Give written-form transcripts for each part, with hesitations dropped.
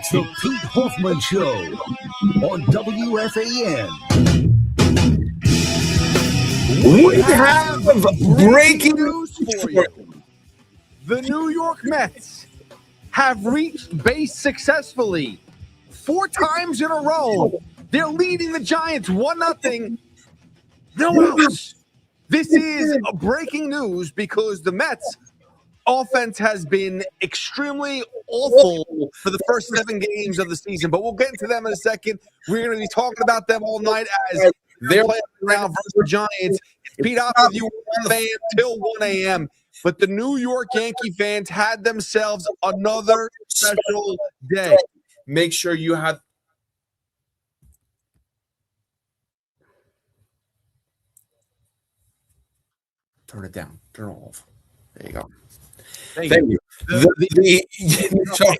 It's the Pete Hoffman Show on WFAN. We have breaking news for you. The New York Mets have reached base successfully 4 times in a row. They're leading the Giants 1-0. No outs. This is a breaking news because the Mets offense has been extremely awful for the first 7 games of the season, but we'll get into them in a second. We're going to be talking about them all night as they're playing around versus the Giants. It's Pete Hoffman with you on the fan till 1 a.m. But the New York Yankee fans had themselves another special day. Make sure you have. Turn it down. Turn it off. There you go. Thank you. Sorry.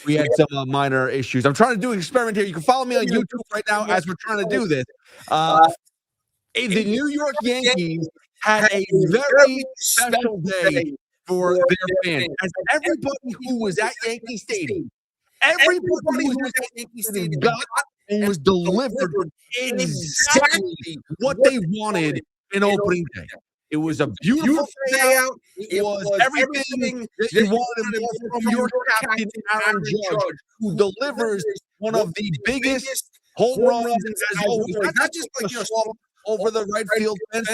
We had some minor issues. I'm trying to do an experiment here. You can follow me on YouTube right now as we're trying to do this. The New York Yankees had a very special day for their fans. As everybody who was at Yankee Stadium, everybody who was at Yankee Stadium got and was delivered exactly what they wanted in opening day. It was a beautiful day out. It was everything that you wanted from your captain, Aaron Judge, who delivers one of the biggest home runs as always. Not just like swap over the right field fence,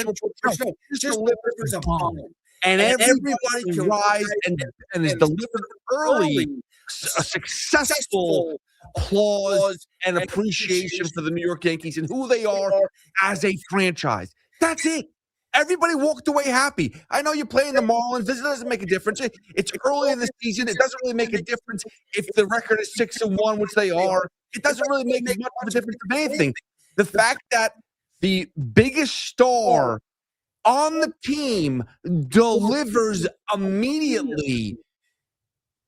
just delivers a bomb. And everybody can rise and is delivered early. A successful applause and appreciation for the New York Yankees and who they are as a franchise. That's it. Everybody walked away happy. I know you're playing the Marlins. This doesn't make a difference. It's early in the season. It doesn't really make a difference if the record is 6-1, which they are. It doesn't really make much of a difference of anything. The fact that the biggest star on the team delivers immediately,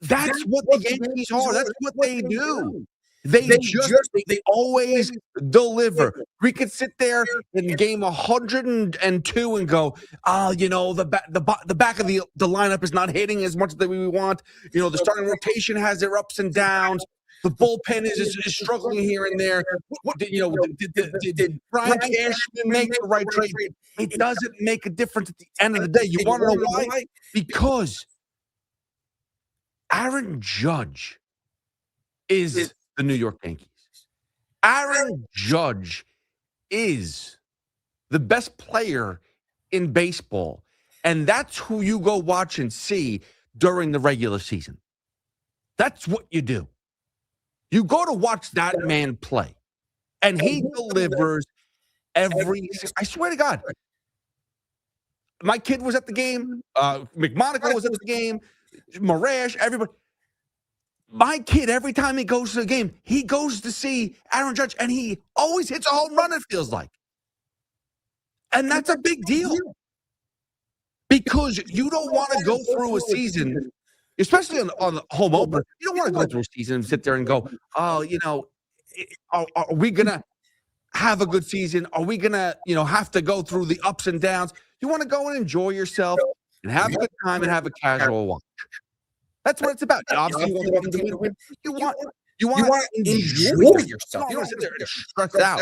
that's what the Yankees are. That's what they do. They always deliver. We could sit there in game 102 and go, the back of the lineup is not hitting as much as we want. The starting rotation has their ups and downs. The bullpen is struggling here and there. Did Brian Cashman make the right trade? It doesn't make a difference at the end of the day. You want to know why? Because Aaron Judge is the New York Yankees. Aaron Judge is the best player in baseball, and that's who you go watch and see during the regular season. That's what you do. You go to watch that man play, and he delivers I swear to God. My kid was at the game. McMonagle was at the game. Marash, everybody. My kid, every time he goes to the game, he goes to see Aaron Judge, and he always hits a home run, it feels like. And that's a big deal. Because you don't want to go through a season, especially on the home opener, you don't want to go through a season and sit there and go, are we going to have a good season? Are we going to, have to go through the ups and downs? You want to go and enjoy yourself and have a good time and have a casual watch. That's what it's about. Obviously, you want to enjoy yourself. You don't sit there and stress out.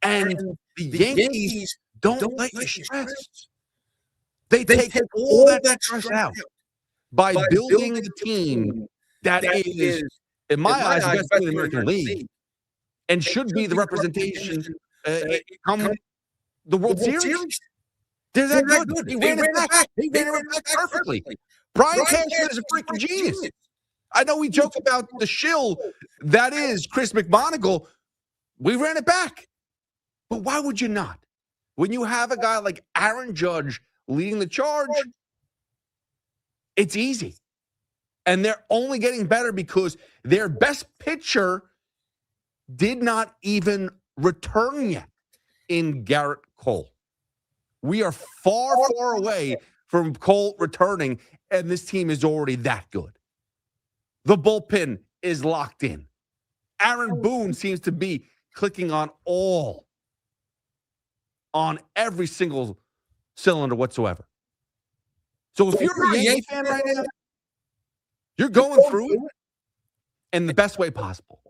And the Yankees don't let you stress. They take all that stress out by building the team that is, in my eyes, the best team in the American League and should be the representation come the World Series. They're that good. They ran it back. They ran it back perfectly. Brian Cashman is a freaking genius. I know we joke about the shill that is Chris McMonagle. We ran it back. But why would you not? When you have a guy like Aaron Judge leading the charge, it's easy. And they're only getting better because their best pitcher did not even return yet in Garrett Cole. We are far, far away from Cole returning, and this team is already that good. The bullpen is locked in. Aaron Boone seems to be clicking on every single cylinder whatsoever. So if you're a Yankee fan right now, you're going through it, in the best way possible.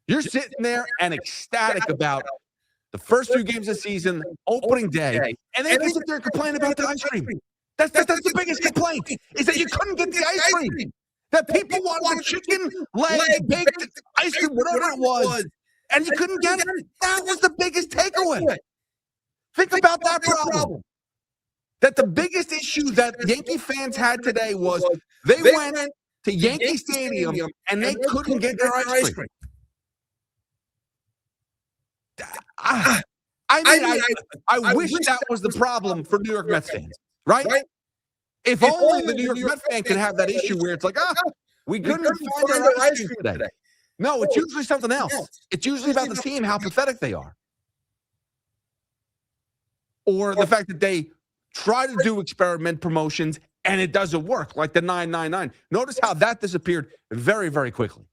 You're sitting there and ecstatic about the first few games of the season, opening day, and then you sit there and complain about the ice cream. That's the biggest complaint, is that you couldn't get the ice cream. That people wanted the chicken leg, baked ice cream, whatever it was, and you couldn't get it. That was the biggest takeaway. Think about that problem. That the biggest issue that Yankee fans had today was they went to Yankee Stadium and they couldn't get their ice cream. I wish that was the problem for New York Mets fans, right? If only the New York Mets fan could have that issue where it's like, we couldn't find our ice cream today. No, it's usually something else. It's usually about the team, how pathetic they are. Or the fact that they try to do experiment promotions and it doesn't work, like the 999. Notice how that disappeared very, very quickly.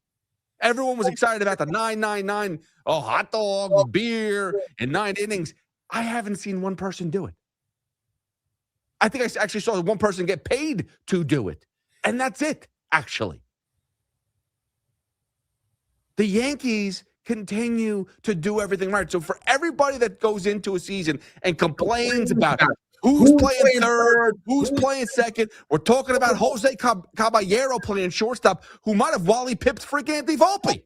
Everyone was excited about the 999, hot dog, beer, in 9 innings. I haven't seen one person do it. I think I actually saw one person get paid to do it. And that's it, actually. The Yankees continue to do everything right. So for everybody that goes into a season and complains about who's playing third, who's playing second, we're talking about Jose Caballero playing shortstop, who might have Wally pipped freaking Anthony Volpe.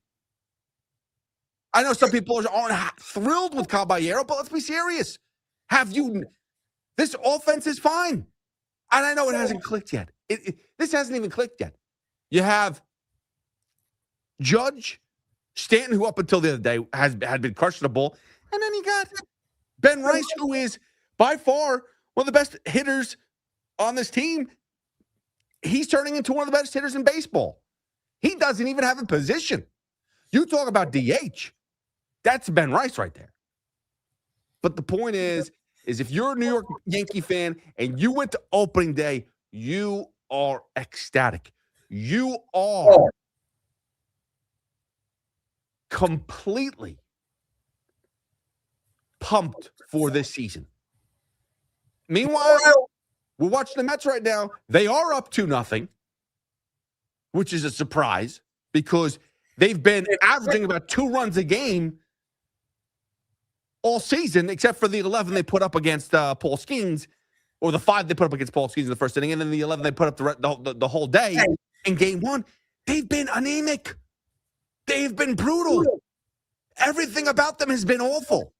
I know some people aren't thrilled with Caballero, but let's be serious. This offense is fine. And I know it hasn't clicked yet. This hasn't even clicked yet. You have Judge, Stanton, who up until the other day had been questionable. And then you got Ben Rice, who is by far one of the best hitters on this team. He's turning into one of the best hitters in baseball. He doesn't even have a position. You talk about DH. That's Ben Rice right there. But the point is if you're a New York Yankee fan and you went to opening day, you are ecstatic. You are completely pumped for this season. Meanwhile, we're watching the Mets right now. They are up 2-0, which is a surprise because they've been averaging about 2 runs a game all season, except for the 11 they put up against Paul Skeens, or the 5 they put up against Paul Skeens in the first inning, and then the 11 they put up the whole day in game 1. They've been anemic. They've been brutal. Everything about them has been awful.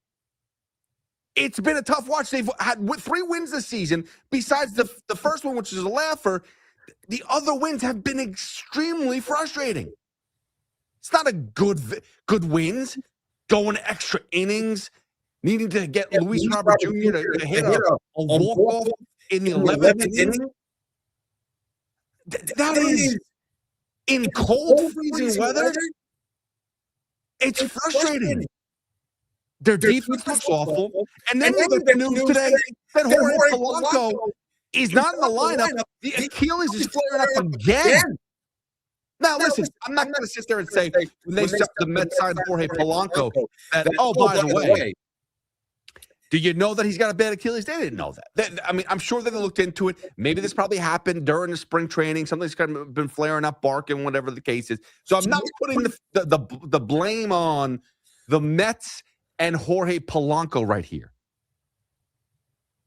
It's been a tough watch. They've had 3 wins this season. Besides the first one, which is a laugher, the other wins have been extremely frustrating. It's not a good wins. Going extra innings, needing to get Luis Robert Jr. to hit a walk-off in the 11th inning. That is in cold, freezing weather. It's frustrating. Their defense looks awful. And then you get the news today that Jorge Polanco is not in the lineup. The Achilles is flaring up again. Now, listen, I'm not going to sit there and say when the Mets signed Jorge Polanco that, by the way, do you know that he's got a bad Achilles? They didn't know that. I'm sure that they looked into it. Maybe this probably happened during the spring training. Something's kind of been flaring up, barking, whatever the case is. So I'm not putting the blame on the Mets and Jorge Polanco right here.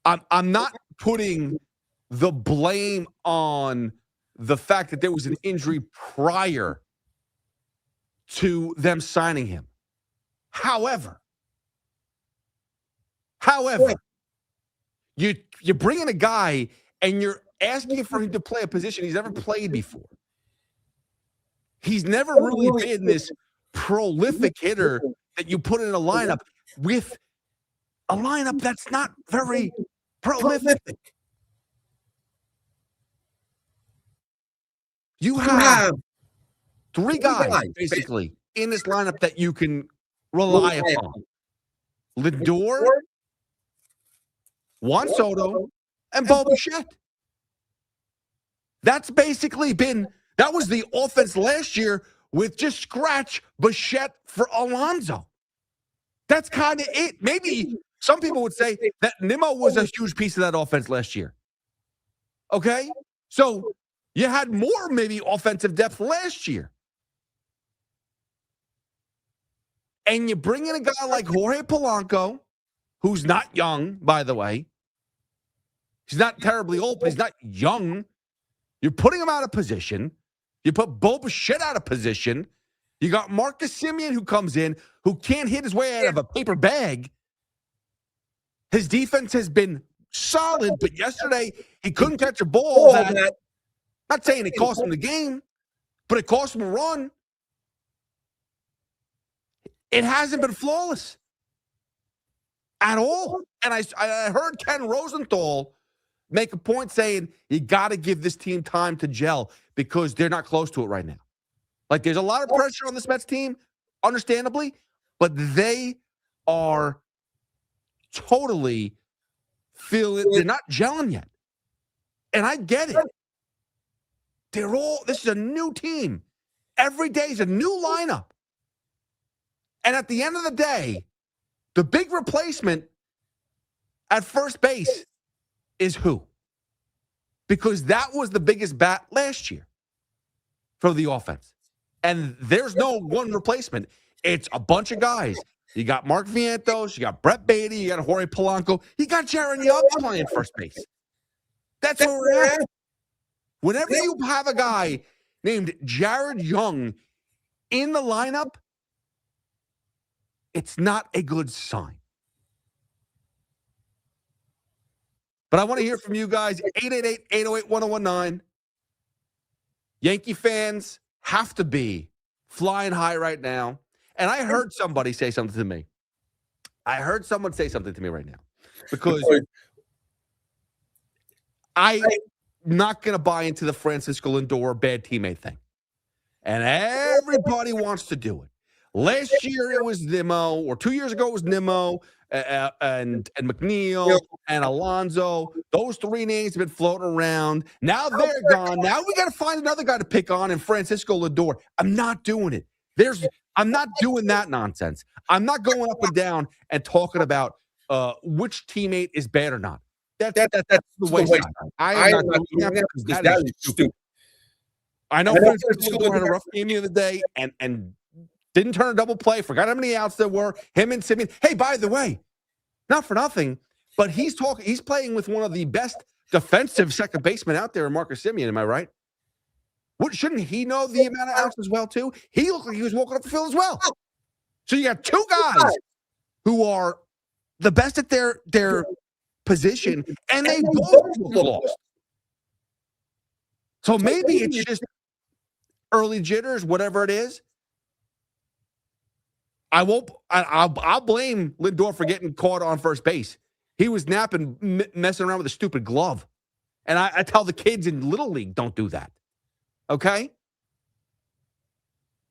I'm not putting the blame on the fact that there was an injury prior to them signing him. However, you bring in a guy and you're asking for him to play a position he's never played before. He's never really been this prolific hitter that you put in a lineup with a lineup that's not very prolific. You have 3 guys, basically, in this lineup that you can rely upon. Lindor, Juan Soto, and Bo Bichette. That's basically that was the offense last year with just scratch Bichette for Alonso. That's kind of it. Maybe some people would say that Nimmo was a huge piece of that offense last year. Okay? So you had more maybe offensive depth last year. and you bring in a guy like Jorge Polanco, who's not young, by the way. He's not terribly old, but he's not young. You're putting him out of position. You put Bo Bichette out of position. You got Marcus Semien who comes in, who can't hit his way out of a paper bag. His defense has been solid, but yesterday he couldn't catch a ball. Not saying it cost him the game, but it cost him a run. It hasn't been flawless at all. And I heard Ken Rosenthal make a point saying you got to give this team time to gel because they're not close to it right now. Like, there's a lot of pressure on this Mets team, understandably, but they are totally feeling they're not gelling yet. And I get it. This is a new team. Every day is a new lineup. And at the end of the day, the big replacement at first base is who? Because that was the biggest bat last year for the offense. And there's no one replacement. It's a bunch of guys. You got Mark Vientos, you got Brett Beatty, you got Jorge Polanco, you got Jaron Young playing first base. That's where we're at. Whenever you have a guy named Jared Young in the lineup, it's not a good sign. But I want to hear from you guys. 888-808-1019. Yankee fans have to be flying high right now. And I heard somebody say something to me. I heard someone say something to me right now. Because I'm not going to buy into the Francisco Lindor bad teammate thing. And everybody wants to do it. Last year it was Nimmo, or 2 years ago it was Nimmo and McNeil and Alonso. Those three names have been floating around. Now they're gone. Now we got to find another guy to pick on in Francisco Lindor. I'm not doing it. I'm not doing that nonsense. I'm not going up and down and talking about which teammate is bad or not. That's the waste of time. I am not doing that because that is stupid. I know Francisco Lindor had a rough game the other day and didn't turn a double play. Forgot how many outs there were. Him and Semien. Hey, by the way, not for nothing, but he's playing with one of the best defensive second basemen out there in Marcus Semien. Am I right? Shouldn't he know the amount of outs as well, too? He looked like he was walking up the field as well. So you got two guys who are the best at their position, and they both lost. So maybe it's just early jitters, whatever it is. I'll blame Lindor for getting caught on first base. He was napping, messing around with a stupid glove. And I tell the kids in Little League, don't do that. Okay?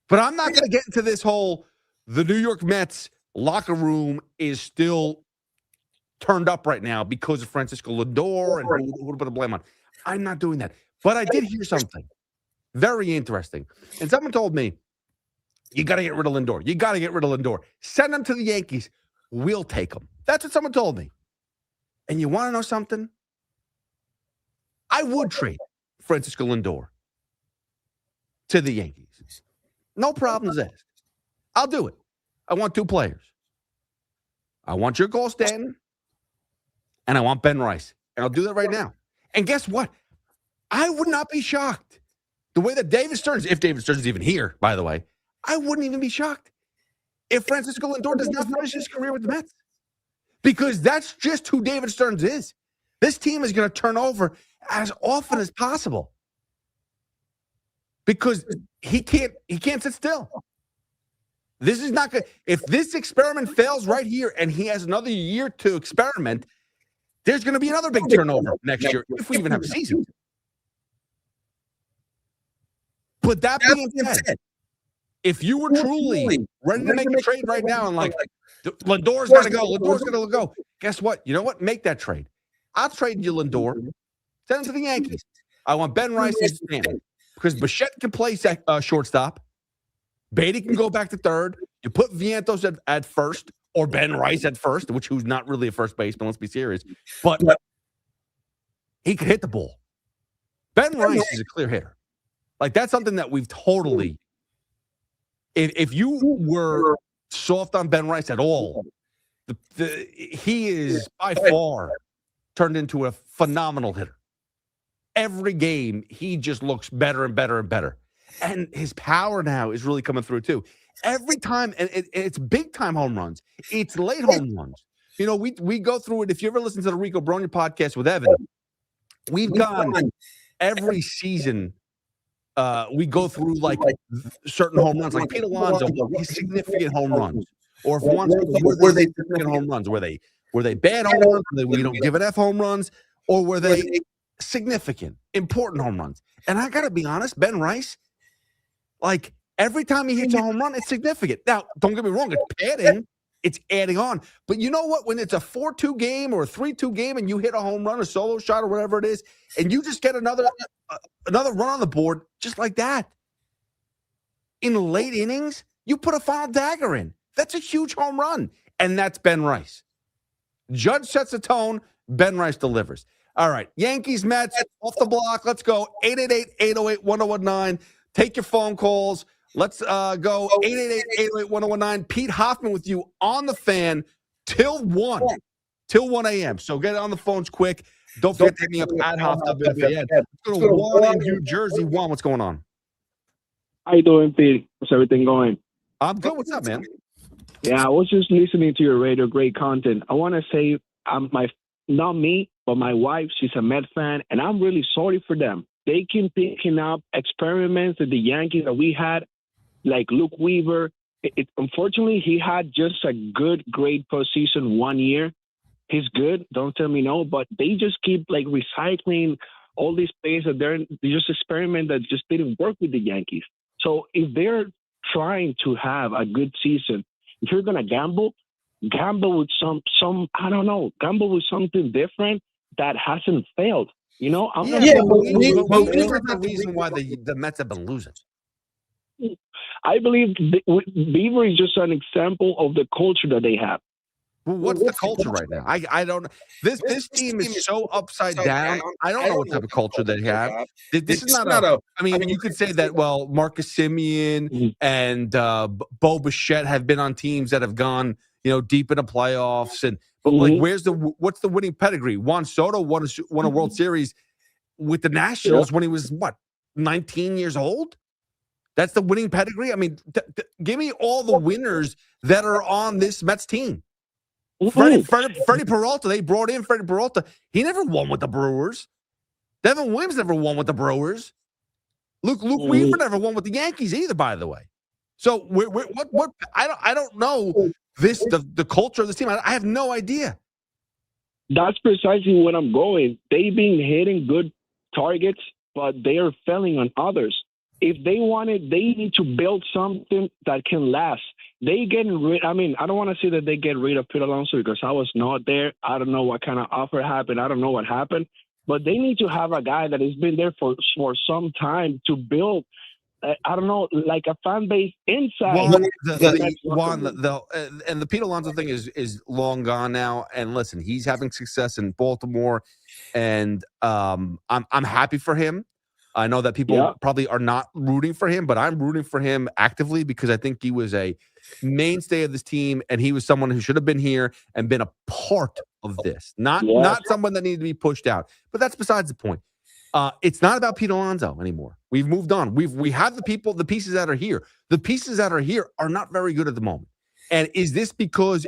But I'm not going to get into this whole, the New York Mets locker room is still turned up right now because of Francisco Lindor and who to put the blame on. I'm not doing that. But I did hear something very interesting. And someone told me, you got to get rid of Lindor. You got to get rid of Lindor. Send him to the Yankees. We'll take him. That's what someone told me. And you want to know something? I would trade Francisco Lindor to the Yankees. No problems asked. I'll do it. I want two players. I want your Cole Stanton, and I want Ben Rice. And I'll do that right now. And guess what? I would not be shocked. The way that David Stearns, if David Stearns is even here, by the way, I wouldn't even be shocked if Francisco Lindor does not finish his career with the Mets. Because that's just who David Stearns is. This team is going to turn over as often as possible. Because he can't sit still. This is not good. If this experiment fails right here and he has another year to experiment, there's going to be another big turnover next year if we even have a season. But that being said, if you were truly ready to make a trade right now and like, Lindor's got to go, Lindor's going to go, guess what? You know what? Make that trade. I'll trade you Lindor. Send him to the Yankees. I want Ben Rice and Stanton because Bichette can play shortstop. Beatty can go back to third. You put Vientos at first or Ben Rice at first, who's not really a first baseman. Let's be serious. But he could hit the ball. Ben Rice is a clear hitter. Like, that's something that we've totally – if you were soft on Ben Rice at all. He is by far turned into a phenomenal hitter. Every game, he just looks better and better and better. And his power now is really coming through, too. Every time, and it's big-time home runs. It's late home runs. You know, we go through it. If you ever listen to the Rico Bronya podcast with Evan, we've gone every season. We go through, like, certain home runs. Like Pete Alonso, his significant home runs. Or if Juan Soto, were they significant home runs? Were they bad home runs? We don't give an F home runs? Or were they significant, important home runs? And I got to be honest, Ben Rice, like, every time he hits a home run, it's significant. Now, don't get me wrong, it's padding. It's adding on. But you know what? When it's a 4-2 game or a 3-2 game and you hit a home run, a solo shot, or whatever it is, and you just get another run on the board just like that, in the late innings, you put a final dagger in. That's a huge home run. And that's Ben Rice. Judge sets the tone. Ben Rice delivers. All right. Yankees, Mets, off the block. Let's go. 888-808-1019. Take your phone calls. Let's go. 888-808-1019. Pete Hoffman with you on the fan till 1 a.m. So get on the phones quick. Don't forget to hit me up at WFAN. Let's go to Juan in New Jersey. Juan, what's going on? How you doing, Pete? How's everything going? I'm good. What's up, man? Yeah, I was just listening to your radio. Great content. I want to say, not me, but my wife, she's a Met fan, and I'm really sorry for them. They keep picking up experiments that the Yankees that we had, like Luke Weaver. Unfortunately, he had just a great postseason 1 year. He's good. Don't tell me no, but they just keep like recycling all these players that they're just experiment that just didn't work with the Yankees. So if they're trying to have a good season, if you're gonna gamble with some I don't know, gamble with something different that hasn't failed. You know, but the reason why the Mets have been losing. I believe Beaver is just an example of the culture that they have. Well, what's the culture right now? I don't. This team is so upside down. I don't know what type of culture they have. This is not a. I mean, you could say that. Well, Marcus Semien and Bo Bichette have been on teams that have gone, deep in the playoffs. But like, what's the winning pedigree? Juan Soto won a World Series with the Nationals when he was 19 years old. That's the winning pedigree. I mean, give me all the winners that are on this Mets team. Freddie Peralta, they brought in Freddie Peralta. He never won with the Brewers. Devin Williams never won with the Brewers. Luke Weaver never won with the Yankees either, by the way. So what I don't know the culture of this team. I have no idea. That's precisely what I'm going. They've been hitting good targets, but they are failing on others. If they want it, they need to build something that can last. I don't want to say that they get rid of Pete Alonso because I was not there. I don't know what kind of offer happened. I don't know what happened. But they need to have a guy that has been there for some time to build, like a fan base inside. And the Pete Alonso thing is long gone now. And listen, he's having success in Baltimore, and I'm happy for him. I know that people probably are not rooting for him, but I'm rooting for him actively because I think he was a mainstay of this team, and he was someone who should have been here and been a part of this. Not someone that needed to be pushed out. But that's besides the point. It's not about Pete Alonso anymore. We've moved on. We have the pieces that are here. The pieces that are here are not very good at the moment. And is this because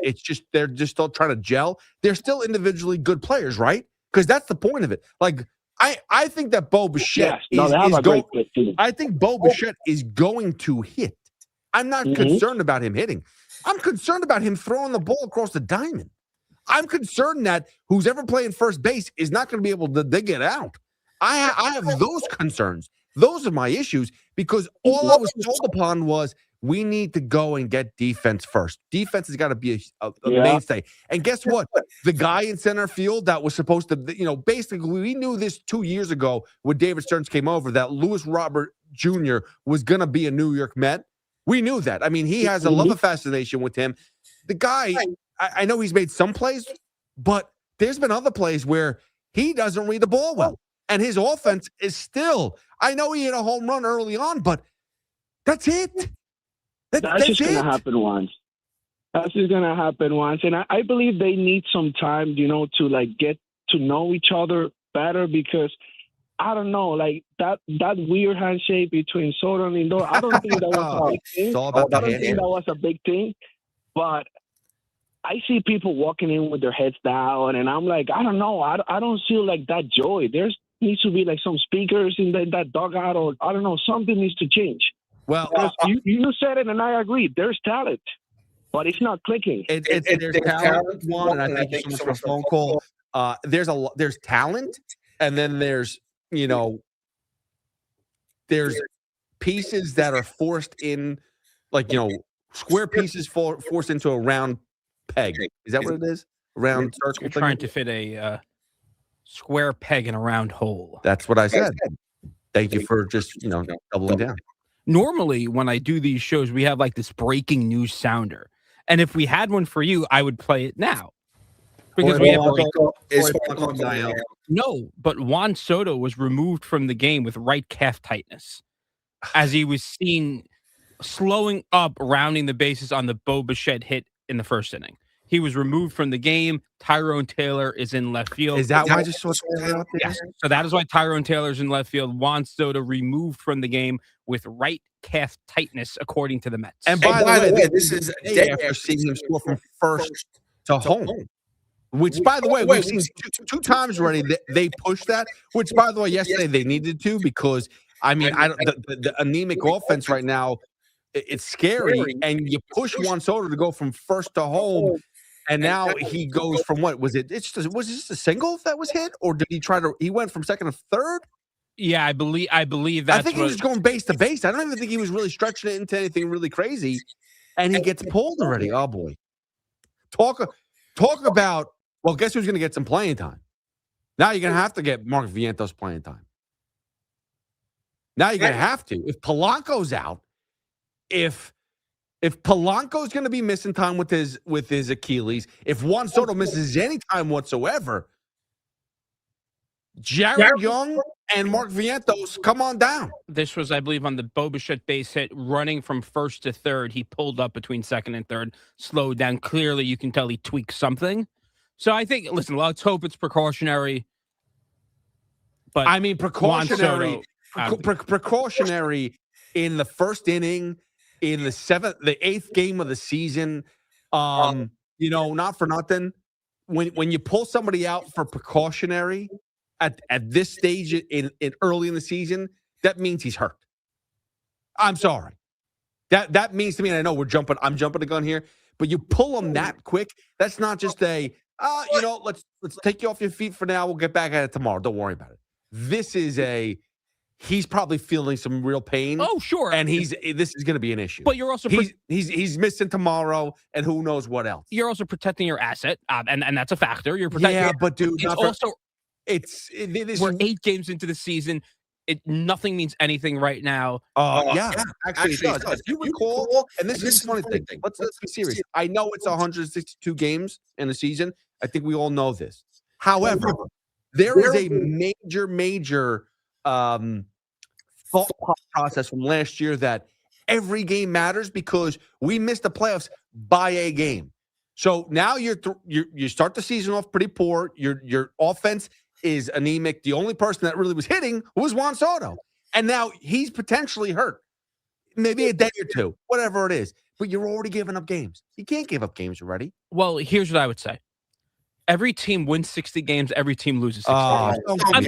they're just still trying to gel? They're still individually good players, right? Because that's the point of it. Like, I think that Bo Bichette I think Bo Bichette is going to hit. I'm not concerned about him hitting. I'm concerned about him throwing the ball across the diamond. I'm concerned that who's ever playing first base is not going to be able to dig it out. I have those concerns. Those are my issues because all I was told upon was we need to go and get defense first. Defense has got to be a mainstay. And guess what? The guy in center field that was supposed to, basically we knew this 2 years ago when David Stearns came over that Louis Robert Jr. was going to be a New York Met. We knew that. I mean, he has a love of fascination with him. The guy, I know he's made some plays, but there's been other plays where he doesn't read the ball well. And his offense is still, I know he hit a home run early on, but that's it. That's just going to happen once. That's just gonna happen once, and I believe they need some time, to like get to know each other better because I don't know, like that weird handshake between Soto and Lindor. I don't think that was a big thing. It's all about I don't think that was a big thing, but I see people walking in with their heads down, and I'm like, I don't know, I don't feel like that joy. There needs to be like some speakers in that dugout, or I don't know, something needs to change. Well, you said it, and I agree. There's talent, but it's not clicking. There's talent, one, and I thank you so much for the phone call. There's talent, and then there's there's pieces that are forced in, like square pieces forced into a round peg. Is that what it is? Round circle. You're trying to fit a square peg in a round hole. That's what I said. Thank you for just doubling down. Normally, when I do these shows, we have like this breaking news sounder. And if we had one for you, I would play it now. Because we have No, but Juan Soto was removed from the game with right calf tightness as he was seen slowing up, rounding the bases on the Bo Bichette hit in the first inning. He was removed from the game. Tyrone Taylor is in left field. Is that why I just saw that out there? Yes. So that is why Tyrone Taylor's in left field. Juan Soto removed from the game with right calf tightness, according to the Mets. And by the way, this is a day after seeing him score from first to home. Which, by the way, we've seen two times already. They pushed that. Which, by the way, yesterday they needed to because the anemic offense right now, it's scary. And you push Juan Soto to go from first to home, and now he goes from what was it? Was it just a single that was hit, or did he try to? He went from second to third. Yeah, I believe that's. I think he was going base to base. I don't even think he was really stretching it into anything really crazy, and he gets pulled already. Oh boy, talk about. Well, guess who's going to get some playing time? Now you're going to have to get Mark Vientos playing time. Now you're going to have to. If Polanco's out, if Polanco's going to be missing time with his Achilles, if Juan Soto misses any time whatsoever, Jared Young and Mark Vientos, come on down. This was, I believe, on the Bo Bichette base hit, running from first to third. He pulled up between second and third, slowed down. Clearly, you can tell he tweaked something. So I think, listen, let's hope it's precautionary. But I mean, precautionary in the first inning, in the eighth game of the season. Not for nothing. When you pull somebody out for precautionary at this stage in early in the season, that means he's hurt. I'm sorry. That means to me, and I know I'm jumping the gun here, but you pull him that quick. That's not just let's take you off your feet for now. We'll get back at it tomorrow. Don't worry about it. This is he's probably feeling some real pain. Oh, sure. And this is going to be an issue. But you're also he's missing tomorrow, and who knows what else. You're also protecting your asset, and that's a factor. You're protecting. Yeah, but dude, we're 8 games into the season. Nothing means anything right now. Actually it does. If you recall, and this is one thing. Let's be serious. I know it's 162 games in the season. I think we all know this. However, there is a major thought process from last year that every game matters because we missed the playoffs by a game. So now you start the season off pretty poor. Your offense is anemic. The only person that really was hitting was Juan Soto. And now he's potentially hurt. Maybe a day or two, whatever it is. But you're already giving up games. You can't give up games already. Well, here's what I would say. Every team wins 60 games. Every team loses 60 games. I'm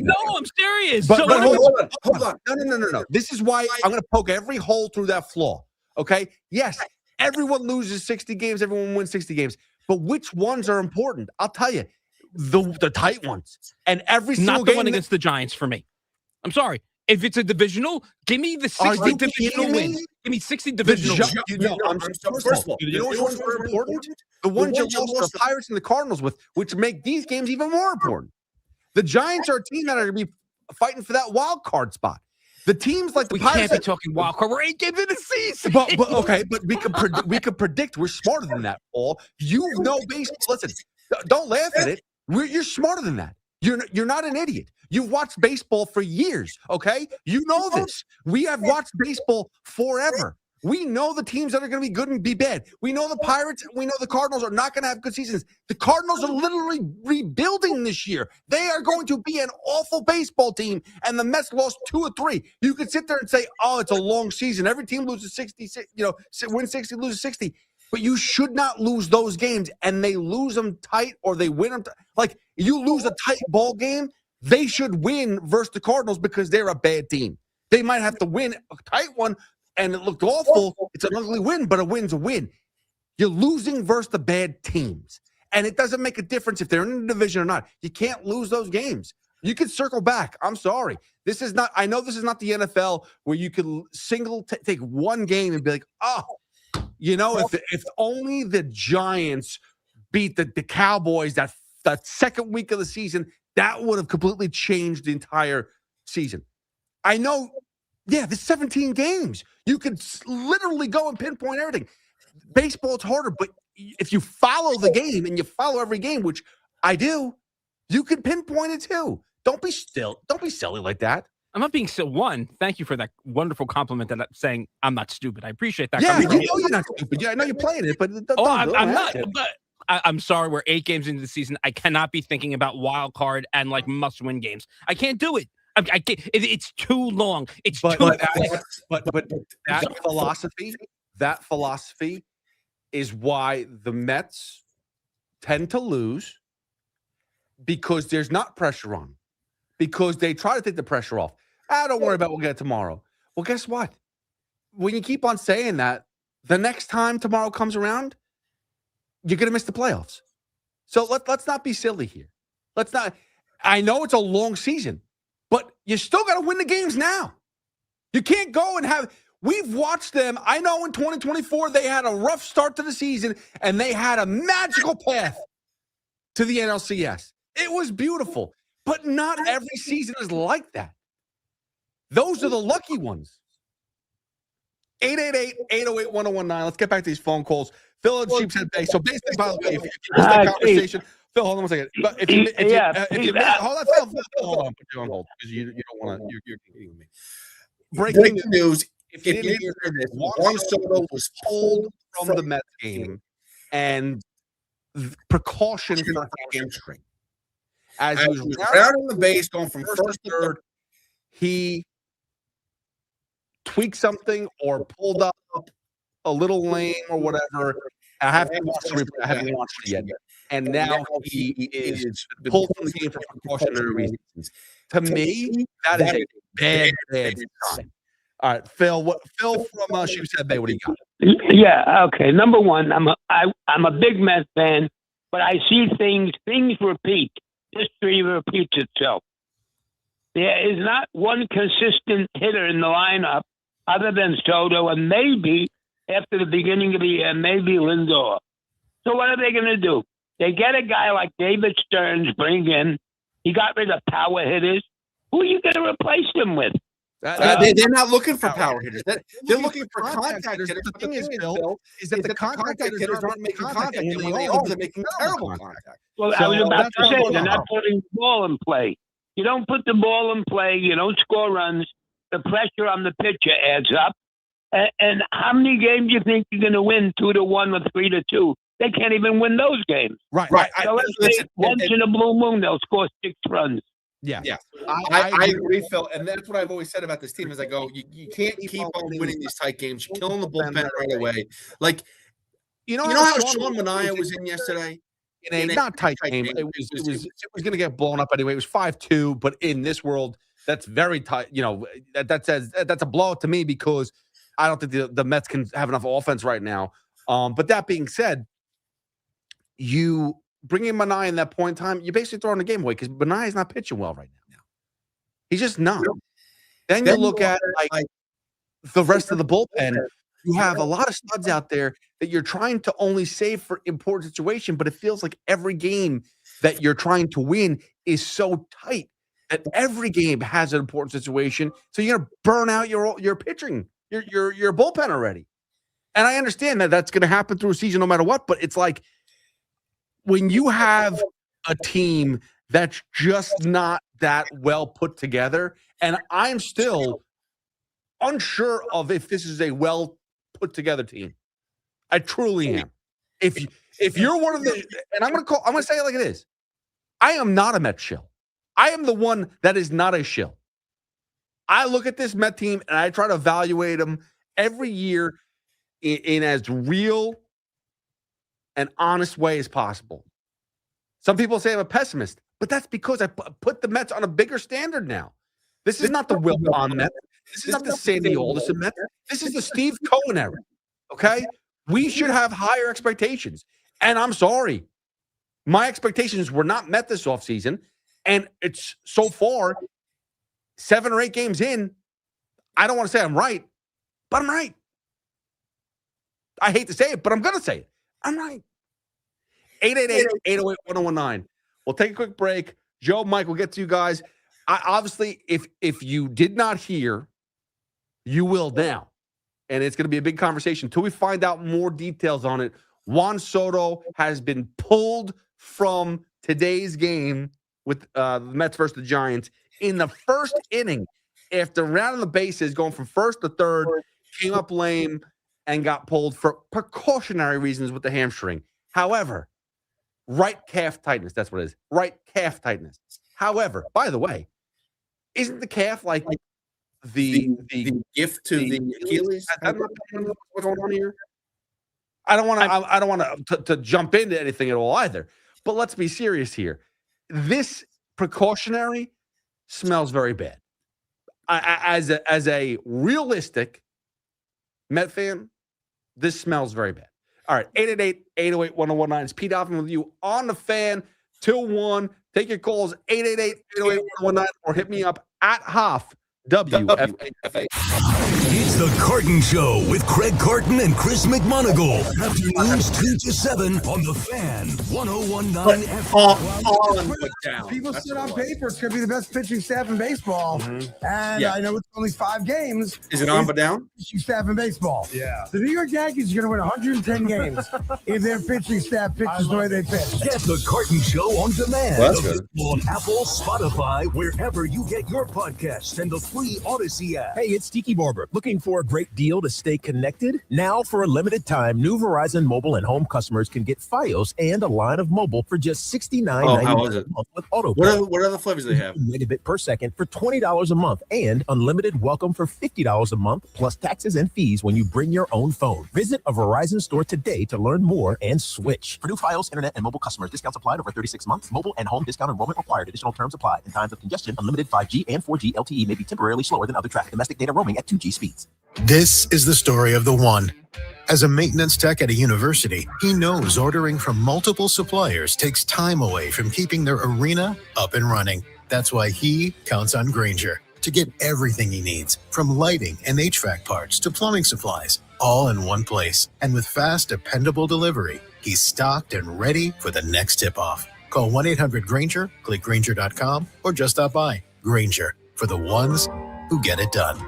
serious. But hold on. No. This is why I'm going to poke every hole through that flaw. Okay? Yes, everyone loses 60 games. Everyone wins 60 games. But which ones are important? I'll tell you. The tight ones. And every single Not the one against the Giants for me. I'm sorry. If it's a divisional, give me the 60 divisional wins. Give me 60 divisional wins. First of all, you know which ones are important? The ones you lost the Pirates and the Cardinals with, which make these games even more important. The Giants are a team that are going to be fighting for that wild card spot. The teams like the Pirates can't be talking wild card. We're 8 games in the season. But we could predict. We're smarter than that, Paul. You know baseball. Listen, don't laugh at it. You're smarter than that. You're not an idiot. You've watched baseball for years, okay? You know this. We have watched baseball forever. We know the teams that are going to be good and be bad. We know the Pirates, we know the Cardinals are not going to have good seasons. The Cardinals are literally rebuilding this year. They are going to be an awful baseball team, and the Mets lost 2 or 3. You could sit there and say, oh, it's a long season. Every team loses 60, win 60, loses 60. But you should not lose those games, and they lose them tight or they win them. Like, you lose a tight ball game, they should win versus the Cardinals because they're a bad team. They might have to win a tight one, and it looked awful. It's an ugly win, but a win's a win. You're losing versus the bad teams. And it doesn't make a difference if they're in the division or not. You can't lose those games. You can circle back. I'm sorry. I know this is not the NFL where you can take one game and be like, oh, if only the Giants beat the Cowboys that second week of the season, that would have completely changed the entire season. I know, there's 17 games. You could literally go and pinpoint everything. Baseball is harder, but if you follow the game and you follow every game, which I do, you can pinpoint it too. Don't be silly like that. I'm not being so. One, thank you for that wonderful compliment that I'm saying I'm not stupid. I appreciate that. Yeah, you know you're not stupid. Yeah, I know you're playing it, but I'm not. But I'm sorry. We're 8 games into the season. I cannot be thinking about wild card and like must-win games. I can't do it. I can't. It's too long. It's too. But that philosophy is why the Mets tend to lose because there's not pressure on. Because they try to take the pressure off. Don't worry about it. We'll get it tomorrow. Well, guess what? When you keep on saying that, the next time tomorrow comes around, you're going to miss the playoffs. So let's not be silly here. Let's not. I know it's a long season, but you still got to win the games now. You can't go and have. We've watched them. I know in 2024 they had a rough start to the season, and they had a magical path to the NLCS. It was beautiful. But not every season is like that. Those are the lucky ones. 888-808-1019. Let's get back to these phone calls. Phil and Sheepshead Bay. So basically, by the way, if you missed that conversation, Phil, hold on 1 second. But if you hold on, Phil, put you on hold because you don't want to. You're competing with me. Breaking news. If you didn't hear this, Juan Soto was pulled from the Mets game, and precaution for hamstring. As he was rounding the base, going from first to third, he tweaked something or pulled up a little lame or whatever. I haven't watched the replay. I haven't watched it yet. And now he is pulled from the game for precautionary reasons. To me, that is a bad sign. All right, Phil. Phil from Sheepshead Bay. What do you got? Yeah. Okay. Number one, I'm a big Mets fan, but I see things repeat. History repeats itself. There is not one consistent hitter in the lineup other than Soto and maybe after the beginning of the year, maybe Lindor. So what are they going to do? They get a guy like David Stearns, bring in. He got rid of power hitters. Who are you going to replace them with? They're not looking for power hitters. They're looking for contact hitters. The thing is, Bill, is that the contact hitters aren't making contact. And when they are, they're making terrible contact. Well, I was about to say, they're not putting the ball in play. You don't put the ball in play. You don't score runs. The pressure on the pitcher adds up. And how many games do you think you're going to win? 2-1 or 3-2? They can't even win those games. Right. So once in a blue moon, they'll score 6 runs. Yeah. I agree, Phil. And that's what I've always said about this team is I go, you can't keep on winning these tight games. You're killing the bullpen right away. Like, you know how Sean Manaea was in yesterday? In a not tight game. It was going to get blown up anyway. It was 5-2, but in this world, that's very tight. You know, that's a blowout to me because I don't think the Mets can have enough offense right now. But that being said, you bring in Manaea in that point in time, you're basically throwing the game away because Manaea's not pitching well right now. He's just not. Then you look at like the rest of the bullpen. You have a lot of studs out there that you're trying to only save for important situation, but it feels like every game that you're trying to win is so tight that every game has an important situation. So you're gonna burn out your pitching, your bullpen already. And I understand that that's going to happen through a season no matter what, but it's like when you have a team that's just not that well put together, and I'm still unsure of if this is a well put together team. I truly am. If you're one of the, and I'm gonna say it like it is. I am not a Met shill. I am the one that is not a shill. I look at this Met team and I try to evaluate them every year in as real and honest way as possible. Some people say I'm a pessimist, but that's because I put the Mets on a bigger standard now. This is not the Wilpon Mets. This is not the Sandy Alderson Mets. This is the Steve Cohen era. Okay? We should have higher expectations. And I'm sorry. My expectations were not met this offseason. And it's so far 7 or 8 games in. I don't want to say I'm right, but I'm right. I hate to say it, but I'm going to say it. I'm right. 888-808-1019. We'll take a quick break. Joe, Mike, we'll get to you guys. Obviously, if you did not hear, you will now. And it's going to be a big conversation until we find out more details on it. Juan Soto has been pulled from today's game with the Mets versus the Giants in the first inning after rounding the bases, going from first to third, came up lame and got pulled for precautionary reasons with the hamstring. However, right calf tightness, that's what it is. Right calf tightness. However, by the way, isn't the calf like the gift to the Achilles? What's going on here? I don't want to jump into anything at all either. But let's be serious here. This precautionary smells very bad. As a realistic Met fan, this smells very bad. All right, 888-808-1019. It's Pete Hoffman with you on the Fan till 1. Take your calls, 888-808-1019, or hit me up at Hoff, WFAN. It's the Carton Show with Craig Carton and Chris McMonagle. Afternoons 2 to 7 on the Fan, 101.9 FM. People sit on paper. It's going to be the best pitching staff in baseball. Mm-hmm. And I know it's only 5 games. Is it on but down? Pitching staff in baseball. Yeah. The New York Yankees are going to win 110 games if their pitching staff pitches the way they pitch. Get the Carton Show on demand. Well, that's good. On Apple, Spotify, wherever you get your podcasts, and the free Odyssey app. Hey, it's Tiki Barber. Looking for a great deal to stay connected? Now, for a limited time, new Verizon mobile and home customers can get Fios and a line of mobile for just $69.99 a month with autopay. What other flavors do they have? Megabit per second for $20 a month and unlimited welcome for $50 a month plus taxes and fees when you bring your own phone. Visit a Verizon store today to learn more and switch. For new Fios, internet, and mobile customers, discounts applied over 36 months. Mobile and home discount enrollment required. Additional terms apply. In times of congestion, unlimited 5G and 4G LTE may be temporarily slower than other traffic. Domestic data roaming at 2G speeds. This is the story of the one. As a maintenance tech at a university, he knows ordering from multiple suppliers takes time away from keeping their arena up and running. That's why he counts on Grainger to get everything he needs, from lighting and HVAC parts to plumbing supplies, all in one place. And with fast, dependable delivery, he's stocked and ready for the next tip-off. Call 1-800-GRAINGER, click Grainger.com, or just stop by. Grainger, for the ones who get it done.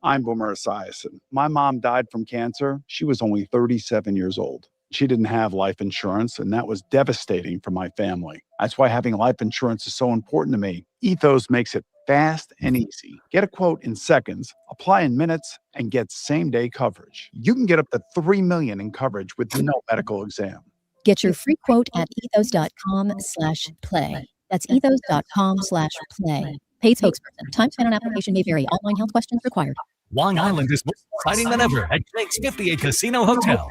I'm Boomer Esiason. My mom died from cancer. She was only 37 years old. She didn't have life insurance, and that was devastating for my family. That's why having life insurance is so important to me. Ethos makes it fast and easy. Get a quote in seconds, apply in minutes, and get same-day coverage. You can get up to $3 million in coverage with no medical exam. Get your free quote at ethos.com/play. That's ethos.com/play. Paid spokesperson. Time spent on application may vary. Online health questions required. Long Island is more exciting than ever at Jake's 58 Casino Hotel.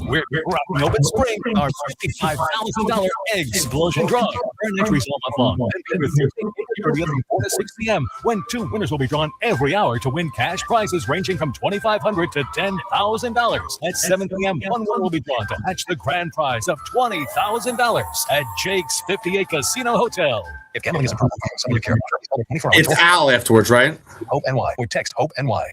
We're rocking open spring with our $55,000 explosion draw. Earn entries all month long. And with 4 to 6 p.m. when 2 winners will be drawn every hour to win cash prizes ranging from $2,500 to $10,000. At 7 p.m., one winner will be drawn to match the grand prize of $20,000 at Jake's 58 Casino Hotel. If gambling is a problem, It's Al afterwards, right? Hope NY or text Hope NY.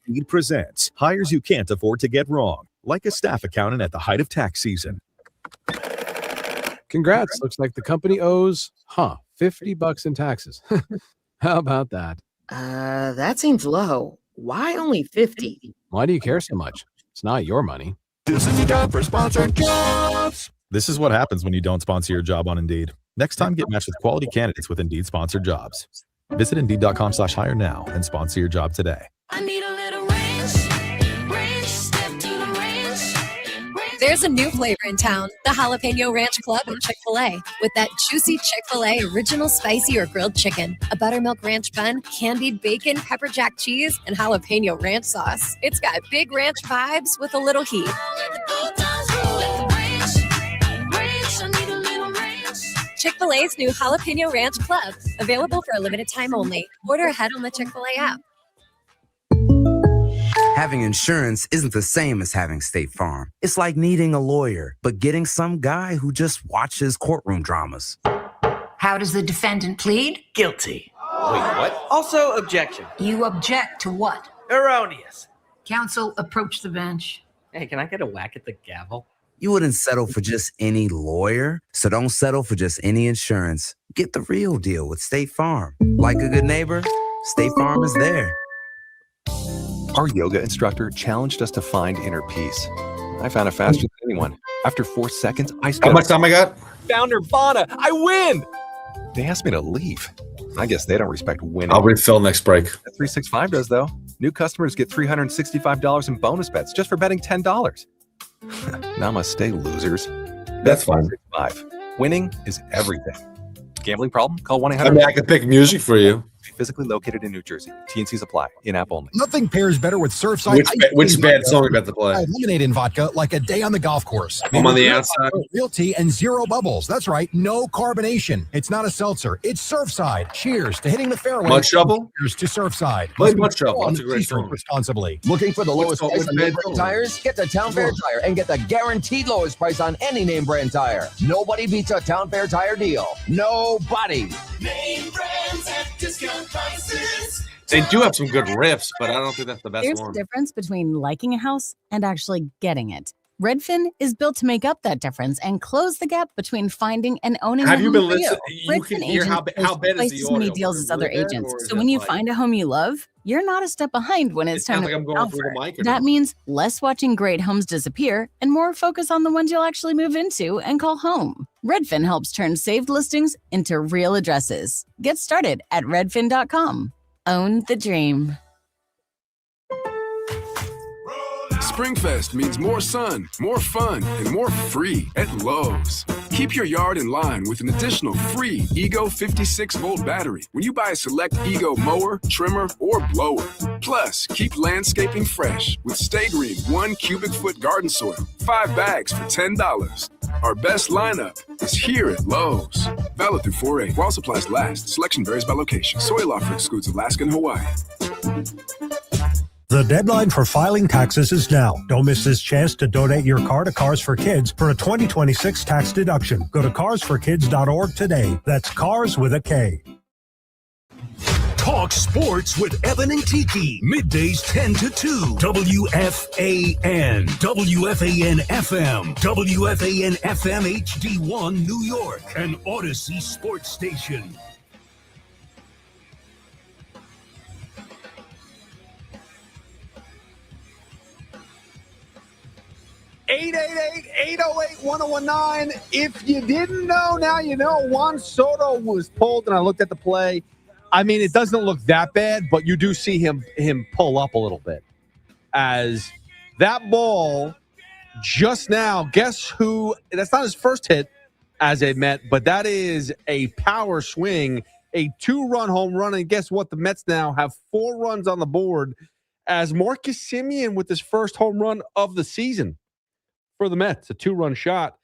Indeed presents hires you can't afford to get wrong, like a staff accountant at the height of tax season. Congrats. Looks like the company owes, $50 in taxes. How about that? That seems low. Why only 50? Why do you care so much? It's not your money. This is your time for sponsored jobs. This is what happens when you don't sponsor your job on Indeed. Next time, get matched with quality candidates with Indeed sponsored jobs. Visit Indeed.com/hire now and sponsor your job today. I need a little range. There's a new flavor in town, the Jalapeno Ranch Club at Chick-fil-A, with that juicy Chick-fil-A original spicy or grilled chicken, a buttermilk ranch bun, candied bacon, pepper jack cheese, and jalapeno ranch sauce. It's got big ranch vibes with a little heat. Chick-fil-A's new Jalapeno Ranch Club, available for a limited time only. Order ahead on the Chick-fil-A app. Having insurance isn't the same as having State Farm. It's like needing a lawyer, but getting some guy who just watches courtroom dramas. How does the defendant plead? Guilty. Wait, what? Also, objection. You object to what? Erroneous. Counsel, approach the bench. Hey, can I get a whack at the gavel? You wouldn't settle for just any lawyer, so don't settle for just any insurance. Get the real deal with State Farm. Like a good neighbor, State Farm is there. Our yoga instructor challenged us to find inner peace. I found it faster than anyone. After 4 seconds, I stood. How much time I got? Found Nirvana. I win. They asked me to leave. I guess they don't respect winning. I'll refill next break. That 365 does, though. New customers get $365 in bonus bets just for betting $10. Namaste, losers. That's fine. 365. Winning is everything. Gambling problem? Call 1-800. I mean, I could pick music for you. Physically located in New Jersey. T&Cs apply. In-app only. Nothing pairs better with Surfside. Which bad song about to play? Lemonade and vodka, like a day on the golf course. I'm on the outside. Real tea and zero bubbles. That's right. No carbonation. It's not a seltzer. It's Surfside. Cheers to hitting the fairway. Mud Shovel? Cheers to Surfside. Play Mud Shovel. That's a great Please song. drink responsibly. Looking for the lowest What's price on bad name brand song? tires? Get to Town Fair Tire and get the guaranteed lowest price on any name brand tire. Nobody beats a Town Fair Tire deal. Nobody. Name brands at discount prices. They do have some good riffs, but I don't think that's the best There's one. a difference between liking a house and actually getting it. Redfin is built to make up that difference and close the gap between finding and owning Have a you home been for listening? You Redfin can hear how agents bad is place the as many audio? deals as other Really bad, agents. or is So it when you like- find a home you love, you're not a step behind when it's It sounds time like to I'm going offer. through the mic or That no? means less watching great homes disappear and more focus on the ones you'll actually move into and call home. Redfin helps turn saved listings into real addresses. Get started at redfin.com. Own the dream. Springfest means more sun, more fun, and more free at Lowe's. Keep your yard in line with an additional free Ego 56-volt battery when you buy a select Ego mower, trimmer, or blower. Plus, keep landscaping fresh with Stay Green 1 cubic foot garden soil, 5 bags for $10. Our best lineup is here at Lowe's. Valid through 4/8. While supplies last, selection varies by location. Soil offer excludes Alaska and Hawaii. The deadline for filing taxes is now. Don't miss this chance to donate your car to Cars for Kids for a 2026 tax deduction. Go to carsforkids.org today. That's cars with a K. Talk sports with Evan and Tiki. Middays 10 to 2. WFAN. WFAN FM. WFAN FM HD1 New York. An Odyssey sports station. (888-808-1019). If you didn't know, now you know. Juan Soto was pulled, and I looked at the play. I mean, it doesn't look that bad, but you do see him pull up a little bit. As that ball just now, guess who? That's not his first hit as a Met, but that is a power swing, a 2-run home run. And guess what? The Mets now have 4 runs on the board as Marcus Semien with his first home run of the season for the Mets, a 2-run shot.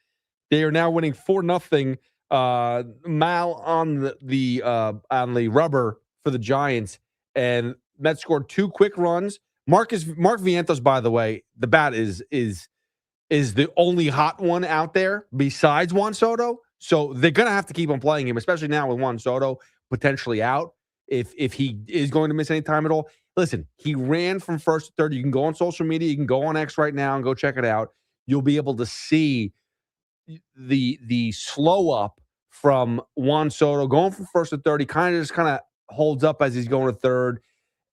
They are now winning 4-0. Mal on the rubber for the Giants, and Mets scored 2 quick runs. Mark Vientos, by the way, the bat is the only hot one out there besides Juan Soto. So they're gonna have to keep on playing him, especially now with Juan Soto potentially out. If he is going to miss any time at all, listen, he ran from first to third. You can go on social media, you can go on X right now and go check it out. You'll be able to see the slow up from Juan Soto going from first to third. He kind of holds up as he's going to third,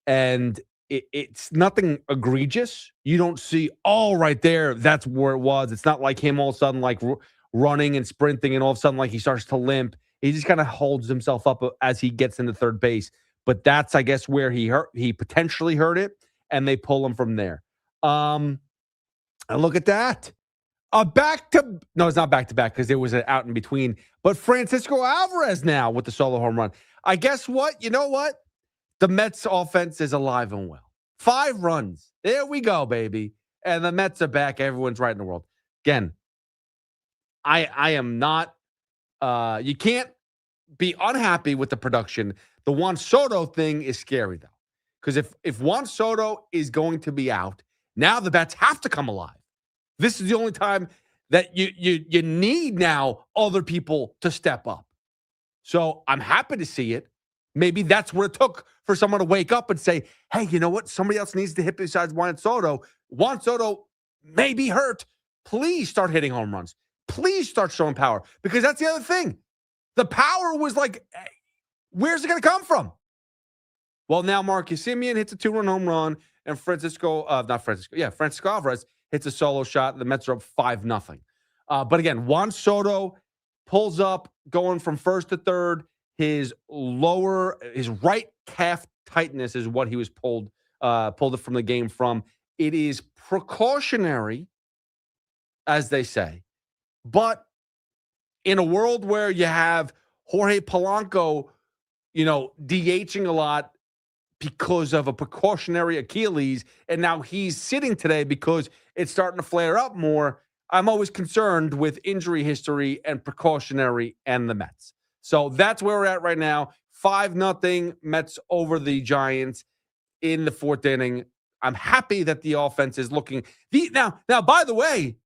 and it's nothing egregious. You don't see right there. That's where it was. It's not like him all of a sudden like running and sprinting, and all of a sudden like he starts to limp. He just kind of holds himself up as he gets into third base. But that's, I guess, where he potentially hurt it, and they pull him from there. And look at that. No, it's not back to back because there was an out in between. But Francisco Alvarez now with the solo home run. I guess what? You know what? The Mets offense is alive and well. 5 runs. There we go, baby. And the Mets are back. Everyone's right in the world. Again, I am not you can't be unhappy with the production. The Juan Soto thing is scary though. Because if Juan Soto is going to be out, now the bats have to come alive. This is the only time that you need now other people to step up. So I'm happy to see it. Maybe that's what it took for someone to wake up and say, hey, you know what? Somebody else needs to hit besides Juan Soto. Juan Soto may be hurt. Please start hitting home runs. Please start showing power. Because that's the other thing. The power was like, where's it going to come from? Well, now Marcus Semien hits a 2-run home run, and Francisco Alvarez hits a solo shot. The Mets are up 5-0. But again, Juan Soto pulls up, going from first to third. His right calf tightness is what he was pulled it from the game from. It is precautionary, as they say. But in a world where you have Jorge Polanco, DHing a lot because of a precautionary Achilles, and now he's sitting today because it's starting to flare up more, I'm always concerned with injury history and precautionary and the Mets. So that's where we're at right now. 5-0 Mets over the Giants in the 4th inning. I'm happy that the offense is looking. Now, by the way,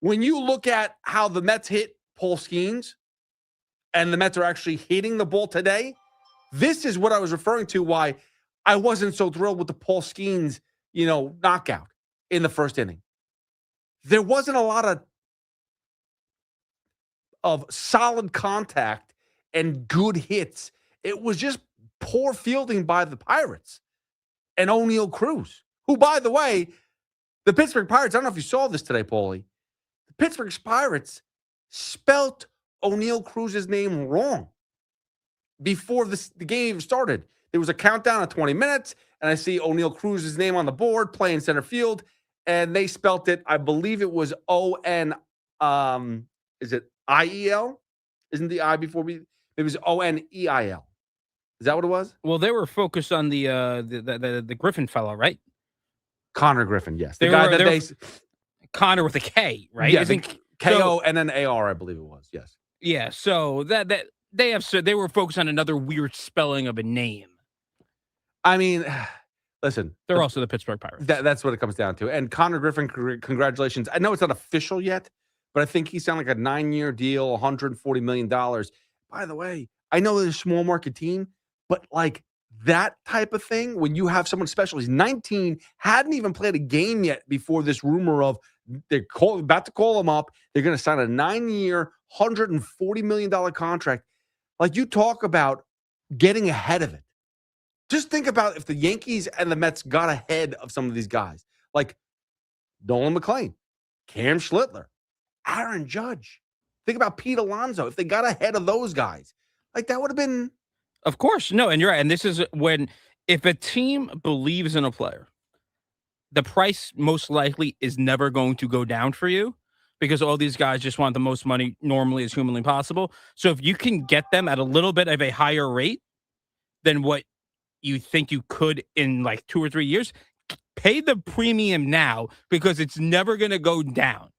when you look at how the Mets hit Paul Skeens and the Mets are actually hitting the ball today, this is what I was referring to why I wasn't so thrilled with the Paul Skeens, knockout in the 1st inning. There wasn't a lot of solid contact and good hits. It was just poor fielding by the Pirates and O'Neal Cruz, who, by the way, the Pittsburgh Pirates, I don't know if you saw this today, Paulie. The Pittsburgh Pirates spelt O'Neal Cruz's name wrong before the game started. There was a countdown of 20 minutes, and I see O'Neal Cruz's name on the board playing center field, and they spelt it, I believe it was O-N, is it I-E-L? Isn't the I before it was O-N-E-I-L. Is that what it was? Well, they were focused on the Griffin fellow, right? Connor Griffin, yes. Connor with a K, right? Yeah, I think K-O-N-N-A-R, I believe it was, yes. Yeah, so they were focused on another weird spelling of a name. I mean, listen. They're also the Pittsburgh Pirates. That's what it comes down to. And Connor Griffin, congratulations. I know it's not official yet, but I think he signed like a 9-year deal, $140 million. By the way, I know they're a small market team, but like that type of thing, when you have someone special, he's 19, hadn't even played a game yet before this rumor of they're about to call him up. They're going to sign a 9-year, $140 million contract. Like, you talk about getting ahead of it. Just think about if the Yankees and the Mets got ahead of some of these guys, like Nolan McLean, Cam Schlittler, Aaron Judge. Think about Pete Alonso. If they got ahead of those guys, like that would have been. Of course. No, and you're right. And this is when, if a team believes in a player, the price most likely is never going to go down for you because all these guys just want the most money normally as humanly possible. So if you can get them at a little bit of a higher rate than what you think you could in like 2 or 3 years, pay the premium now because it's never going to go down.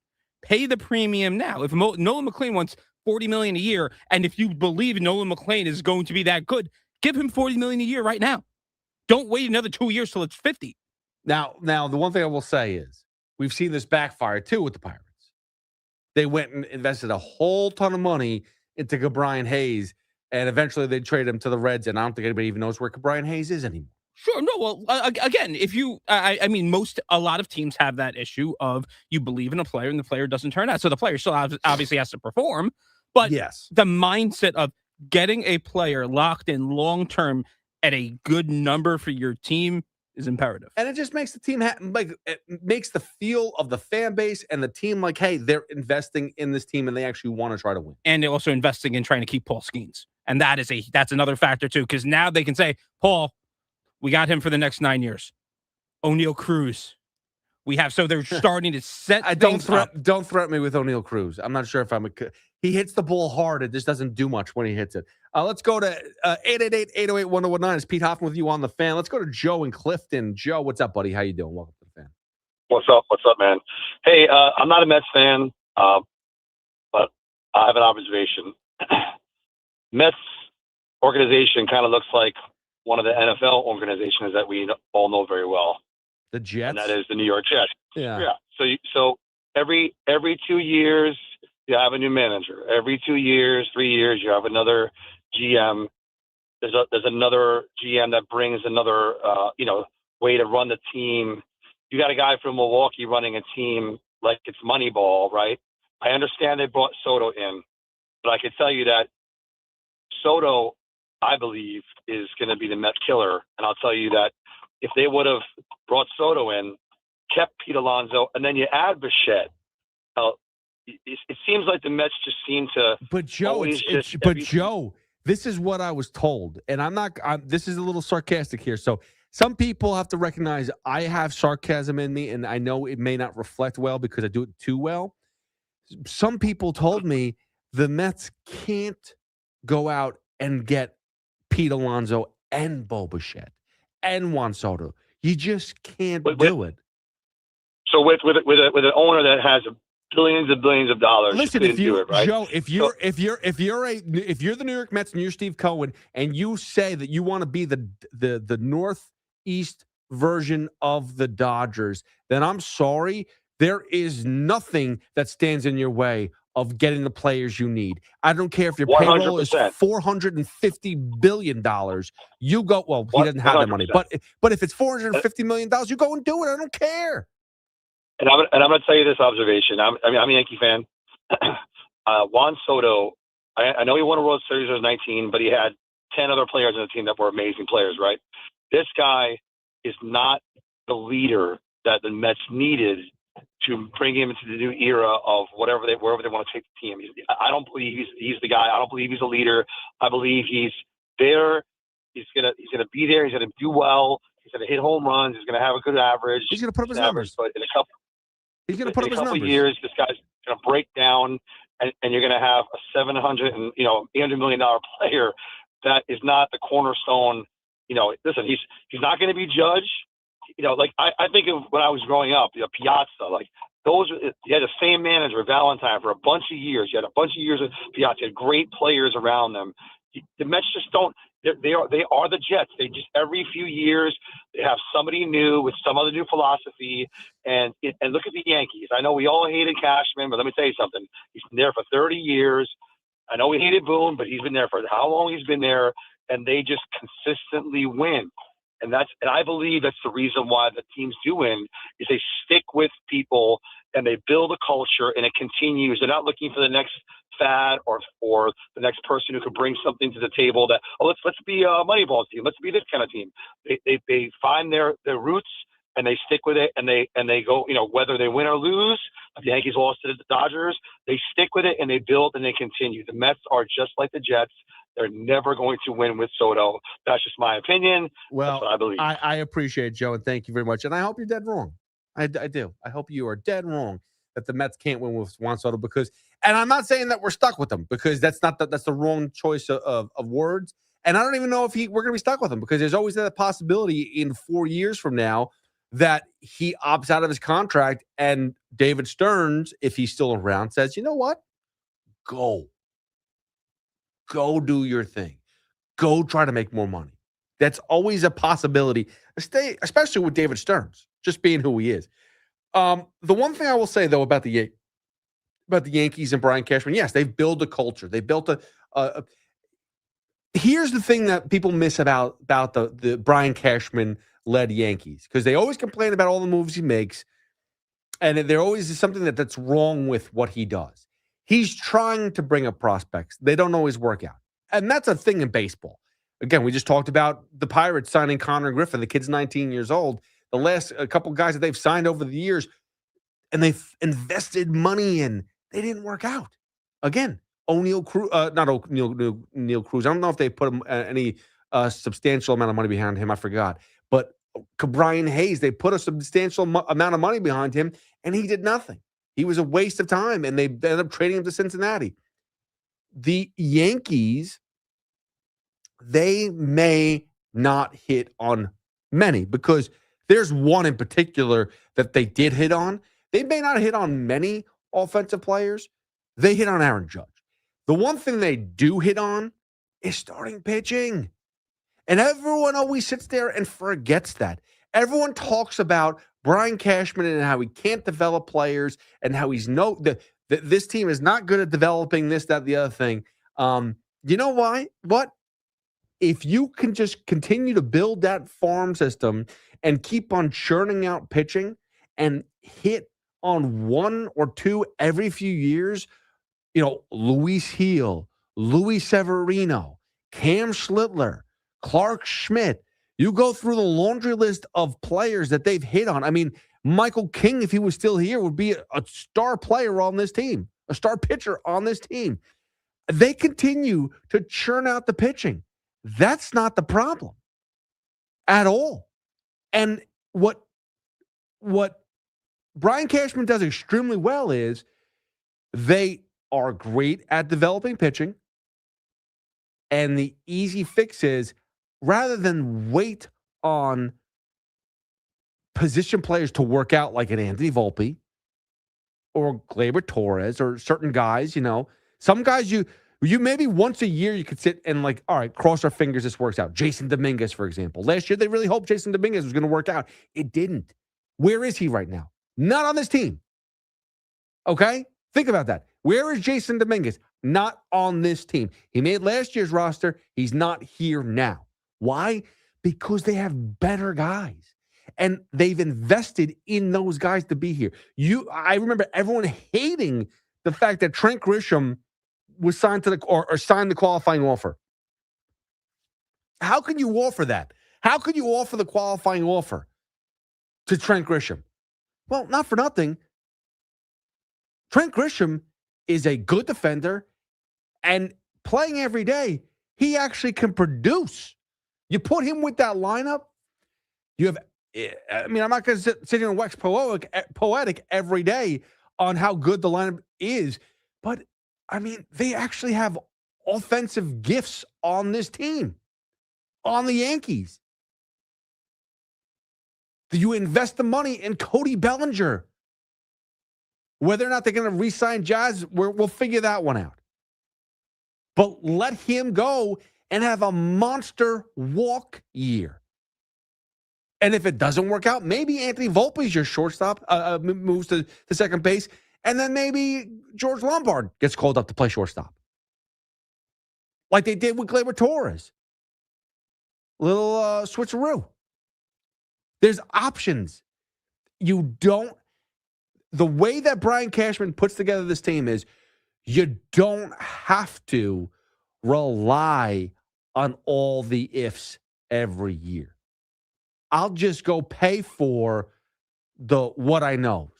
Pay the premium now. If Nolan McLean wants $40 million a year, and if you believe Nolan McLean is going to be that good, give him $40 million a year right now. Don't wait another 2 years till it's 50. Now, the one thing I will say is we've seen this backfire too with the Pirates. They went and invested a whole ton of money into Gabriel Hayes, and eventually they trade him to the Reds, and I don't think anybody even knows where Gabriel Hayes is anymore. Sure. No, well, again, if you, I mean, a lot of teams have that issue of you believe in a player and the player doesn't turn out. So the player still obviously has to perform. But yes, the mindset of getting a player locked in long-term at a good number for your team is imperative. And it just makes the team, it makes the feel of the fan base and the team like, hey, they're investing in this team and they actually want to try to win. And they're also investing in trying to keep Paul Skeens. And that's another factor too, because now they can say, Paul, we got him for the next 9 years. O'Neal Cruz, we have. So they're starting to set don't things up. Don't threaten me with O'Neal Cruz. I'm not sure if he hits the ball hard. It just doesn't do much when he hits it. Let's go to 888-808-1019. It's Pete Hoffman with you on the fan. Let's go to Joe in Clifton. Joe, what's up, buddy? How you doing? Welcome to the fan. What's up? What's up, man? Hey, I'm not a Mets fan, but I have an observation. Mets organization kind of looks like one of the NFL organizations that we all know very well. The Jets? And that is the New York Jets. Yeah. So every 2 years, you have a new manager. Every 2 years, 3 years, you have another GM. There's another GM that brings another, way to run the team. You got a guy from Milwaukee running a team like it's Moneyball, right? I understand they brought Soto in, but I can tell you that Soto, I believe, is going to be the Met killer. And I'll tell you that if they would have brought Soto in, kept Pete Alonso, and then you add Bichette, it seems like the Mets just seem to. But Joe, Joe, this is what I was told, and this is a little sarcastic here. So some people have to recognize I have sarcasm in me, and I know it may not reflect well because I do it too well. Some people told me the Mets can't go out and get Pete Alonso and Bo Bichette and Juan Soto. You just can't do it. So with an owner that has billions and billions of dollars, listen, you couldn't do it, right? Joe, if you're the New York Mets and you're Steve Cohen and you say that you want to be the Northeast version of the Dodgers, then I'm sorry, there is nothing that stands in your way of getting the players you need. I don't care if your payroll is $450 billion. You go, well, he doesn't have that money. But if it's $450 million, you go and do it. I don't care. And I'm going to tell you this observation. I'm a Yankee fan. Juan Soto, I know he won a World Series when he was 19, but he had 10 other players on the team that were amazing players, right? This guy is not the leader that the Mets needed to bring him into the new era of wherever they want to take the team. I don't believe he's the guy. I don't believe he's a leader. I believe he's there. He's gonna be there. He's gonna do well. He's gonna hit home runs. He's gonna have a good average. He's gonna put up his numbers. But in a couple numbers. Years, this guy's gonna break down, and you're gonna have a $700 and $800 million player that is not the cornerstone. Listen, he's not gonna be judged. I think of when I was growing up, Piazza, you had the same manager, Valentine, for a bunch of years. You had a bunch of years of Piazza. You had great players around them. The Mets just don't. They are the Jets. They just every few years they have somebody new with some other new philosophy. And look at the Yankees. I know we all hated Cashman, but let me tell you something. He's been there for 30 years. I know we hated Boone, but he's been there for how long he's been there, and they just consistently win. And I believe that's the reason why the teams do win is they stick with people and they build a culture and it continues. They're not looking for the next fad or the next person who could bring something to the table that, let's be a Moneyball team. Let's be this kind of team. They find their roots and they stick with it and they go, whether they win or lose, the Yankees lost to the Dodgers, they stick with it and they build and they continue. The Mets are just like the Jets. They're never going to win with Soto. That's just my opinion. Well, that's what I believe. I appreciate it, Joe, and thank you very much. And I hope you're dead wrong. I do. I hope you are dead wrong that the Mets can't win with Juan Soto and I'm not saying that we're stuck with him because that's the wrong choice of words. And I don't even know if we're going to be stuck with him because there's always that possibility in 4 years from now that he opts out of his contract and David Stearns, if he's still around, says, you know what? Go do your thing. Go try to make more money. That's always a possibility, especially with David Stearns, just being who he is. The one thing I will say, though, about the Yankees and Brian Cashman, yes, they've built a culture. They built here's the thing that people miss about the Brian Cashman-led Yankees, because they always complain about all the moves he makes, and there always is something that's wrong with what he does. He's trying to bring up prospects. They don't always work out. And that's a thing in baseball. Again, we just talked about the Pirates signing Connor Griffin. The kid's 19 years old. The last couple guys that they've signed over the years, and they've invested money in, they didn't work out. Again, O'Neal Cruz, not O'Neal Cruz. I don't know if they put any substantial amount of money behind him. I forgot. But Brian Hayes. They put a substantial amount of money behind him, and he did nothing. He was a waste of time, and they ended up trading him to Cincinnati. The Yankees, they may not hit on many because there's one in particular that they did hit on. They may not hit on many offensive players. They hit on Aaron Judge. The one thing they do hit on is starting pitching. And everyone always sits there and forgets that. Everyone talks about Brian Cashman and how he can't develop players and how he's this team is not good at developing this, that, the other thing. You know why? What? If you can just continue to build that farm system and keep on churning out pitching and hit on one or two every few years, Luis Heel, Luis Severino, Cam Schlittler, Clark Schmidt, you go through the laundry list of players that they've hit on. I mean, Michael King, if he was still here, would be a star player on this team, a star pitcher on this team. They continue to churn out the pitching. That's not the problem at all. And what Brian Cashman does extremely well is they are great at developing pitching. And the easy fix is rather than wait on position players to work out like an Anthony Volpe or Gleyber Torres or certain guys, some guys you maybe once a year you could sit and all right, cross our fingers this works out. Jason Dominguez, for example. Last year they really hoped Jason Dominguez was going to work out. It didn't. Where is he right now? Not on this team. Okay? Think about that. Where is Jason Dominguez? Not on this team. He made last year's roster. He's not here now. Why? Because they have better guys. And they've invested in those guys to be here. I remember everyone hating the fact that Trent Grisham was signed to or signed the qualifying offer. How can you offer that? How could you offer the qualifying offer to Trent Grisham? Well, not for nothing. Trent Grisham is a good defender, and playing every day, he actually can produce. You put him with that lineup, you have, I'm not going to sit here and wax poetic every day on how good the lineup is, but, they actually have offensive gifts on this team, on the Yankees. Do you invest the money in Cody Bellinger? Whether or not they're going to re-sign Jazz, we'll figure that one out. But let him go and have a monster walk year. And if it doesn't work out, maybe Anthony Volpe's your shortstop, moves to second base, and then maybe George Lombard gets called up to play shortstop. Like they did with Gleyber Torres. Little switcheroo. There's options. The way that Brian Cashman puts together this team is you don't have to rely on all the ifs every year. I'll just go pay for what I know.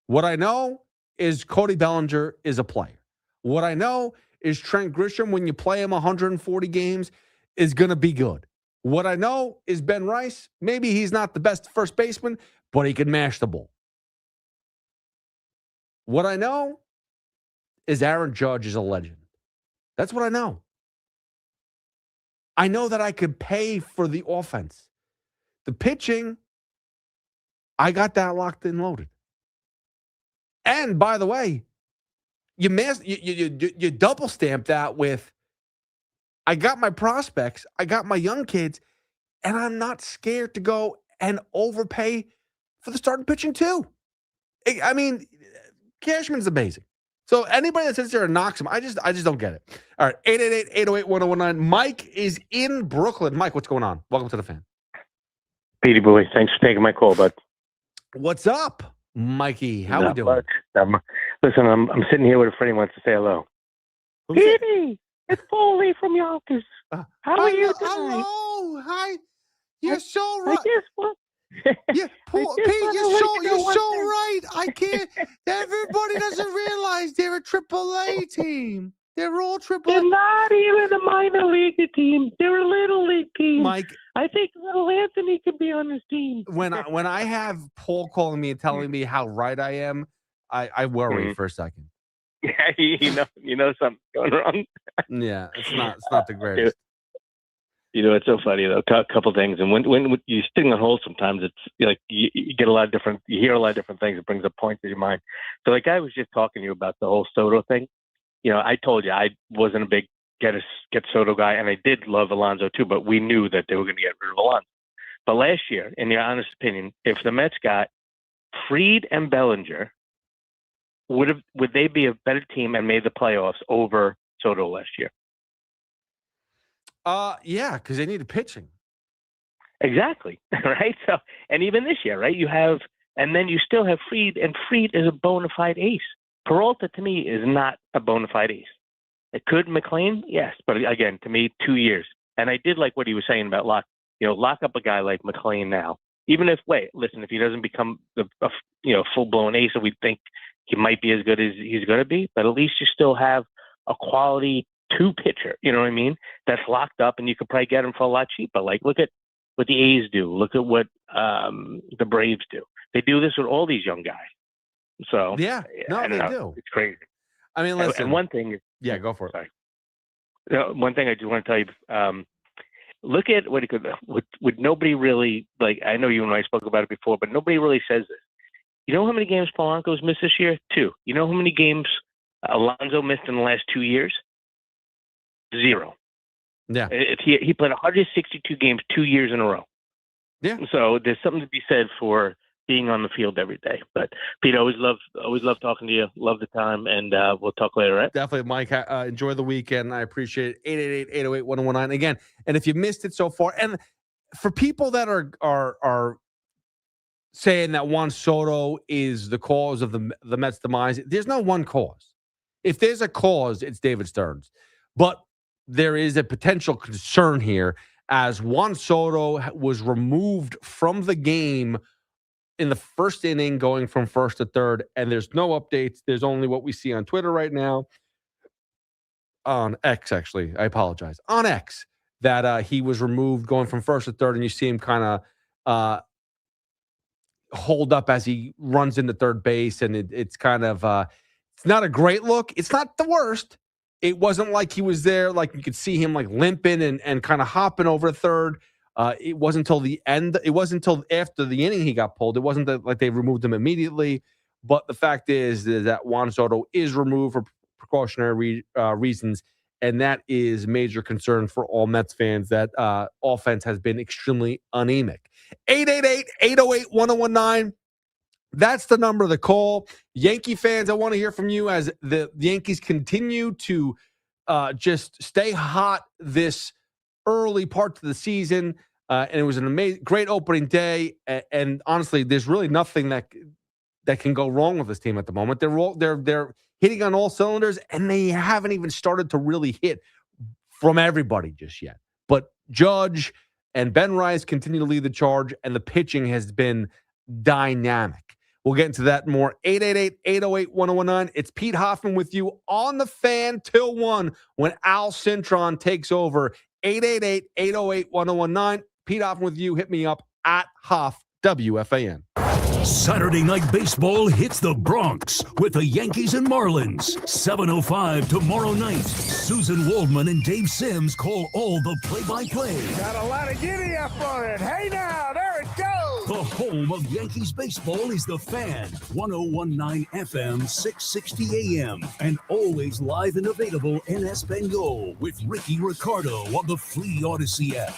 What I know is Cody Bellinger is a player. What I know is Trent Grisham, when you play him 140 games, is going to be good. What I know is Ben Rice, maybe he's not the best first baseman, but he can mash the ball. What I know is Aaron Judge is a legend. That's what I know. I know that I could pay for the offense. The pitching, I got that locked and loaded. And by the way, you double stamp that with, I got my prospects, I got my young kids, and I'm not scared to go and overpay for the starting pitching too. Cashman's amazing. So anybody that sits there and knocks him, I just don't get it. All right, 888-808-1019. Mike is in Brooklyn. Mike, what's going on? Welcome to the Fan. Petey boy, thanks for taking my call, bud. What's up, Mikey? How we doing? Listen, I'm sitting here with a friend who wants to say hello. Petey, it's Paulie from Yonkers. How are you tonight? Hello, hi. You're so right. Guess what? Yeah, Pete, you're so right. I can't. Everybody doesn't realize they're a AAA team. They're all triple. They're not even a minor league team. They're a little league team. Mike, I think little Anthony could be on this team. when I have Paul calling me and telling me how right I am, I worry for a second. Yeah, you know something's going wrong. Yeah, it's not the greatest. It's so funny though. A couple things, and when you're sitting on hold, sometimes it's like you get a lot of different. You hear a lot of different things. It brings up points in your mind. So, like I was just talking to you about the whole Soto thing. I told you I wasn't a big get Soto guy, and I did love Alonso too. But we knew that they were going to get rid of Alonso. But last year, in your honest opinion, if the Mets got Fried and Bellinger, would they be a better team and made the playoffs over Soto last year? Yeah, because they needed pitching. Exactly. Right. So, and even this year, right? And then you still have Fried, and Fried is a bona fide ace. Peralta to me is not a bona fide ace. It could McLean, yes, but again, to me, 2 years. And I did like what he was saying about lock up a guy like McLean now. Even if if he doesn't become a full blown ace, we think he might be as good as he's going to be, but at least you still have a quality 2 pitcher, you know what I mean? That's locked up, and you could probably get him for a lot cheaper. Like, look at what the A's do. Look at what the Braves do. They do this with all these young guys. So they do. It's crazy. I mean, listen. And one thing, go for it. Sorry. One thing I do want to tell you. Look at what it could. Would nobody really like? I know you and I spoke about it before, but nobody really says this. You know how many games Polanco's missed this year? 2. You know how many games Alonso missed in the last 2 years? 0. Yeah. He played 162 games 2 years in a row. Yeah. So there's something to be said for being on the field every day. But Pete, always love talking to you. Love the time, and we'll talk later, right? Definitely, Mike. Enjoy the weekend. I appreciate it. 888-808-1019 again. And if you missed it so far, and for people that are saying that Juan Soto is the cause of the Mets' demise, there's no one cause. If there's a cause, it's David Stearns. But there is a potential concern here as Juan Soto was removed from the game in the first inning, going from first to third, and there's no updates. There's only what we see on Twitter right now. On X, actually. I apologize. On X, that he was removed going from first to third, and you see him kind of hold up as he runs into third base, and it's kind of it's not a great look. It's not the worst. It wasn't like he was there, like you could see him like limping and kind of hopping over third. It wasn't until the end. It wasn't until after the inning he got pulled. It wasn't like they removed him immediately. But the fact is that Juan Soto is removed for precautionary reasons, and that is major concern for all Mets fans. That offense has been extremely anemic. 888-808-1019. That's the number to call. Yankee fans, I want to hear from you as the Yankees continue to just stay hot this early part of the season. And it was an great opening day. And honestly, there's really nothing that can go wrong with this team at the moment. They're hitting on all cylinders, and they haven't even started to really hit from everybody just yet. But Judge and Ben Rice continue to lead the charge, and the pitching has been dynamic. We'll get into that more. 888-808-1019. It's Pete Hoffman with you on the Fan till 1 when Al Cintron takes over. 888-808-1019. Pete Hoffman with you. Hit me up at Hoff WFAN. Saturday Night Baseball hits the Bronx with the Yankees and Marlins. 7:05 tomorrow night. Susan Waldman and Dave Sims call all the play-by-play. Got a lot of giddy up on it. Hey now, there it goes. The home of Yankees baseball is the Fan. 1019 FM, 660 AM, and always live and available in Espanol with Ricky Ricardo on the Free Odyssey app.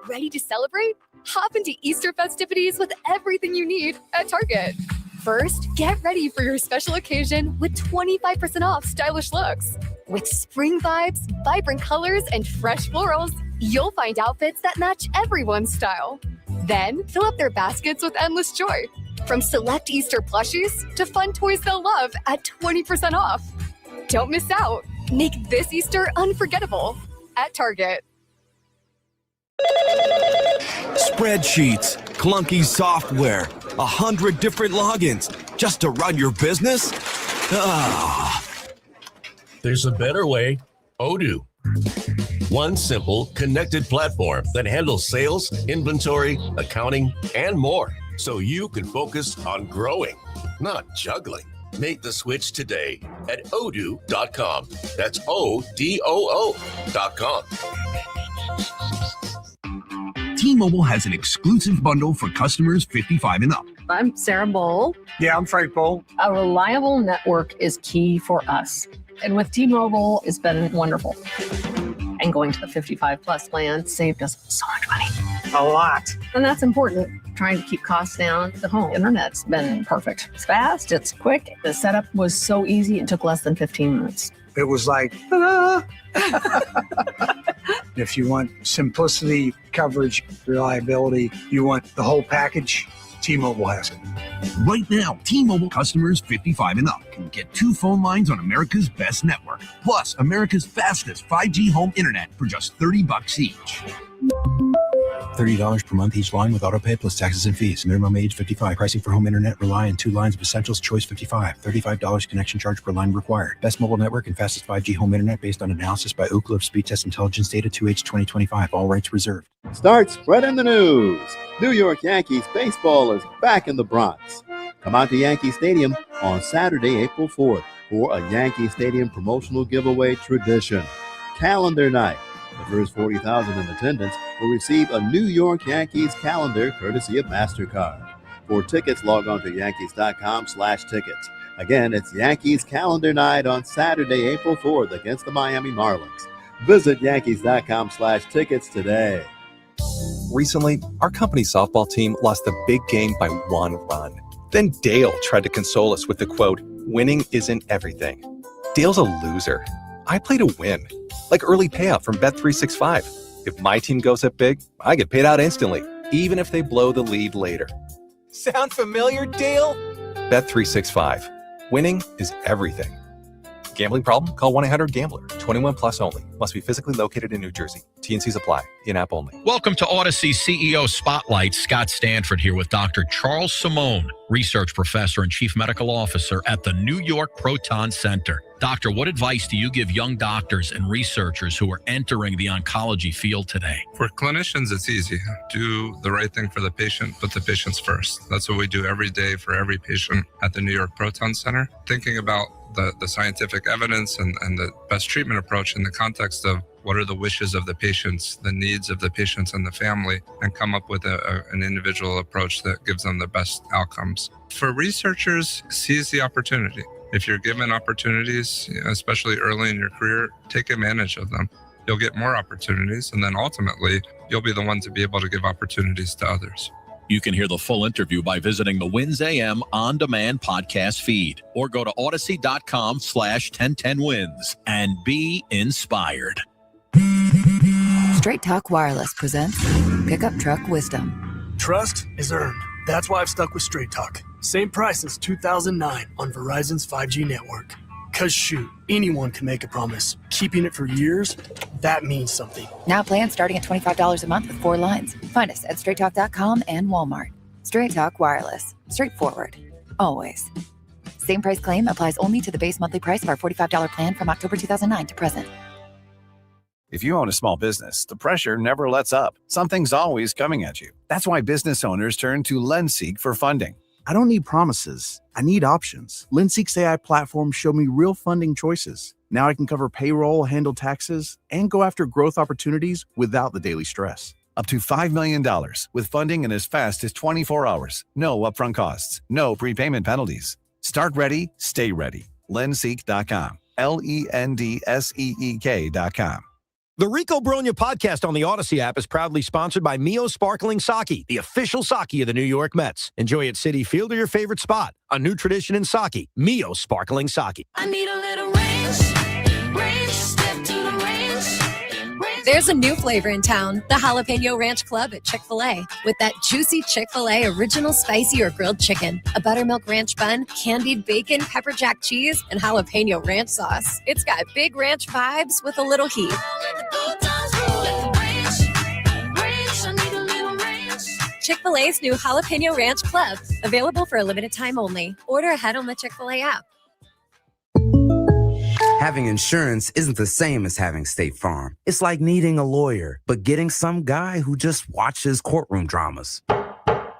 Ready to celebrate? Hop into Easter festivities with everything you need at Target. First, get ready for your special occasion with 25% off stylish looks. With spring vibes, vibrant colors, and fresh florals, you'll find outfits that match everyone's style. Then, fill up their baskets with endless joy. From select Easter plushies to fun toys they'll love at 20% off. Don't miss out. Make this Easter unforgettable at Target. Spreadsheets, clunky software, 100 different logins just to run your business? Ah. there's a better way. Odoo. One simple, connected platform that handles sales, inventory, accounting, and more, so you can focus on growing, not juggling. Make the switch today at odoo.com. That's ODOO.com. T-Mobile has an exclusive bundle for customers 55 and up. I'm Sarah Bowl. Yeah, I'm Frank Bowl. A reliable network is key for us. And with T-Mobile, it's been wonderful. And going to the 55 plus plan saved us so much money. A lot. And that's important. Trying to keep costs down. The home internet's been perfect. It's fast, it's quick. The setup was so easy, it took less than 15 minutes. It was like, ta-da! If you want simplicity, coverage, reliability, you want the whole package, T-Mobile has it. Right now, T-Mobile customers 55 and up can get 2 phone lines on America's best network, plus America's fastest 5G home internet for just $30 each. $30 per month each line with autopay plus taxes and fees. Minimum age 55. Pricing for home internet rely on 2 lines of Essentials. Choice 55. $35 connection charge per line required. Best mobile network and fastest 5G home internet based on analysis by Ookla of Speed Test Intelligence data 2H 2025. All rights reserved. Start spreading the news. New York Yankees baseball is back in the Bronx. Come out to Yankee Stadium on Saturday, April 4th for a Yankee Stadium promotional giveaway tradition. Calendar night. The first 40,000 in attendance will receive a New York Yankees calendar courtesy of MasterCard. For tickets, log on to Yankees.com/tickets. Again, it's Yankees calendar night on Saturday, April 4th against the Miami Marlins. Visit Yankees.com/tickets today. Recently, our company's softball team lost a big game by 1 run. Then Dale tried to console us with the quote, "Winning isn't everything." Dale's a loser. I play to win, like early payout from Bet365. If my team goes up big, I get paid out instantly, even if they blow the lead later. Sound familiar, Dale? Bet365. Winning is everything. Gambling problem? Call 1-800-GAMBLER. 21 plus only. Must be physically located in New Jersey. T&Cs apply. In-app only. Welcome to Odyssey CEO Spotlight. Scott Stanford here with Dr. Charles Simone, research professor and chief medical officer at the New York Proton Center. Doctor, what advice do you give young doctors and researchers who are entering the oncology field today? For clinicians, it's easy. Do the right thing for the patient, put the patients first. That's what we do every day for every patient at the New York Proton Center. Thinking about the scientific evidence and the best treatment approach in the context of what are the wishes of the patients, the needs of the patients and the family, and come up with an individual approach that gives them the best outcomes. For researchers, seize the opportunity. If you're given opportunities, especially early in your career, take advantage of them. You'll get more opportunities, and then ultimately, you'll be the one to be able to give opportunities to others. You can hear the full interview by visiting the Wins AM on-demand podcast feed or go to odyssey.com/1010wins and be inspired. Straight Talk Wireless presents Pickup Truck Wisdom. Trust is earned. That's why I've stuck with Straight Talk. Same price as 2009 on Verizon's 5G network. Cause shoot, anyone can make a promise. Keeping it for years, that means something. Now plans starting at $25 a month with 4 lines. Find us at straighttalk.com and Walmart. Straight Talk Wireless. Straightforward. Always. Same price claim applies only to the base monthly price of our $45 plan from October 2009 to present. If you own a small business, the pressure never lets up. Something's always coming at you. That's why business owners turn to LendSeek for funding. I don't need promises. I need options. LendSeek's AI platform showed me real funding choices. Now I can cover payroll, handle taxes, and go after growth opportunities without the daily stress. Up to $5 million with funding in as fast as 24 hours. No upfront costs. No prepayment penalties. Start ready, stay ready. LendSeek.com. LENDSEEK.com. The Rico Bronya podcast on the Odyssey app is proudly sponsored by Mio Sparkling Sake, the official sake of the New York Mets. Enjoy at Citi Field or your favorite spot. A new tradition in sake, Mio Sparkling Sake. I need a little range, step to the range. There's a new flavor in town, the Jalapeno Ranch Club at Chick-fil-A. With that juicy Chick-fil-A original spicy or grilled chicken, a buttermilk ranch bun, candied bacon, pepper jack cheese, and jalapeno ranch sauce. It's got big ranch vibes with a little heat. Chick-fil-A's new Jalapeno Ranch Club, available for a limited time only. Order ahead on the Chick-fil-A app. Having insurance isn't the same as having State Farm. It's like needing a lawyer, but getting some guy who just watches courtroom dramas.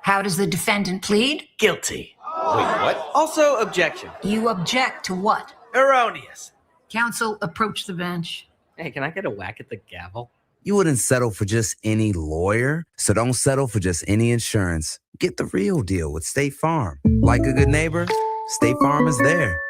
How does the defendant plead? Guilty. Wait, what? Also, objection. You object to what? Erroneous. Counsel, approach the bench. Hey, can I get a whack at the gavel? You wouldn't settle for just any lawyer, so don't settle for just any insurance. Get the real deal with State Farm. Like a good neighbor, State Farm is there.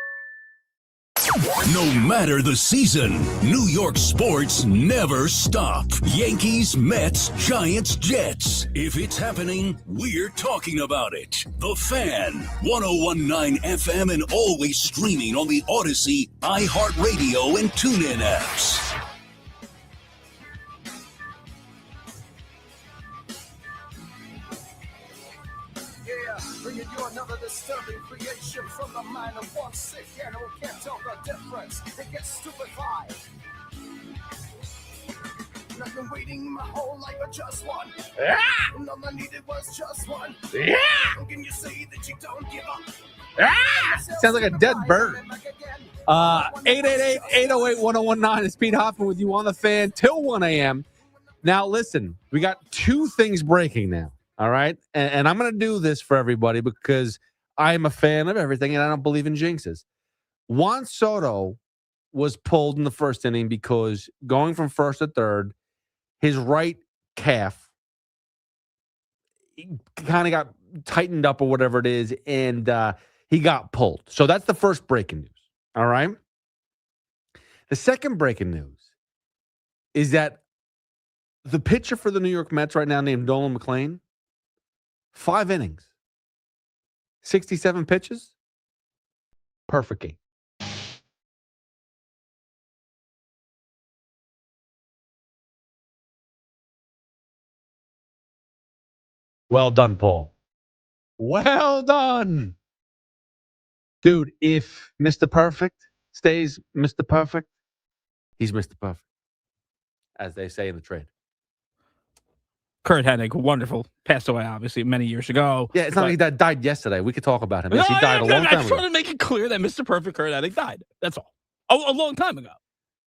No matter the season, New York sports never stop. Yankees, Mets, Giants, Jets. If it's happening, we're talking about it. The Fan, 101.9 FM, and always streaming on the Odyssey, iHeartRadio, and TuneIn apps. Bringing you another disturbing creation from the mind of one sick animal can't tell the difference. It gets stupefied. And I've been waiting my whole life for just one. And all I needed was just one. How can you say that you don't give up? Sounds like a dead bird. 888-808-1019. It's Pete Hoffman with you on the Fan till 1 a.m. Now, listen, we got two things breaking now. All right. And I'm going to do this for everybody because I'm a fan of everything and I don't believe in jinxes. Juan Soto was pulled in the first inning because going from first to third, his right calf kind of got tightened up or whatever it is, and he got pulled. So that's the first breaking news. All right. The second breaking news is that the pitcher for the New York Mets right now named Nolan McLean, 5 innings, 67 pitches, perfect game. Well done, Paul. Well done. Dude, if Mr. Perfect stays Mr. Perfect, he's Mr. Perfect, as they say in the trade. Kurt Hennig, wonderful, passed away obviously many years ago. Yeah, it's not like that died yesterday. We could talk about him. Yes, he died a long time ago. I just want to make it clear that Mr. Perfect Kurt Hennig died. That's all. A long time ago.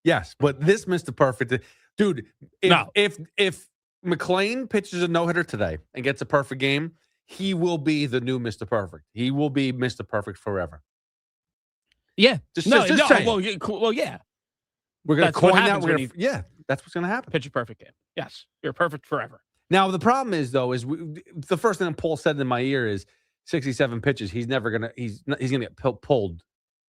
Yes, but this Mr. Perfect, dude, if McLean pitches a no-hitter today and gets a perfect game, he will be the new Mr. Perfect. He will be Mr. Perfect forever. Yeah. Just saying. Well, yeah. We're going to coin that. Yeah, that's what's going to happen. Pitch a perfect game. Yes, you're perfect forever. Now, the problem is, though, the first thing that Paul said in my ear is 67 pitches. He's never going to he's going to get pulled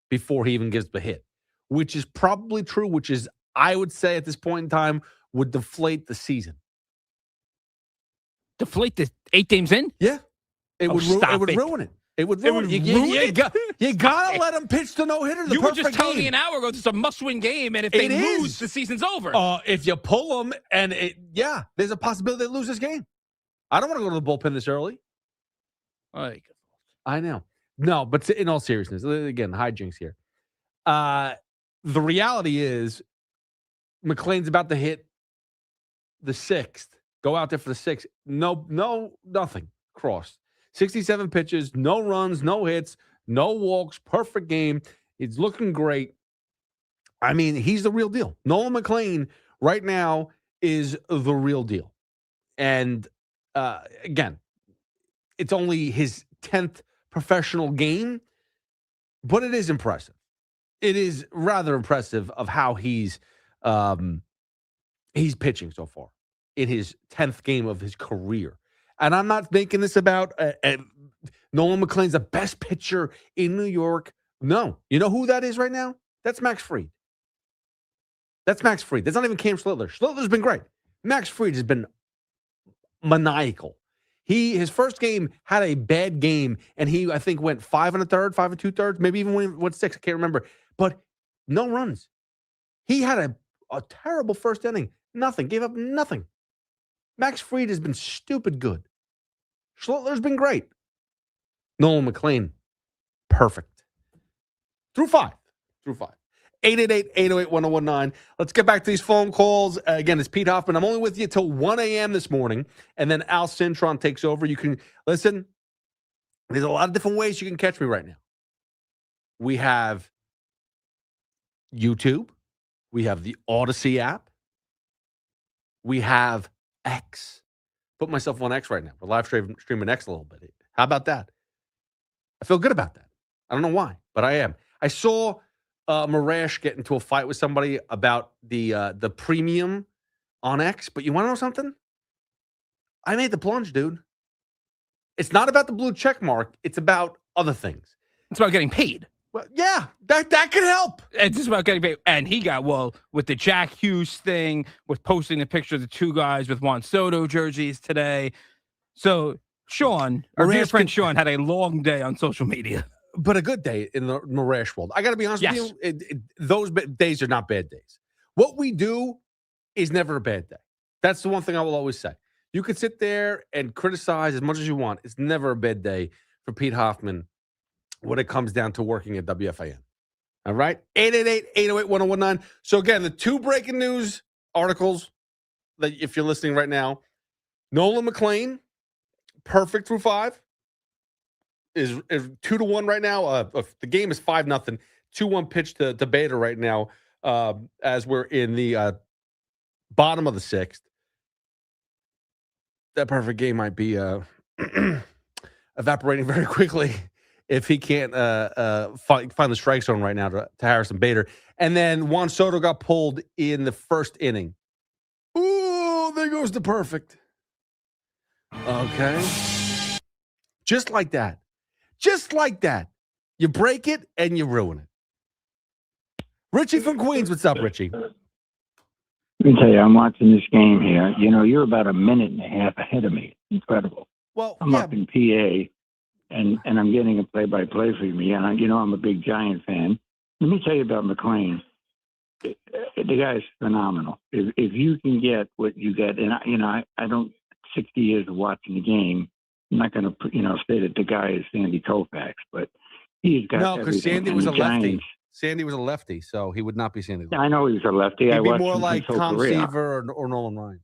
before he even gives the hit, which is probably true, which is, I would say at this point in time, would deflate the season. Deflate the 8 games in? Yeah. It would ruin it. It would ruin it. You got to let him pitch the no-hitter. You were just telling me an hour ago this is a must-win game, and if they lose, the season's over. If you pull them, and there's a possibility they lose this game. I don't want to go to the bullpen this early. I know. No, but in all seriousness, again, hijinks here. The reality is McLean's about to hit the 6th. Go out there for the 6th. No, nothing. Crossed. 67 pitches, no runs, no hits, no walks, perfect game. It's looking great. I mean, he's the real deal. Nolan McLean right now is the real deal. And again, it's only his 10th professional game, but it is impressive. It is rather impressive of how he's pitching so far in his 10th game of his career. And I'm not making this about Nolan McLean's the best pitcher in New York. No. You know who that is right now? That's Max Fried. That's not even Cam Schlittler. Schlittler's been great. Max Fried has been maniacal. His first game had a bad game, and he, I think, went 5 1/3, 5 2/3, maybe even went 6. I can't remember. But no runs. He had a terrible first inning. Nothing. Gave up nothing. Max Fried has been stupid good. Schlittler's been great. Nolan McLean, perfect. Through 5. 888-808-1019. Let's get back to these phone calls. Again, it's Pete Hoffman. I'm only with you till 1 a.m. this morning, and then Al Cintron takes over. You can listen. There's a lot of different ways you can catch me right now. We have YouTube. We have the Odyssey app. We have X. Put myself on X right now. We're live streaming X a little bit. How about that? I feel good about that. I don't know why, but I am. I saw Marash get into a fight with somebody about the premium on X, but you want to know something? I made the plunge, dude. It's not about the blue check mark. It's about other things. It's about getting paid. Well, yeah, that can help. It's just about getting paid. And he got, with the Jack Hughes thing, with posting the picture of the two guys with Juan Soto jerseys today. So Sean, our dear friend Sean, had a long day on social media. But a good day in the Marash world. I got to be honest with you, those days are not bad days. What we do is never a bad day. That's the one thing I will always say. You can sit there and criticize as much as you want. It's never a bad day for Pete Hoffman when it comes down to working at WFAN. All right? 888-808-1019. So, again, the two breaking news articles that if you're listening right now, Nolan McLean, perfect through 5, is 2-1 right now. The game is 5-0. 2-1 pitch to Bader right now as we're in the bottom of the 6th. That perfect game might be evaporating very quickly if he can't find the strike zone right now to Harrison Bader. And then Juan Soto got pulled in the first inning. Ooh, there goes the perfect. Okay. Just like that. Just like that. You break it and you ruin it. Richie from Queens. What's up, Richie? Let me tell you, I'm watching this game here. You know, you're about a minute and a half ahead of me. Incredible. Well, I'm up in PA, and I'm getting a play-by-play for me. And I'm a big Giant fan. Let me tell you about McLean. The guy's phenomenal. If you can get what you get, and I don't 60 years of watching the game. I'm not going to say that the guy is Sandy Koufax, but he's got no, because everything. Sandy was a lefty. Giants, Sandy was a lefty, so he would not be Sandy. I know he was a lefty. He'd I be watched more him like his whole Tom career. Seaver or Nolan Ryan.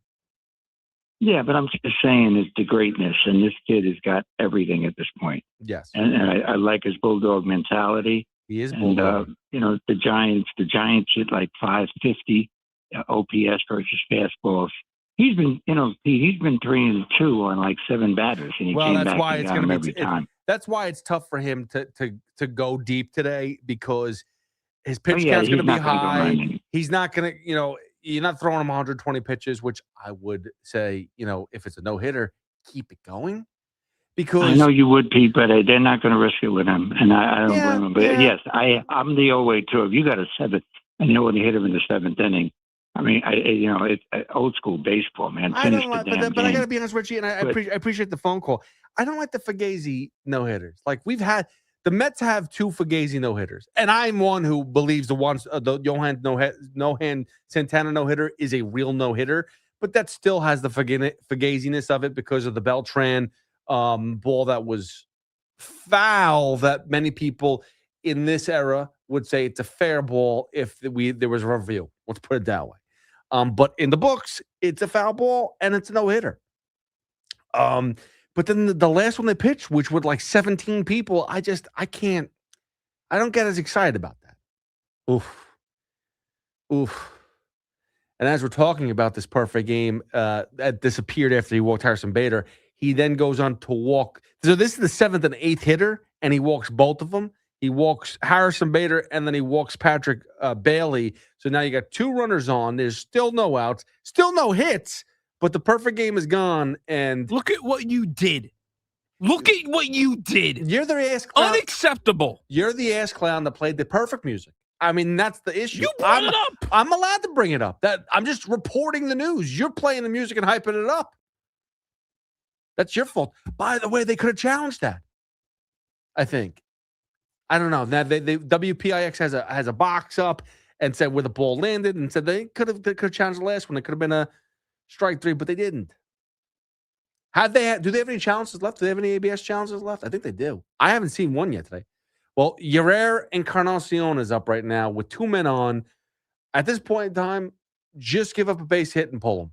Yeah, but I'm just saying it's the greatness, and this kid has got everything at this point. Yes, and I like his bulldog mentality. He is bulldog. And the Giants hit like 550 OPS versus fastballs. He's been, he's been 3-2 on like 7 batters, and he came back and got him every time. That's why it's tough for him to go deep today because his pitch count's going to be high. He's not going to, you're not throwing him 120 pitches, which I would say, if it's a no-hitter, keep it going. Because I know you would, Pete, but they're not going to risk it with him, and I don't blame him. But yes, I'm the old way too. If you got a 7, and you want to hit him in the 7th inning. I mean, it's old school baseball, man. I don't like, but I got to be honest, Richie, and I appreciate the phone call. I don't like the Fugazi no hitters. Like the Mets have 2 Fugazi no hitters, and I'm one who believes the Johan no-hand Santana no hitter is a real no hitter, but that still has the Fugaziness of it because of the Beltran ball that was foul. That many people in this era would say it's a fair ball if there was a review. Let's put it that way. But in the books, it's a foul ball and it's a no-hitter. But then the last one they pitched, which with like 17 people, I don't get as excited about that. Oof. And as we're talking about this perfect game that disappeared after he walked Harrison Bader, he then goes on to walk. So this is the 7th and 8th hitter, and he walks both of them. He walks Harrison Bader, and then he walks Patrick Bailey. So now you got 2 runners on. There's still no outs, still no hits, but the perfect game is gone. And look at what you did. Look at what you did. You're the ass clown. Unacceptable. You're the ass clown that played the perfect music. I mean, that's the issue. You brought it up. I'm allowed to bring it up. I'm just reporting the news. You're playing the music and hyping it up. That's your fault. By the way, they could have challenged that. I think. I don't know. Now they WPIX has a box up and said where the ball landed and said they could have challenged the last one. It could have been a strike 3, but they didn't. Do they have any challenges left? Do they have any ABS challenges left? I think they do. I haven't seen one yet today. Well, Yerrer Encarnacion is up right now with 2 men on. At this point in time, just give up a base hit and pull them.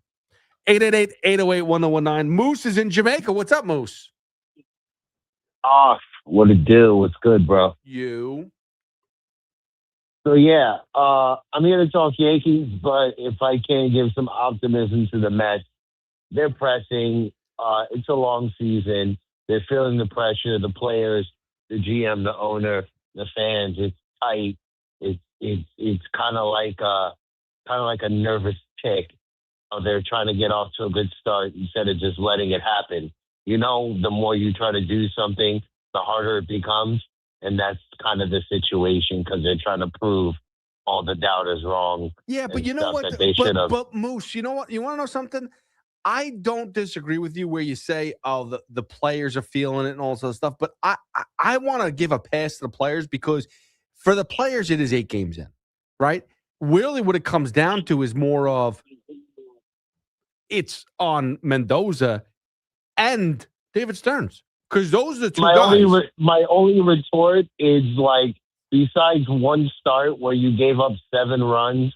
888-808-1019. Moose is in Jamaica. What's up, Moose? What it do? What's good, bro? You. So yeah, I'm here to talk Yankees, but if I can give some optimism to the Mets, they're pressing. It's a long season. They're feeling the pressure. The players, the GM, the owner, the fans. It's tight. It's kind of like a nervous tick. They're trying to get off to a good start instead of just letting it happen. You know, the more you try to do something, the harder it becomes. And that's kind of the situation because they're trying to prove all the doubters wrong. Yeah, but you know stuff what? that they should have. But Moose, you know what? You want to know something? I don't disagree with you where you say, oh, the players are feeling it and all this other stuff. But I want to give a pass to the players because for the players, it is 8 games in, right? Really what it comes down to is more of it's on Mendoza and David Stearns because those are the two guys. My only retort is like, besides one start where you gave up 7 runs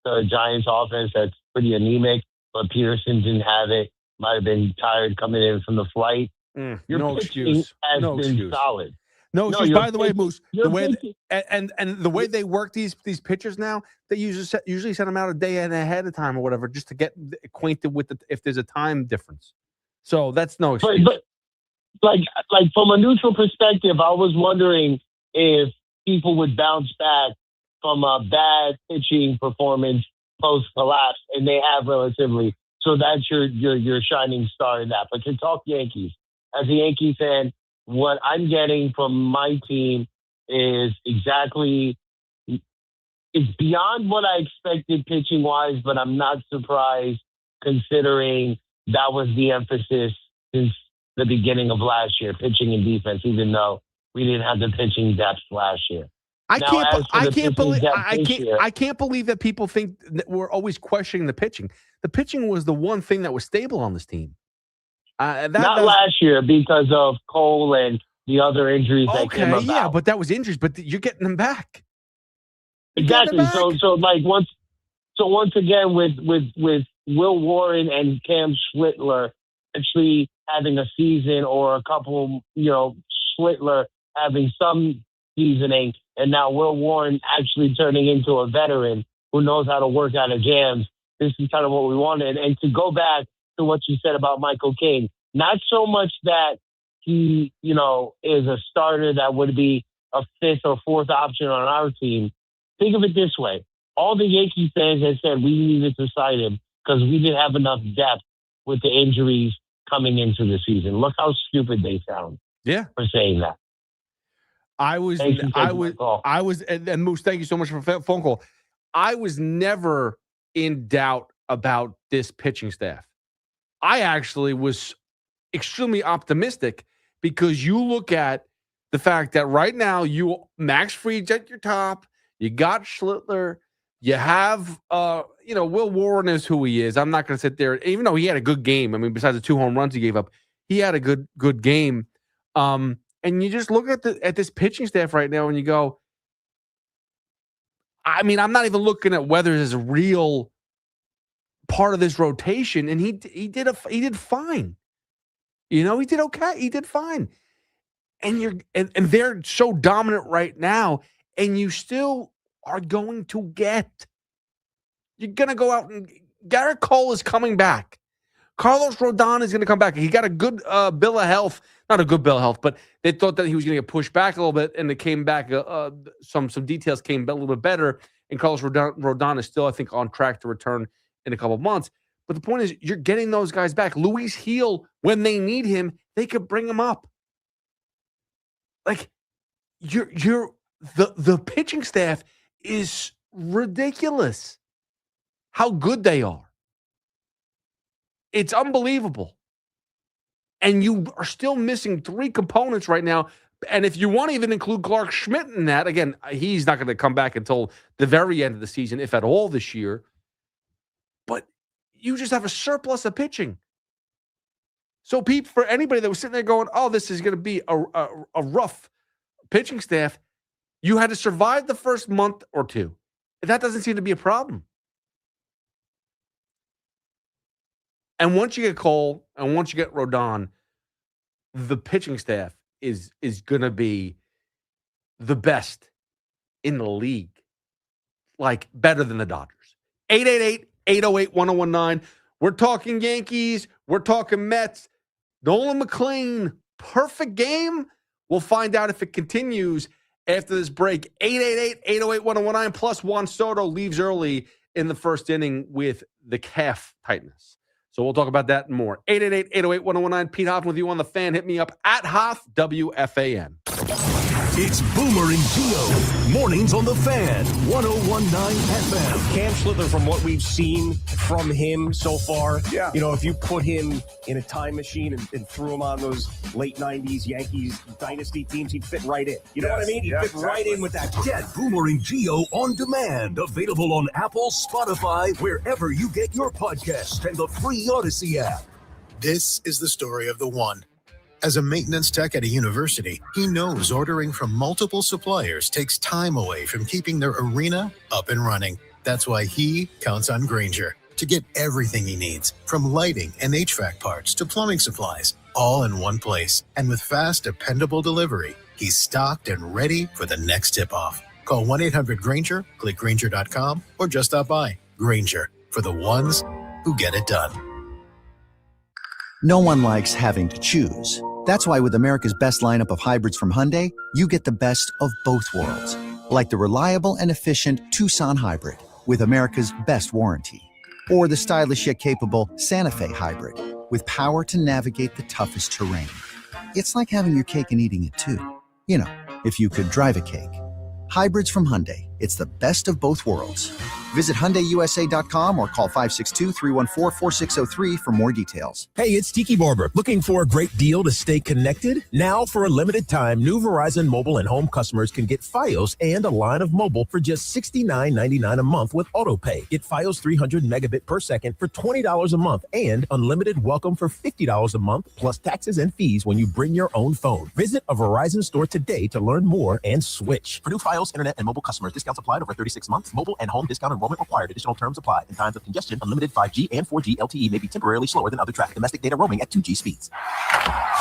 to a Giants offense that's pretty anemic, but Peterson didn't have it, might have been tired coming in from the flight. Your No pitching excuse. has No been excuse. solid. No excuse. your By the way, pitch- Moose, your the way pitching- and the way they work these pitchers now, they usually send them out a day and ahead of time or whatever just to get acquainted with if there's a time difference. So that's no excuse. But like from a neutral perspective, I was wondering if people would bounce back from a bad pitching performance post collapse, and they have relatively. So that's your shining star in that. But to talk Yankees, as a Yankee fan, what I'm getting from my team is exactly. It's beyond what I expected pitching wise, but I'm not surprised considering that was the emphasis since the beginning of last year, pitching and defense, even though we didn't have the pitching depth last year. I can't believe that people think that we're always questioning the pitching. The pitching was the one thing that was stable on this team. Not last year because of Cole and the other injuries that came about. Yeah, but that was injuries, but you're getting them back. Exactly. So once again with Will Warren and Cam Schlittler actually having a season or a couple, Schlittler having some seasoning, and now Will Warren actually turning into a veteran who knows how to work out of jams. This is kind of what we wanted. And to go back to what you said about Michael King, not so much that he, is a starter that would be a 5th or 4th option on our team. Think of it this way. All the Yankee fans have said we needed to sign him because we didn't have enough depth with the injuries coming into the season. Look how stupid they sound. Yeah. For saying that. And Moose, thank you so much for the phone call. I was never in doubt about this pitching staff. I actually was extremely optimistic because you look at the fact that right now Max Fried's at your top, you got Schlittler, you have Will Warren is who he is. I'm not going to sit there, even though he had a good game. I mean, besides the 2 home runs he gave up, he had a good game. And you just look at this pitching staff right now and you go, I mean, I'm not even looking at Weathers as a real part of this rotation, and he did fine. He did okay. He did fine. And they're so dominant right now, and you still are going to you're gonna go out and Garrett Cole is coming back. Carlos Rodon is going to come back. He got a good bill of health. Not a good bill of health, but they thought that he was going to get pushed back a little bit, and it came back. Some details came a little bit better, and Carlos Rodon is still, I think, on track to return in a couple of months. But the point is, you're getting those guys back. Luis Heel, when they need him, they could bring him up. Like, the pitching staff is ridiculous. How good they are. It's unbelievable. And you are still missing 3 components right now. And if you want to even include Clark Schmidt in that, again, he's not going to come back until the very end of the season, if at all this year. But you just have a surplus of pitching. So, Pete, for anybody that was sitting there going, oh, this is going to be a rough pitching staff, you had to survive the first month or 2. That doesn't seem to be a problem. And once you get Cole and once you get Rodon, the pitching staff is going to be the best in the league. like better than the Dodgers. 888-808-1019. We're talking Yankees. We're talking Mets. Nolan McLean, perfect game. We'll find out if it continues after this break. 888-808-1019. Plus, Juan Soto leaves early in the first inning with the calf tightness. So we'll talk about that and more. 888-808-1019. Pete Hoffman with you on the fan. Hit me up at Hoff, WFAN. It's Boomer and Gio. Mornings on the Fan, 101.9 FM. Cam Schlittler, from what we've seen from him so far, if you put him in a time machine and threw him on those late 90s Yankees dynasty teams, he'd fit right in. You know what I mean? He'd fit right in with that. Get Boomer and Gio on demand. Available on Apple, Spotify, wherever you get your podcasts, and the free Odyssey app. This is the story of the one. As a maintenance tech at a university, he knows ordering from multiple suppliers takes time away from keeping their arena up and running. That's why he counts on Grainger to get everything he needs, from lighting and HVAC parts to plumbing supplies, all in one place. And with fast, dependable delivery, he's stocked and ready for the next tip-off. Call 1-800-GRAINGER, click Grainger.com, or just stop by. Grainger, for the ones who get it done. No one likes having to choose. That's why with America's best lineup of hybrids from Hyundai, you get the best of both worlds. Like the reliable and efficient Tucson Hybrid with America's best warranty. Or the stylish yet capable Santa Fe Hybrid with power to navigate the toughest terrain. It's like having your cake and eating it too. You know, if you could drive a cake. Hybrids from Hyundai. It's the best of both worlds. Visit HyundaiUSA.com or call 562-314-4603 for more details. Hey, it's Tiki Barber. Looking for a great deal to stay connected? Now, for a limited time, new Verizon mobile and home customers can get Fios and a line of mobile for just $69.99 a month with AutoPay. Get Fios 300 megabit per second for $20 a month and unlimited welcome for $50 a month plus taxes and fees when you bring your own phone. Visit a Verizon store today to learn more and switch. For new Fios, internet, and mobile customers, discounts applied over 36 months. Mobile and home discount enrollment required. Additional terms apply. In times of congestion, unlimited 5G and 4G LTE may be temporarily slower than other traffic. Domestic data roaming at 2G speeds.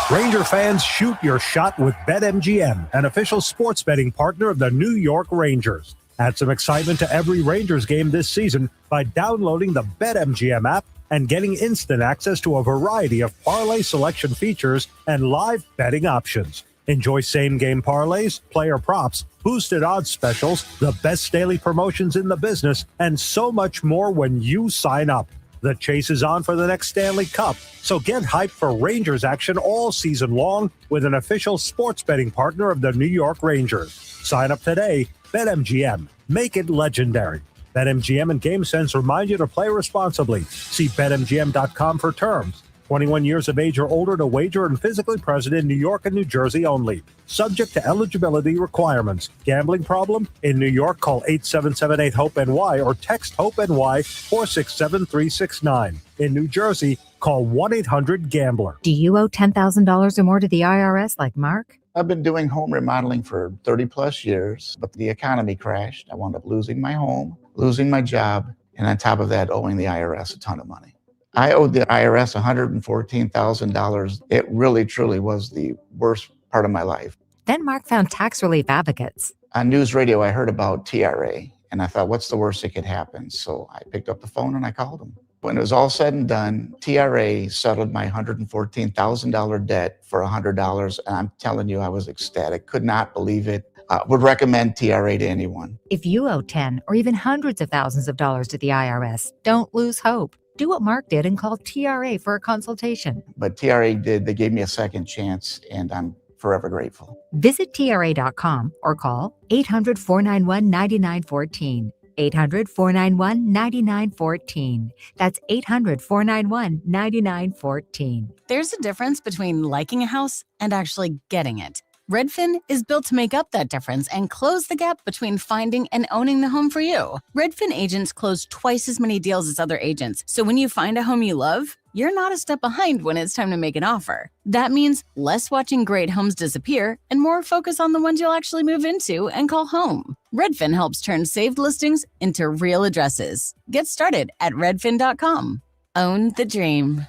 Ranger fans, shoot your shot with BetMGM, an official sports betting partner of the New York Rangers. Add some excitement to every Rangers game this season by downloading the BetMGM app and getting instant access to a variety of parlay selection features and live betting options. Enjoy same-game parlays, player props, boosted odds specials, the best daily promotions in the business, and so much more when you sign up. The chase is on for the next Stanley Cup, so get hyped for Rangers action all season long with an official sports betting partner of the New York Rangers. Sign up today. BetMGM. Make it legendary. BetMGM and GameSense remind you to play responsibly. See BetMGM.com for terms. 21 years of age or older to wager and physically present in New York and New Jersey only. Subject to eligibility requirements. Gambling problem? In New York, call 877-8-HOPE-NY or text HOPE-NY 467-369. In New Jersey, call 1-800-GAMBLER. Do you owe $10,000 or more to the IRS like Mark? I've been doing home remodeling for 30 plus years, but the economy crashed. I wound up losing my home, losing my job, and on top of that, owing the IRS a ton of money. I owed the IRS $114,000. It really, truly was the worst part of my life. Then Mark found tax relief advocates. On news radio, I heard about TRA, and I thought, what's the worst that could happen? So I picked up the phone and I called them. When it was all said and done, TRA settled my $114,000 debt for $100, and I'm telling you, I was ecstatic. Could not believe it. Would recommend TRA to anyone. If you owe 10 or even hundreds of thousands of dollars to the IRS, don't lose hope. Do what Mark did and call TRA for a consultation. But TRA did. They gave me a second chance, and I'm forever grateful. Visit TRA.com or call 800-491-9914. 800-491-9914. That's 800-491-9914. There's a difference between liking a house and actually getting it. Redfin is built to make up that difference and close the gap between finding and owning the home for you. Redfin agents close twice as many deals as other agents, so when you find a home you love, you're not a step behind when it's time to make an offer. That means less watching great homes disappear and more focus on the ones you'll actually move into and call home. Redfin helps turn saved listings into real addresses. Get started at redfin.com. Own the dream.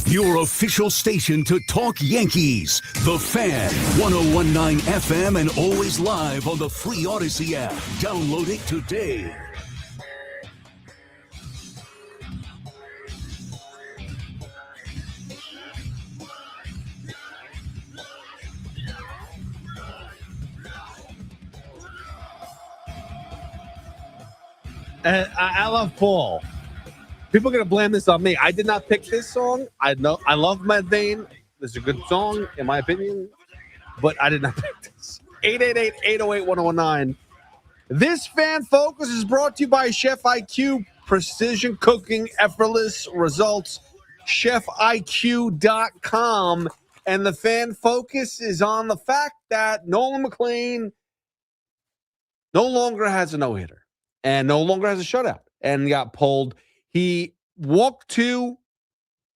Your official station to talk Yankees. The Fan, 101.9 FM, and always live on the free Odyssey app. Download it today. And I love Paul. People are going to blame this on me. I did not pick this song. I love Matt Dane. This is a good song, in my opinion, but I did not pick this. 888-808-1019. This Fan Focus is brought to you by Chef IQ. Precision cooking, effortless results. ChefIQ.com. And the Fan Focus is on the fact that Nolan McLean no longer has a no-hitter and no longer has a shutout and got pulled. He walked 2,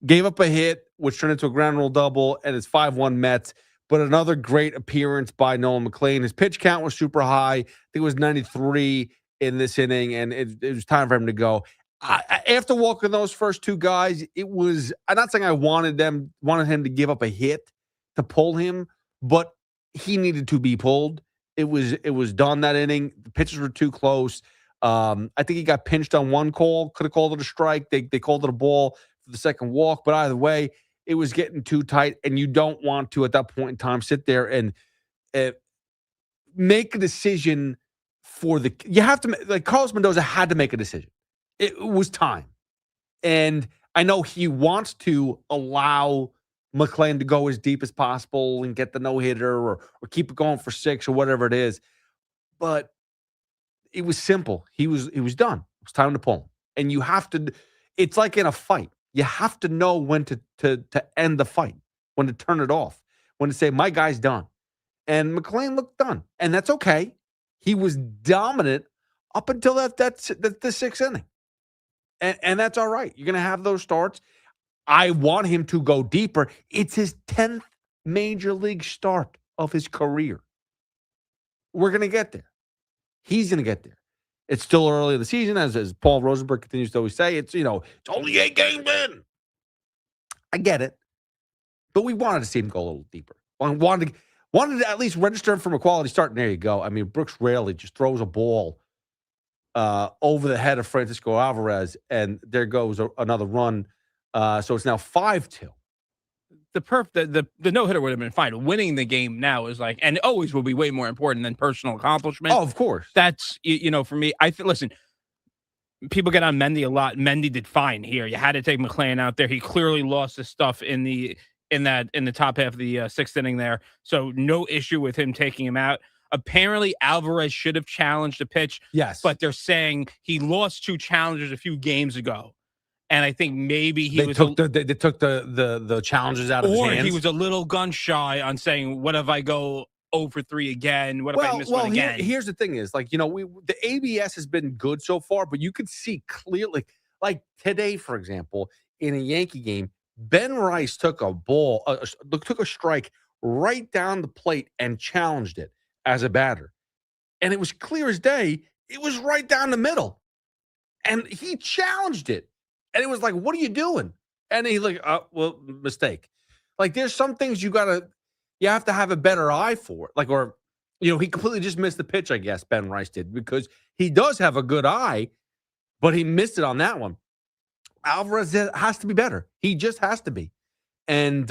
gave up a hit, which turned into a ground rule double, and it's 5-1 Mets. But another great appearance by Nolan McLean. His pitch count was super high. I think it was 93 in this inning, and it was time for him to go. After walking those first 2 guys, it was – I'm not saying I wanted him to give up a hit to pull him, but he needed to be pulled. It was done that inning. The pitches were too close. I think he got pinched on one call. Could have called it a strike. They called it a ball for the second walk. But either way, it was getting too tight, and you don't want to, at that point in time, sit there and make a decision for the – you have to – like Carlos Mendoza had to make a decision. It was time. And I know he wants to allow McLean to go as deep as possible and get the no-hitter or keep it going for 6 or whatever it is. But it was simple. He was done. It was time to pull him. And you have to – it's like in a fight. You have to know when to end the fight, when to turn it off, when to say, my guy's done. And McLean looked done. And that's okay. He was dominant up until the 6th inning. And that's all right. You're going to have those starts. I want him to go deeper. It's his 10th major league start of his career. We're going to get there. He's going to get there. It's still early in the season, as Paul Rosenberg continues to always say. It's only 8 games in. I get it. But we wanted to see him go a little deeper. Wanted to at least register him from a quality start. And there you go. I mean, Brooks Raley just throws a ball over the head of Francisco Alvarez, and there goes another run. So it's now 5-2. The no-hitter would have been fine. Winning the game now is like, and always will be way more important than personal accomplishment. Oh, of course. That's, for me, listen, people get on Mendy a lot. Mendy did fine here. You had to take McLean out there. He clearly lost his stuff in the top half of the 6th inning there. So no issue with him taking him out. Apparently, Alvarez should have challenged the pitch. Yes. But they're saying he lost 2 challenges a few games ago. And I think maybe they took the challenges out of his hands. Or he was a little gun shy on saying, what if I go 0 for 3 again? What if I miss one again? Here's the thing is, the ABS has been good so far, but you could see clearly, like today, for example, in a Yankee game, Ben Rice took a ball, took a strike right down the plate and challenged it as a batter. And it was clear as day. It was right down the middle. And he challenged it. And it was like, what are you doing? And he's like, mistake. Like, there's some things you have to have a better eye for. Like, he completely just missed the pitch, I guess, Ben Rice did, because he does have a good eye, but he missed it on that one. Alvarez has to be better. He just has to be. And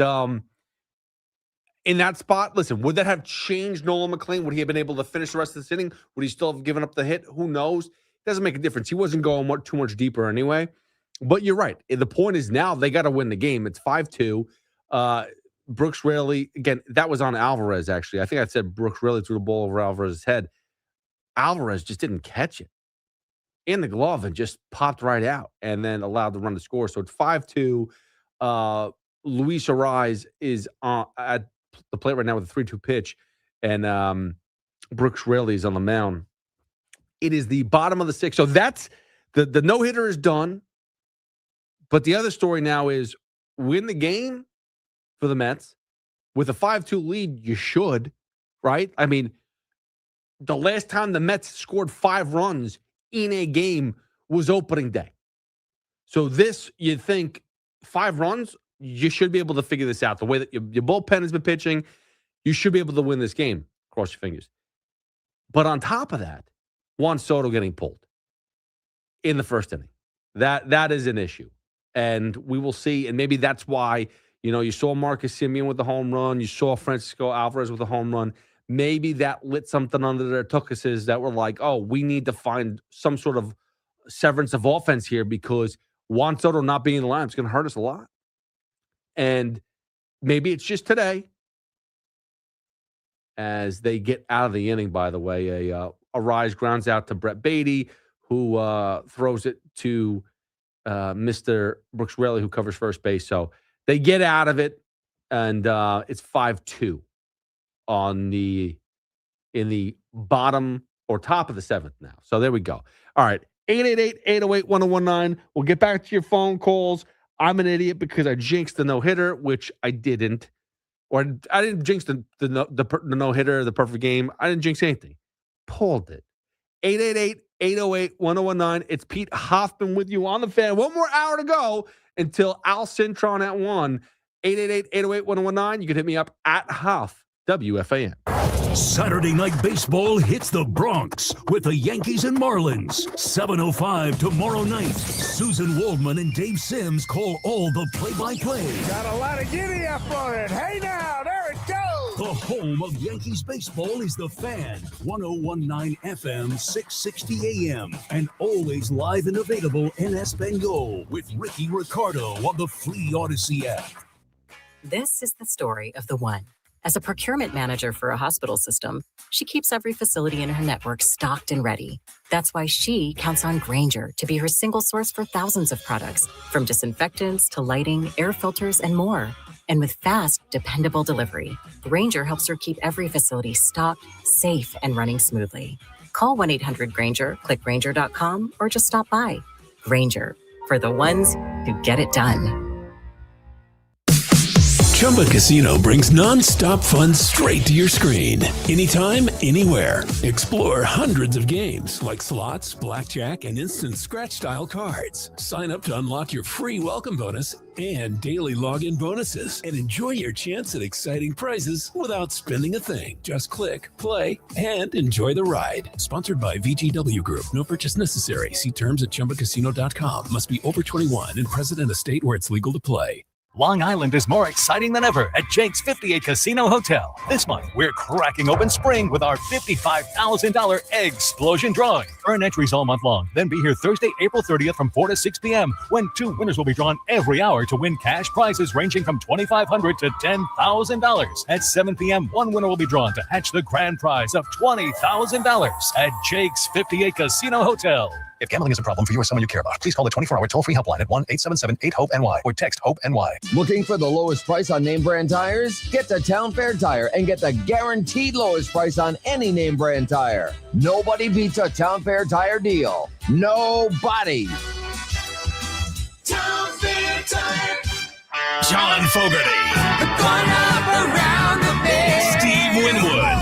in that spot, listen, would that have changed Nolan McLean? Would he have been able to finish the rest of this inning? Would he still have given up the hit? Who knows? It doesn't make a difference. He wasn't going too much deeper anyway. But you're right. The point is now they got to win the game. It's 5-2. Brooks Raley, again, that was on Alvarez, actually. I think I said Brooks Raley threw the ball over Alvarez's head. Alvarez just didn't catch it in the glove and just popped right out and then allowed the run to score. So it's 5-2. Luis Ariz is at the plate right now with a 3-2 pitch, and Brooks Raley is on the mound. It is the bottom of the 6th. So that's the no-hitter is done. But the other story now is win the game for the Mets. With a 5-2 lead, you should, right? I mean, the last time the Mets scored 5 runs in a game was opening day. So this, you'd think 5 runs, you should be able to figure this out. The way that your bullpen has been pitching, you should be able to win this game. Cross your fingers. But on top of that, Juan Soto getting pulled in the first inning. That is an issue. And we will see. And maybe that's why, you saw Marcus Semien with the home run. You saw Francisco Alvarez with a home run. Maybe that lit something under their tuchuses that were like, oh, we need to find some sort of severance of offense here because Juan Soto not being in the lineup is going to hurt us a lot. And maybe it's just today. As they get out of the inning, by the way, a Rise grounds out to Brett Beatty, who throws it to Mr. Brooks Raley, who covers first base. So they get out of it, and it's 5-2 in the bottom or top of the seventh now. So there we go. All right, 888-808-1019. We'll get back to your phone calls. I'm an idiot because I jinxed the no-hitter, which I didn't. Or I didn't jinx the no-hitter, the perfect game. I didn't jinx anything. Paul did. 888-808-1019. It's Pete Hoffman with you on the fan. One more hour to go until Al Cintron at 1. 888-808-1019. You can hit me up at Hoff, WFAN. Saturday Night Baseball hits the Bronx with the Yankees and Marlins. 7:05 tomorrow night. Susan Waldman and Dave Sims call all the play-by-play. Got a lot of giddy up on it. Hey now, there it goes. The home of Yankees baseball is the Fan. 1019 FM, 660 AM. And always live and available in Espanol with Ricky Ricardo on the free Odyssey app. This is the story of the one. As a procurement manager for a hospital system, she keeps every facility in her network stocked and ready. That's why she counts on Grainger to be her single source for thousands of products, from disinfectants to lighting, air filters, and more. And with fast, dependable delivery, Grainger helps her keep every facility stocked, safe, and running smoothly. Call 1-800-GRAINGER, click Grainger.com, or just stop by. Grainger, for the ones who get it done. Chumba Casino brings non-stop fun straight to your screen. Anytime, anywhere. Explore hundreds of games like slots, blackjack, and instant scratch-style cards. Sign up to unlock your free welcome bonus and daily login bonuses. And enjoy your chance at exciting prizes without spending a thing. Just click, play, and enjoy the ride. Sponsored by VGW Group. No purchase necessary. See terms at ChumbaCasino.com. Must be over 21 and present in a state where it's legal to play. Long Island is more exciting than ever at Jake's 58 Casino Hotel. This month, we're cracking open spring with our $55,000 Explosion drawing. Earn entries all month long. Then be here Thursday, April 30th from 4 to 6 p.m. when 2 winners will be drawn every hour to win cash prizes ranging from $2,500 to $10,000. At 7 p.m., 1 winner will be drawn to hatch the grand prize of $20,000 at Jake's 58 Casino Hotel. If gambling is a problem for you or someone you care about, please call the 24-hour toll-free helpline at 1-877-8-HOPE-NY or text HOPE-NY. Looking for the lowest price on name brand tires? Get to Town Fair Tire and get the guaranteed lowest price on any name brand tire. Nobody beats a Town Fair Tire deal. Nobody. Town Fair Tire. John Fogerty. Going up around the bend. Steve Winwood.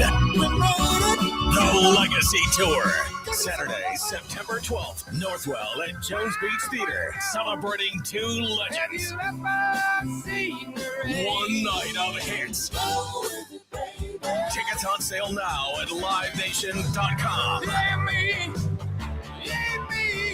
The Legacy Tour. Saturday, September 12th, Northwell at Jones Beach Theater, celebrating 2 legends. One night of hits. Tickets on sale now at livenation.com.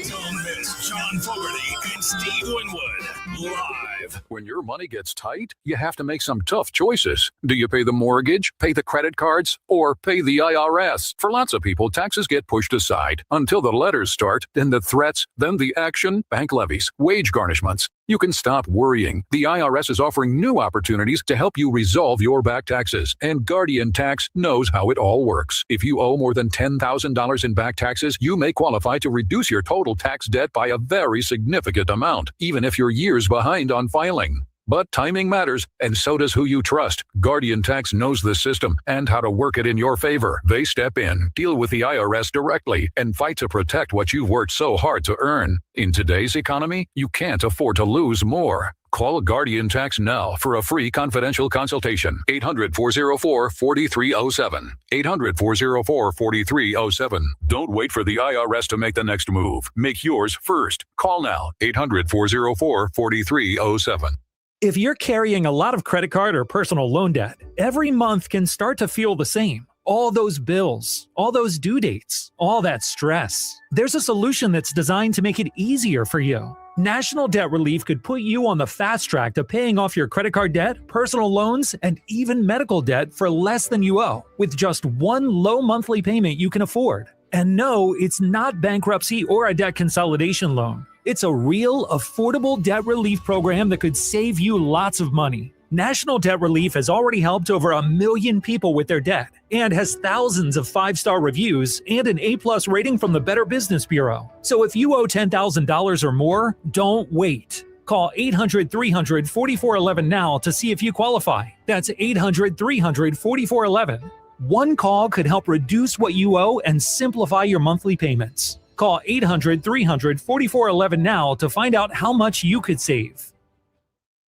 Don't miss John Fogerty and Steve Winwood live. When your money gets tight, you have to make some tough choices. Do you pay the mortgage, pay the credit cards, or pay the IRS? For lots of people, taxes get pushed aside until the letters start, then the threats, then the action, bank levies, wage garnishments. You can stop worrying. The IRS is offering new opportunities to help you resolve your back taxes, and Guardian Tax knows how it all works. If you owe more than $10,000 in back taxes, you may qualify to reduce your total tax debt by a very significant amount, even if you're years behind on filing. But timing matters, and so does who you trust. Guardian Tax knows the system and how to work it in your favor. They step in, deal with the IRS directly, and fight to protect what you've worked so hard to earn. In today's economy, you can't afford to lose more. Call Guardian Tax now for a free confidential consultation. 800-404-4307. 800-404-4307. Don't wait for the IRS to make the next move. Make yours first. Call now. 800-404-4307. If you're carrying a lot of credit card or personal loan debt, every month can start to feel the same. All those bills, all those due dates, all that stress. There's a solution that's designed to make it easier for you. National Debt Relief could put you on the fast track to paying off your credit card debt, personal loans, and even medical debt for less than you owe, with just one low monthly payment you can afford. And no, it's not bankruptcy or a debt consolidation loan. It's a real, affordable debt relief program that could save you lots of money. National Debt Relief has already helped over 1 million people with their debt and has thousands of 5-star reviews and an A+ rating from the Better Business Bureau. So if you owe $10,000 or more, don't wait. Call 800-300-4411 now to see if you qualify. That's 800-300-4411. One call could help reduce what you owe and simplify your monthly payments. Call 800-300-4411 now to find out how much you could save.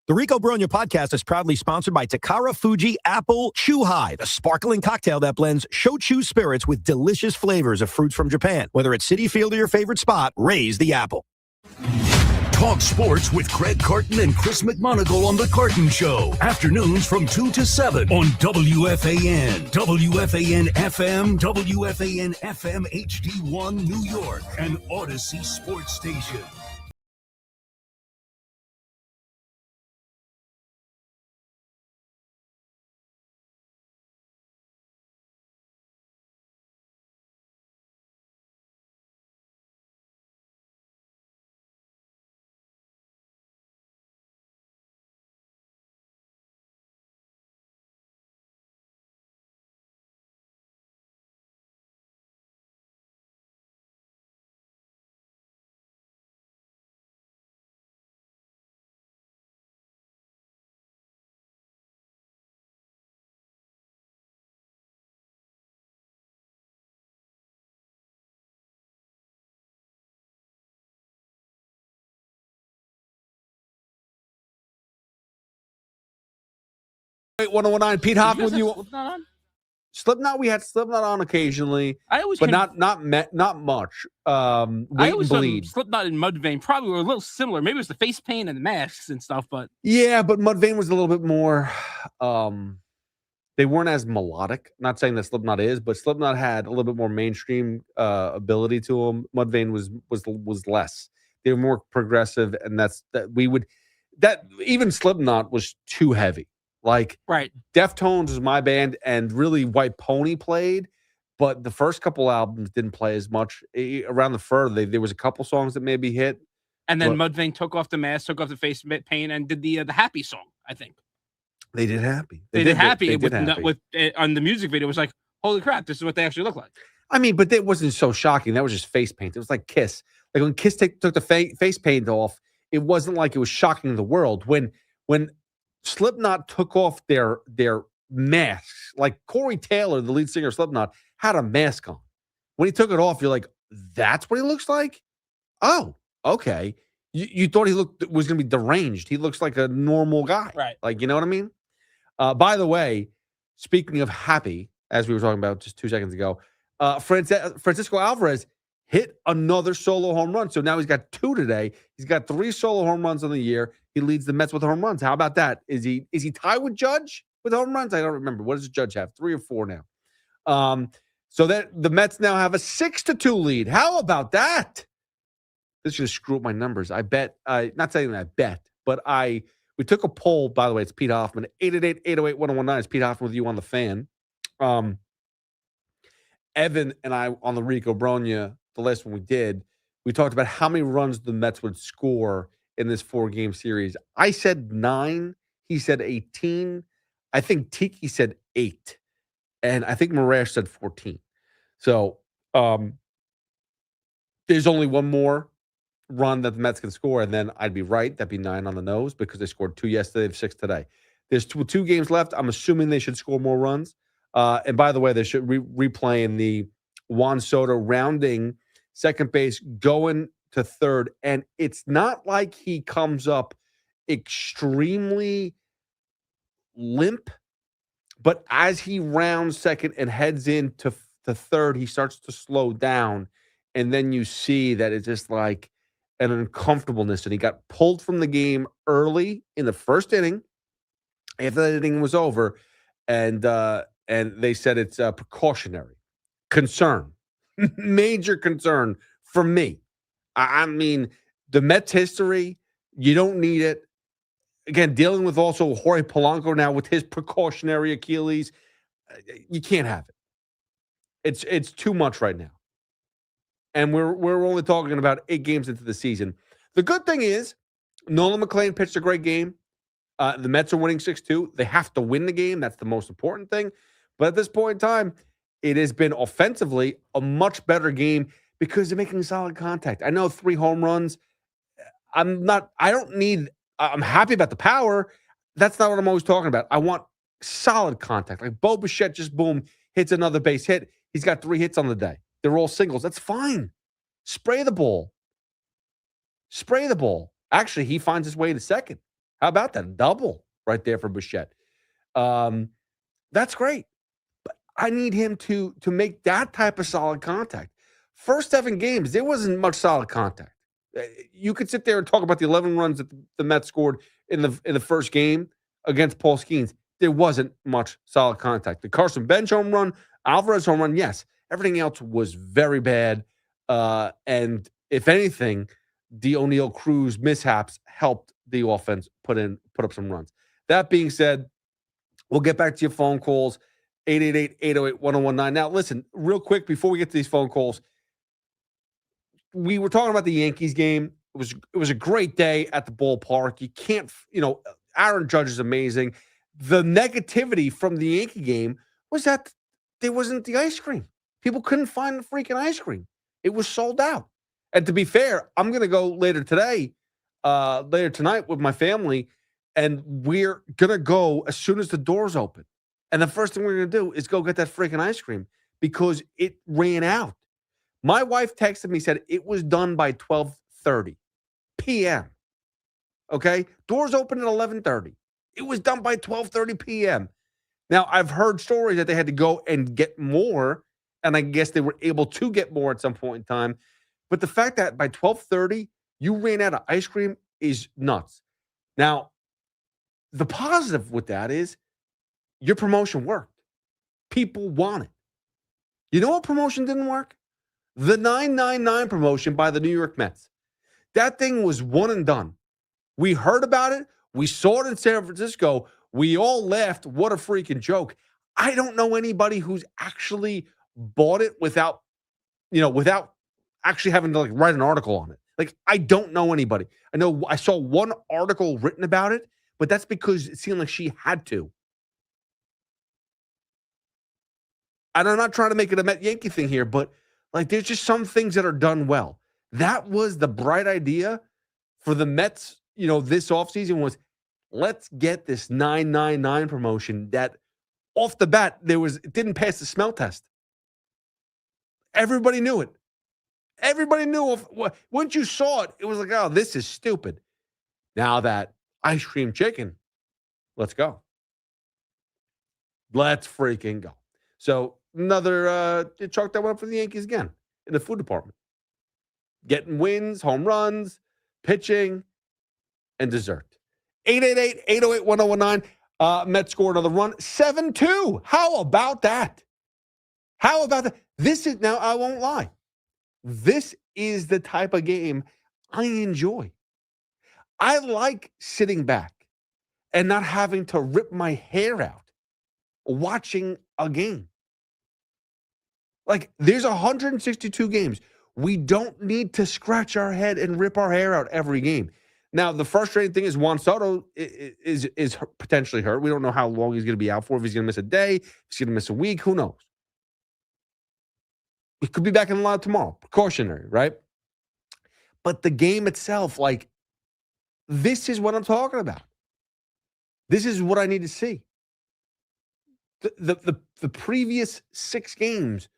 The Rico Brogna podcast is proudly sponsored by Takara Fuji Apple Chew High, the sparkling cocktail that blends shochu spirits with delicious flavors of fruits from Japan. Whether it's Citi Field or your favorite spot, raise the apple. Talk sports with Craig Carton and Chris McMonagle on The Carton Show. Afternoons from 2 to 7 on WFAN, WFAN FM, WFAN FM HD1 New York, and Odyssey Sports Station. Wait, 1019, Pete Hoffman with you. Slipknot, we had Slipknot on occasionally, but not much. I Wait always and Bleed. Slipknot and Mudvayne probably were a little similar. Maybe it was the face paint and the masks and stuff, but Yeah, but Mudvayne was a little bit more. They weren't as melodic. Not saying that Slipknot is, but Slipknot had a little bit more mainstream ability to them. Mudvayne was less. They were more progressive, and even Slipknot was too heavy. Like, right. Deftones was my band, and really White Pony played, but the first couple albums didn't play as much. Around the Fur, there was a couple songs that maybe hit. And then Mudvayne took off the mask, took off the face paint, and did the Happy song, I think. They did Happy. They did Happy. Happy. On the music video, it was like, holy crap, this is what they actually look like. I mean, but it wasn't so shocking. That was just face paint. It was like Kiss. Like when Kiss took the face paint off, it wasn't like it was shocking the world. When Slipknot took off their masks, like Corey Taylor, the lead singer of Slipknot, had a mask on. When he took it off, you're like, that's what he looks like? Oh, okay. You thought he was going to be deranged. He looks like a normal guy. Right. Like, you know what I mean? By the way, speaking of Happy, as we were talking about just 2 seconds ago, Francisco Alvarez hit another solo home run. So now he's got 2 today. He's got 3 solo home runs on the year. He leads the Mets with home runs. How about that? Is he tied with Judge with home runs? I don't remember. What does Judge have? 3 or 4 now. So that the Mets now have a 6-2 lead. How about that? This is going to screw up my numbers. I bet. Not saying that I bet, but we took a poll. By the way, it's Pete Hoffman. 888-808-1019. It's Pete Hoffman with you on the fan. Evan and I on the Rico Brogna, the last one we did, we talked about how many runs the Mets would score in this 4-game series. I said 9. He said 18. I think Tiki said 8. And I think Marash said 14. So there's only one more run that the Mets can score, and then I'd be right. That'd be 9 on the nose because they scored 2 yesterday, they have 6 today. There's two games left. I'm assuming they should score more runs. And by the way, they should replaying the Juan Soto rounding second base, going to third. And it's not like he comes up extremely limp, but as he rounds second and heads into third, he starts to slow down. And then you see that it's just like and uncomfortableness, and he got pulled from the game early in the first inning after that inning was over, and they said it's precautionary. Concern. Major concern for me. I mean, the Mets history, you don't need it. Again, dealing with also Jorge Polanco now with his precautionary Achilles, you can't have it. It's too much right now. And we're only talking about 8 games into the season. The good thing is, Nolan McLean pitched a great game. The Mets are winning 6-2. They have to win the game. That's the most important thing. But at this point in time, it has been offensively a much better game because they're making solid contact. I know 3 home runs. I'm happy about the power. That's not what I'm always talking about. I want solid contact. Like Bo Bichette just, boom, hits another base hit. He's got 3 hits on the day. They're all singles. That's fine. Spray the ball. Spray the ball. Actually, he finds his way to second. How about that? Double right there for Bichette. That's great. But I need him to make that type of solid contact. First 7 games, there wasn't much solid contact. You could sit there and talk about the 11 runs that the Mets scored in the first game against Paul Skeens. There wasn't much solid contact. The Carson Bench home run, Alvarez home run, yes. Everything else was very bad. And if anything, the O'Neal Cruz mishaps helped the offense put up some runs. That being said, we'll get back to your phone calls, 888-808-1019. Now, listen, real quick before we get to these phone calls, we were talking about the Yankees game. It was a great day at the ballpark. You can't, Aaron Judge is amazing. The negativity from the Yankee game was that there wasn't the ice cream. People couldn't find the freaking ice cream. It was sold out. And to be fair, I'm going to go later tonight with my family, and we're going to go as soon as the doors open. And the first thing we're going to do is go get that freaking ice cream because it ran out. My wife texted me, said it was done by 12:30 p.m. Okay? Doors open at 11:30. It was done by 12:30 p.m. Now, I've heard stories that they had to go and get more, and I guess they were able to get more at some point in time. But the fact that by 12:30, you ran out of ice cream is nuts. Now, the positive with that is your promotion worked. People want it. You know what promotion didn't work? The 999 promotion by the New York Mets. That thing was one and done. We heard about it. We saw it in San Francisco. We all laughed. What a freaking joke. I don't know anybody who's actually bought it without actually having to write an article on it. I don't know anybody. I know I saw one article written about it, but that's because it seemed like she had to. And I'm not trying to make it a Met Yankee thing here, but there's just some things that are done well. That was the bright idea for the Mets, this offseason was, let's get this 999 promotion that off the bat, it didn't pass the smell test. Everybody knew it. Everybody knew. Once you saw it, it was like, oh, this is stupid. Now that ice cream chicken, let's go. Let's freaking go. So another chalk that one up for the Yankees again in the food department. Getting wins, home runs, pitching, and dessert. 888-808-1019. Mets scored another run. 7-2. How about that? How about that? Now, I won't lie. This is the type of game I enjoy. I like sitting back and not having to rip my hair out watching a game. There's 162 games. We don't need to scratch our head and rip our hair out every game. Now, the frustrating thing is Juan Soto is potentially hurt. We don't know how long he's going to be out for. If he's going to miss a day, if he's going to miss a week, who knows? He could be back in the lineup tomorrow. Precautionary, right? But the game itself, this is what I'm talking about. This is what I need to see. The previous 6 games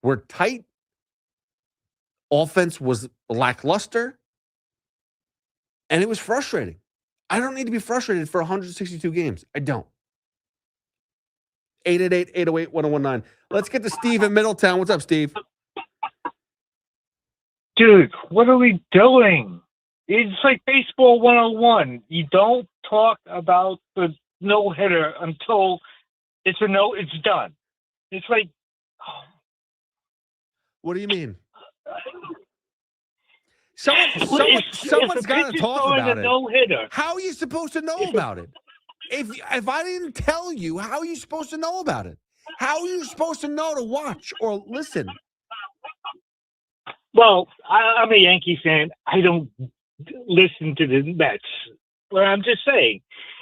were tight. Offense was lackluster. And it was frustrating. I don't need to be frustrated for 162 games. I don't. 888-808-1019. Let's get to Steve in Middletown. What's up, Steve? Dude, what are we doing? It's like baseball 101. You don't talk about the no-hitter until it's done. It's like, What do you mean? Someone's got to talk about it. No-hitter. How are you supposed to know about it? If I didn't tell you, how are you supposed to know about it? How are you supposed to know to watch or listen? Well, I'm a Yankee fan. I don't listen to the Mets. But I'm just saying,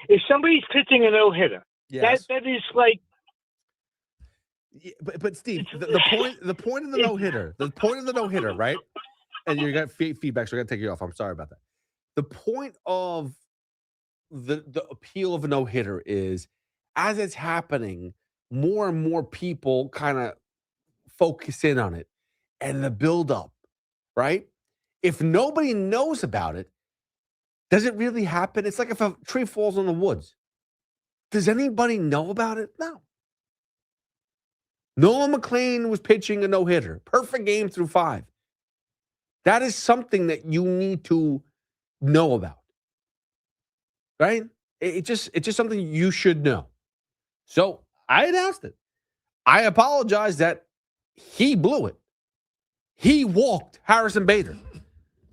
if somebody's pitching a no-hitter, Yes. that is like. Yeah, but Steve, the point of the no-hitter, right? And you got feedback, so I got to take you off. I'm sorry about that. The point of the appeal of a no-hitter is, as it's happening, more and more people kind of focus in on it and the build-up, right? If nobody knows about it, does it really happen? It's like if a tree falls in the woods. Does anybody know about it? No. Nolan McLean was pitching a no-hitter. Perfect game through 5. That is something that you need to know about. Right? It's just something you should know. So I announced it. I apologize that he blew it. He walked Harrison Bader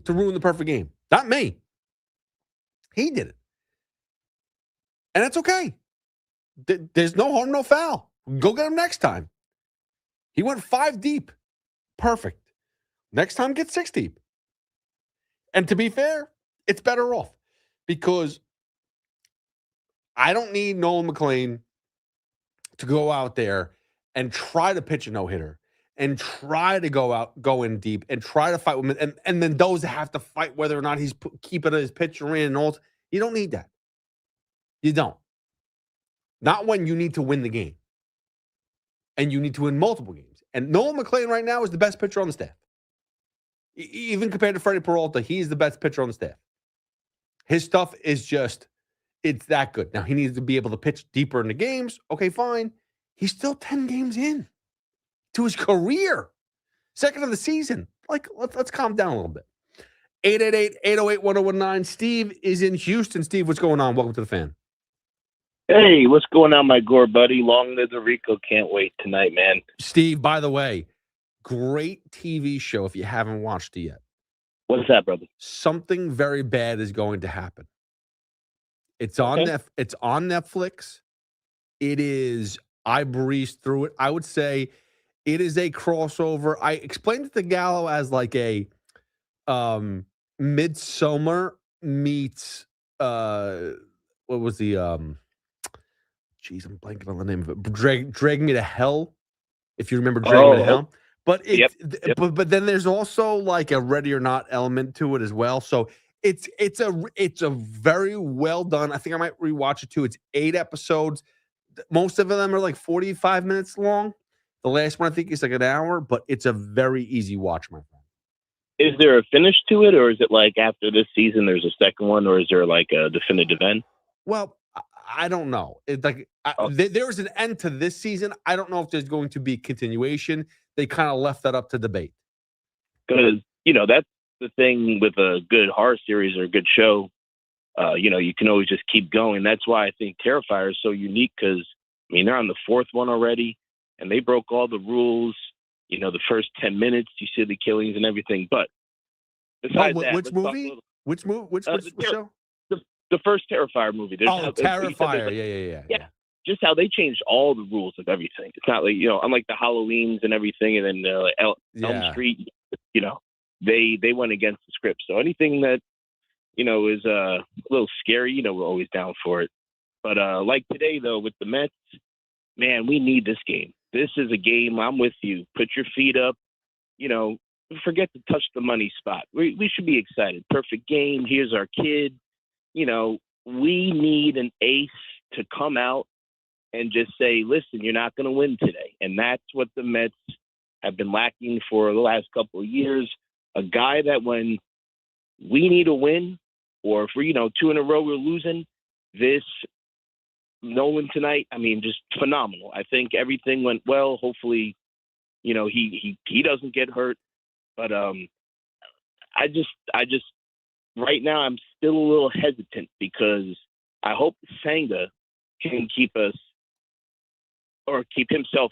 to ruin the perfect game. Not me. He did it. And that's okay. There's no harm, no foul. Go get him next time. He went 5 deep. Perfect. Next time, get 6 deep. And to be fair, it's better off because I don't need Nolan McLean to go out there and try to pitch a no-hitter and try to go in deep and try to fight with him. And then those that have to fight whether or not he's keeping his pitcher in and all. You don't need that. You don't. Not when you need to win the game. And you need to win multiple games. And Nolan McLean right now is the best pitcher on the staff. Even compared to Freddie Peralta, he's the best pitcher on the staff. His stuff is just, it's that good. Now, he needs to be able to pitch deeper in the games. Okay, fine. He's still 10 games in to his career. Second of the season. Like, let's calm down a little bit. 888-808-1019. Steve is in Houston. Steve, what's going on? Welcome to the Fan. Hey, what's going on, my Gore buddy? Long live the Rico. Can't wait tonight, man. Steve, by the way, great TV show if you haven't watched it yet. What's that, brother? Something very bad is going to happen. It's on it's on Netflix. It is, I breezed through it. I would say it is a crossover. I explained it to Gallo as like a Midsummer meets what was the Jeez, I'm blanking on the name of it. Drag Me to Hell, if you remember Drag Me to Hell. But but then there's also like a Ready or Not element to it as well. So it's a very well done. I think I might rewatch it too. It's 8 episodes. Most of them are like 45 minutes long. The last one I think is like an hour, but it's a very easy watch, my friend. Is there a finish to it, or is it like after this season there's a second one, or is there like a definitive end? Well, I don't know. It's like there was an end to this season. I don't know if there's going to be continuation. They kind of left that up to debate. Because, that's the thing with a good horror series or a good show. You can always just keep going. That's why I think Terrifier is so unique because, they're on the 4th one already, and they broke all the rules. The first 10 minutes, you see the killings and everything. But besides that, which movie? Which show? The first Terrifier movie. Terrifier. Yeah. Just how they changed all the rules of everything. It's not like, unlike the Halloweens and everything, and then Elm Street, they went against the script. So anything that, is a little scary, we're always down for it. But like today, though, with the Mets, man, we need this game. This is a game. I'm with you. Put your feet up. Forget to touch the money spot. We should be excited. Perfect game. Here's our kid. We need an ace to come out and just say, listen, you're not going to win today. And that's what the Mets have been lacking for the last couple of years. A guy that when we need a win, or if we're, 2 in a row we're losing, this Nolan tonight, just phenomenal. I think everything went well. Hopefully, he doesn't get hurt. But I just right now I'm still a little hesitant because I hope Senga can keep himself,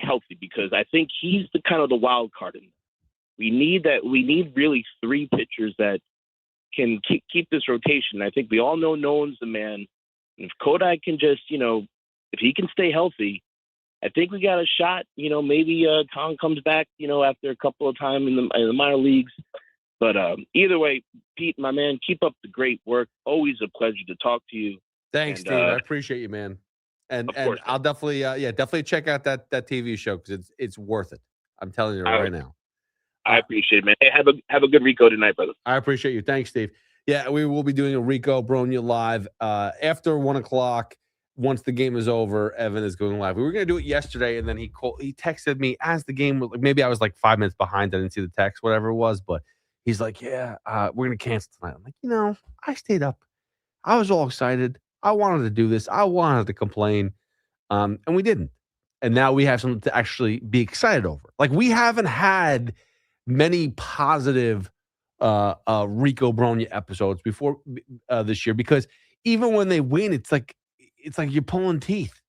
healthy, because I think he's the kind of the wild card in this. We need really three pitchers that can keep this rotation. I think we all know Nolan's the man. And if Kodak can just, if he can stay healthy, I think we got a shot. Maybe Kong comes back, after a couple of times in the minor leagues. But either way, Pete, my man, keep up the great work. Always a pleasure to talk to you. Thanks, Steve. I appreciate you, man. And I'll definitely, definitely check out that TV show because it's worth it. I'm telling you right now. I appreciate it, man. Hey, have a good Rico tonight, brother. I appreciate you. Thanks, Steve. Yeah, we will be doing a Rico Bronya live after 1:00. Once the game is over, Evan is going live. We were going to do it yesterday, and then he texted me as the game was, maybe I was like 5 minutes behind. I didn't see the text, whatever it was, but he's like, yeah, we're going to cancel tonight. I'm like, I stayed up. I was all excited. I wanted to do this. I wanted to complain, and we didn't. And now we have something to actually be excited over. Like, we haven't had many positive Rico Bronya episodes before this year, because even when they win, it's like you're pulling teeth.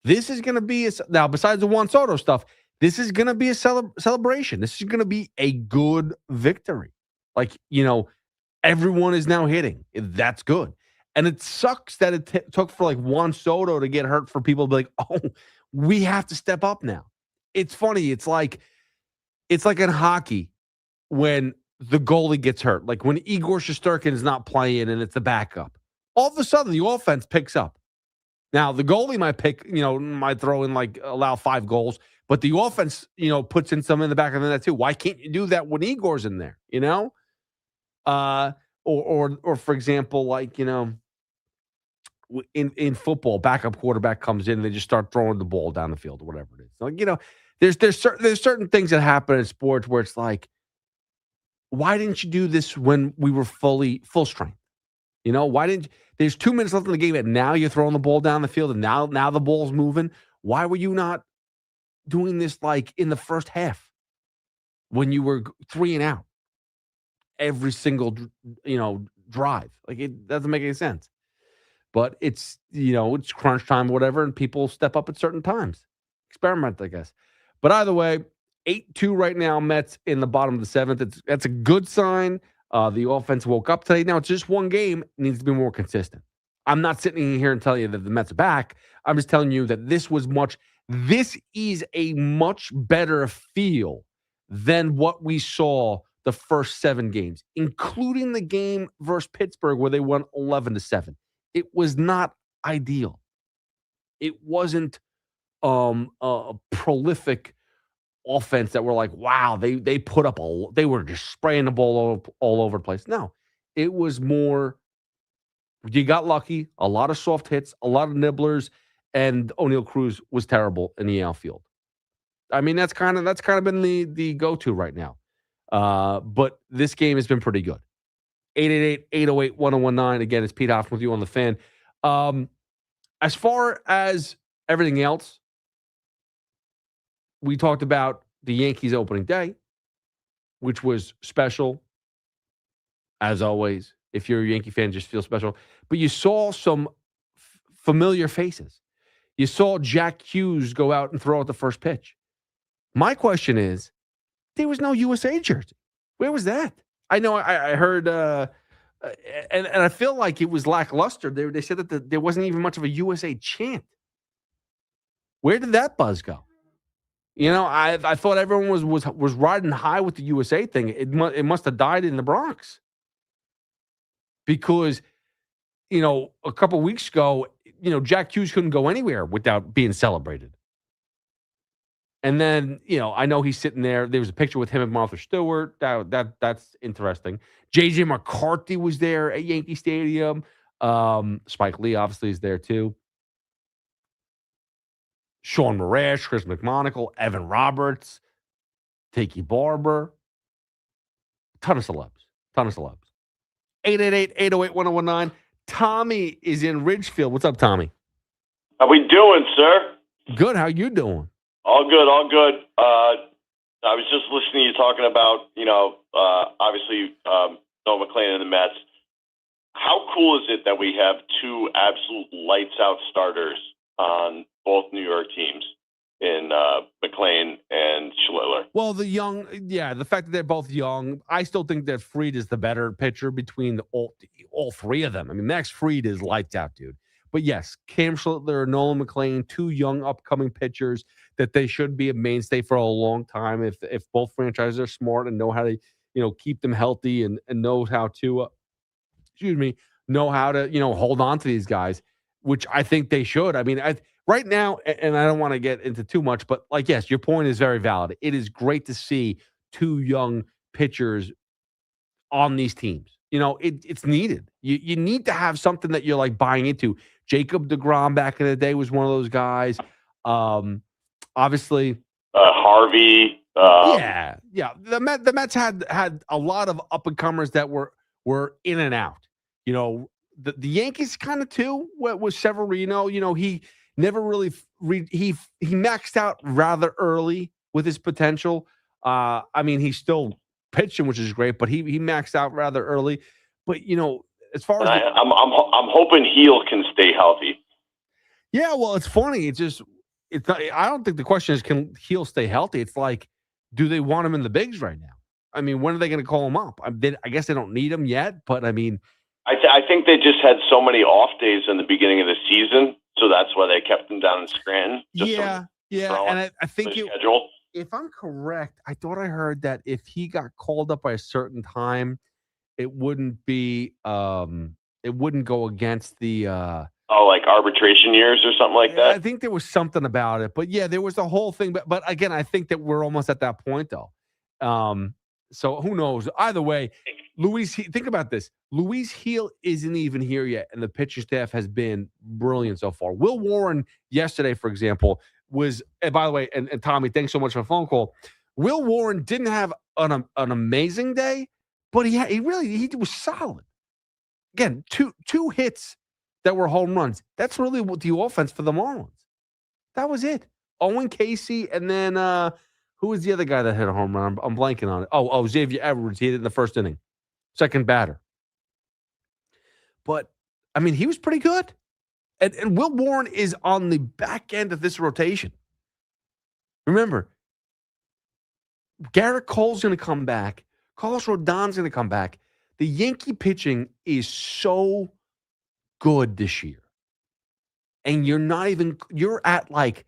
This is going to be now, besides the Juan Soto stuff, this is going to be a celebration. This is going to be a good victory. Like, everyone is now hitting. That's good. And it sucks that it took for like Juan Soto to get hurt for people to be like, oh, we have to step up now. It's funny. It's like in hockey when the goalie gets hurt. Like when Igor Shesterkin is not playing and it's the backup. All of a sudden, the offense picks up. Now, the goalie might throw in allow 5 goals, but the offense, puts in some in the back of the net too. Why can't you do that when Igor's in there, Or for example, in football, backup quarterback comes in and they just start throwing the ball down the field or whatever it is. Like, there's certain things that happen in sports where it's like, why didn't you do this when we were full strength? Why didn't there's 2 minutes left in the game and now you're throwing the ball down the field and now the ball's moving. Why were you not doing this like in the first half when you were 3 and out every single, drive? Like, it doesn't make any sense. But it's, it's crunch time or whatever, and people step up at certain times. Experiment, I guess. But either way, 8-2 right now, Mets in the bottom of the 7th. That's a good sign. The offense woke up today. Now, it's just one game. It needs to be more consistent. I'm not sitting here and telling you that the Mets are back. I'm just telling you that this is a much better feel than what we saw the first 7 games, including the game versus Pittsburgh where they won 11-7. It was not ideal. It wasn't a prolific offense that were like, wow, they put up they were just spraying the ball all over the place. No, it was more, you got lucky, a lot of soft hits, a lot of nibblers, and O'Neal Cruz was terrible in the outfield. I mean, that's kind of been the go-to right now. But this game has been pretty good. 888-808-1019. Again, it's Pete Hoffman with you on the Fan. As far as everything else, we talked about the Yankees opening day, which was special. As always, if you're a Yankee fan, just feel special. But you saw some familiar faces. You saw Jack Hughes go out and throw out the first pitch. My question is, there was no USA jersey. Where was that? I know I heard, and I feel like it was lackluster. They said that there wasn't even much of a USA chant. Where did that buzz go? I thought everyone was riding high with the USA thing. It must have died in the Bronx. Because, a couple of weeks ago, Jack Hughes couldn't go anywhere without being celebrated. And then, I know he's sitting there. There was a picture with him and Martha Stewart. That's interesting. J.J. McCarthy was there at Yankee Stadium. Spike Lee obviously is there too. Sean Marash, Chris McMonagle, Evan Roberts, Tiki Barber. Ton of celebs. 888-808-1019. Tommy is in Ridgefield. What's up, Tommy? How we doing, sir? Good. How you doing? All good. I was just listening to you talking about, obviously Nolan McLean and the Mets. How cool is it that we have two absolute lights-out starters on both New York teams in McLean and Schiller? Well, the fact that they're both young, I still think that Fried is the better pitcher between all three of them. I mean, Max Fried is lights out, dude. But yes, Cam Schlittler, Nolan McLean, two young upcoming pitchers that they should be a mainstay for a long time if both franchises are smart and know how to, keep them healthy and know how to, know how to, hold on to these guys, which I think they should. I mean, right now, and I don't want to get into too much, but yes, your point is very valid. It is great to see two young pitchers on these teams. It's needed. You need to have something that you're buying into. Jacob deGrom back in the day was one of those guys. Obviously, Harvey. Yeah. The Mets had a lot of up and comers that were in and out. The Yankees kind of too. With Severino, he never really he maxed out rather early with his potential. I mean, he's still pitching, which is great, but he maxed out rather early. But as far as I'm hoping Heel can stay healthy. Yeah, well, it's funny. It's not, I don't think the question is can Heel stay healthy. It's do they want him in the bigs right now? I mean, when are they going to call him up? I guess they don't need him yet, but I mean, I think they just had so many off days in the beginning of the season, so that's why they kept him down in Scranton. Yeah, and I think schedule. If I'm correct, I thought I heard that if he got called up by a certain time, it wouldn't be it wouldn't go against the like arbitration years or something like that. I think there was something about it, but yeah, there was the whole thing. But again, I think that we're almost at that point though. So who knows? Either way, think about this. Luis Heel isn't even here yet, and the pitching staff has been brilliant so far. Will Warren yesterday, for example, was, and by the way, and Tommy, thanks so much for the phone call. Will Warren didn't have an amazing day, but he was solid. Again, two hits that were home runs. That's really what the offense for the Marlins. That was it. Owen Casey, and then who was the other guy that hit a home run? I'm blanking on it. Oh, Xavier Edwards. He hit it in the first inning. Second batter. But, I mean, he was pretty good. And Will Warren is on the back end of this rotation. Remember, Garrett Cole's going to come back. Carlos Rodon's going to come back. The Yankee pitching is so good this year. And you're at 50%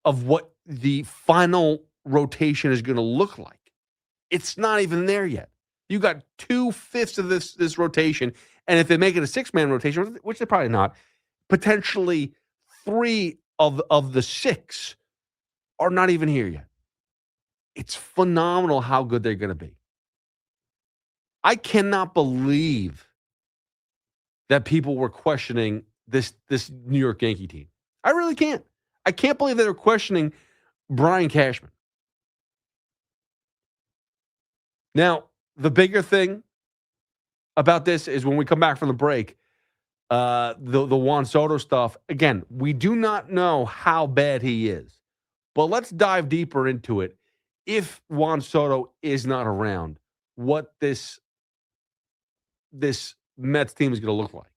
of what the final rotation is going to look like. It's not even there yet. You got 2/5 of this rotation. And if they make it a 6-man rotation, which they're probably not, potentially 3 of the 6 are not even here yet. It's phenomenal how good they're going to be. I cannot believe that people were questioning this New York Yankee team. I really can't. I can't believe that they're questioning Brian Cashman. Now, the bigger thing about this is when we come back from the break, the Juan Soto stuff. Again, we do not know how bad he is, but let's dive deeper into it. If Juan Soto is not around, what this Mets team is going to look like.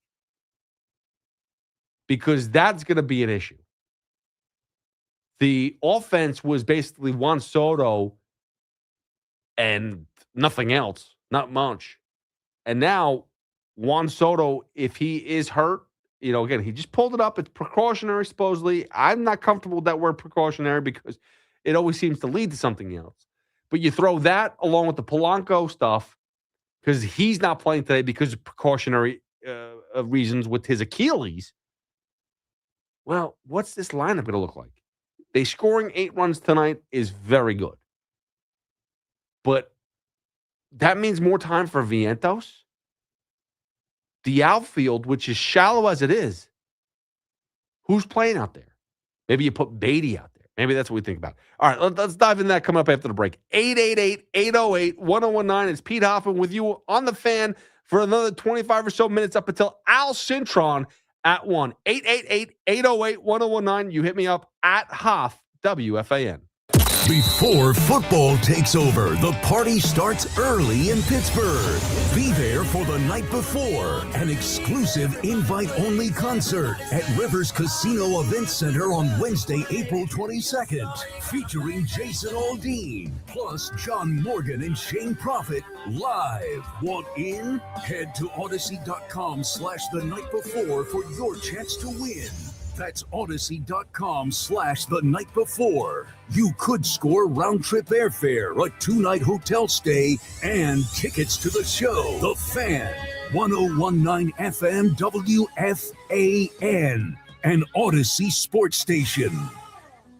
Because that's going to be an issue. The offense was basically Juan Soto and nothing else, not much. And now Juan Soto, if he is hurt, again, he just pulled it up. It's precautionary, supposedly. I'm not comfortable with that word precautionary because it always seems to lead to something else. But you throw that along with the Polanco stuff, because he's not playing today because of precautionary reasons with his Achilles. Well, what's this lineup going to look like? They scoring 8 runs tonight is very good. But that means more time for Vientos. The outfield, which is shallow as it is, who's playing out there? Maybe you put Beatty out there. Maybe that's what we think about. All right, let's dive into that coming up after the break. 888-808-1019. It's Pete Hoffman with you on the Fan for another 25 or so minutes up until Al Cintron at 1. 888-808-1019. You hit me up at Hoff WFAN. Before football takes over, the party starts early in Pittsburgh. Be there for the night before. An exclusive invite-only concert at Rivers Casino Event Center on Wednesday, April 22nd. Featuring Jason Aldean, plus John Morgan and Shane Prophet live. Want in? Head to Odyssey.com/the night before for your chance to win. That's Odyssey.com/the night before. You could score round-trip airfare, a 2-night hotel stay, and tickets to the show. The Fan, 1019 FM WFAN, an Odyssey sports station.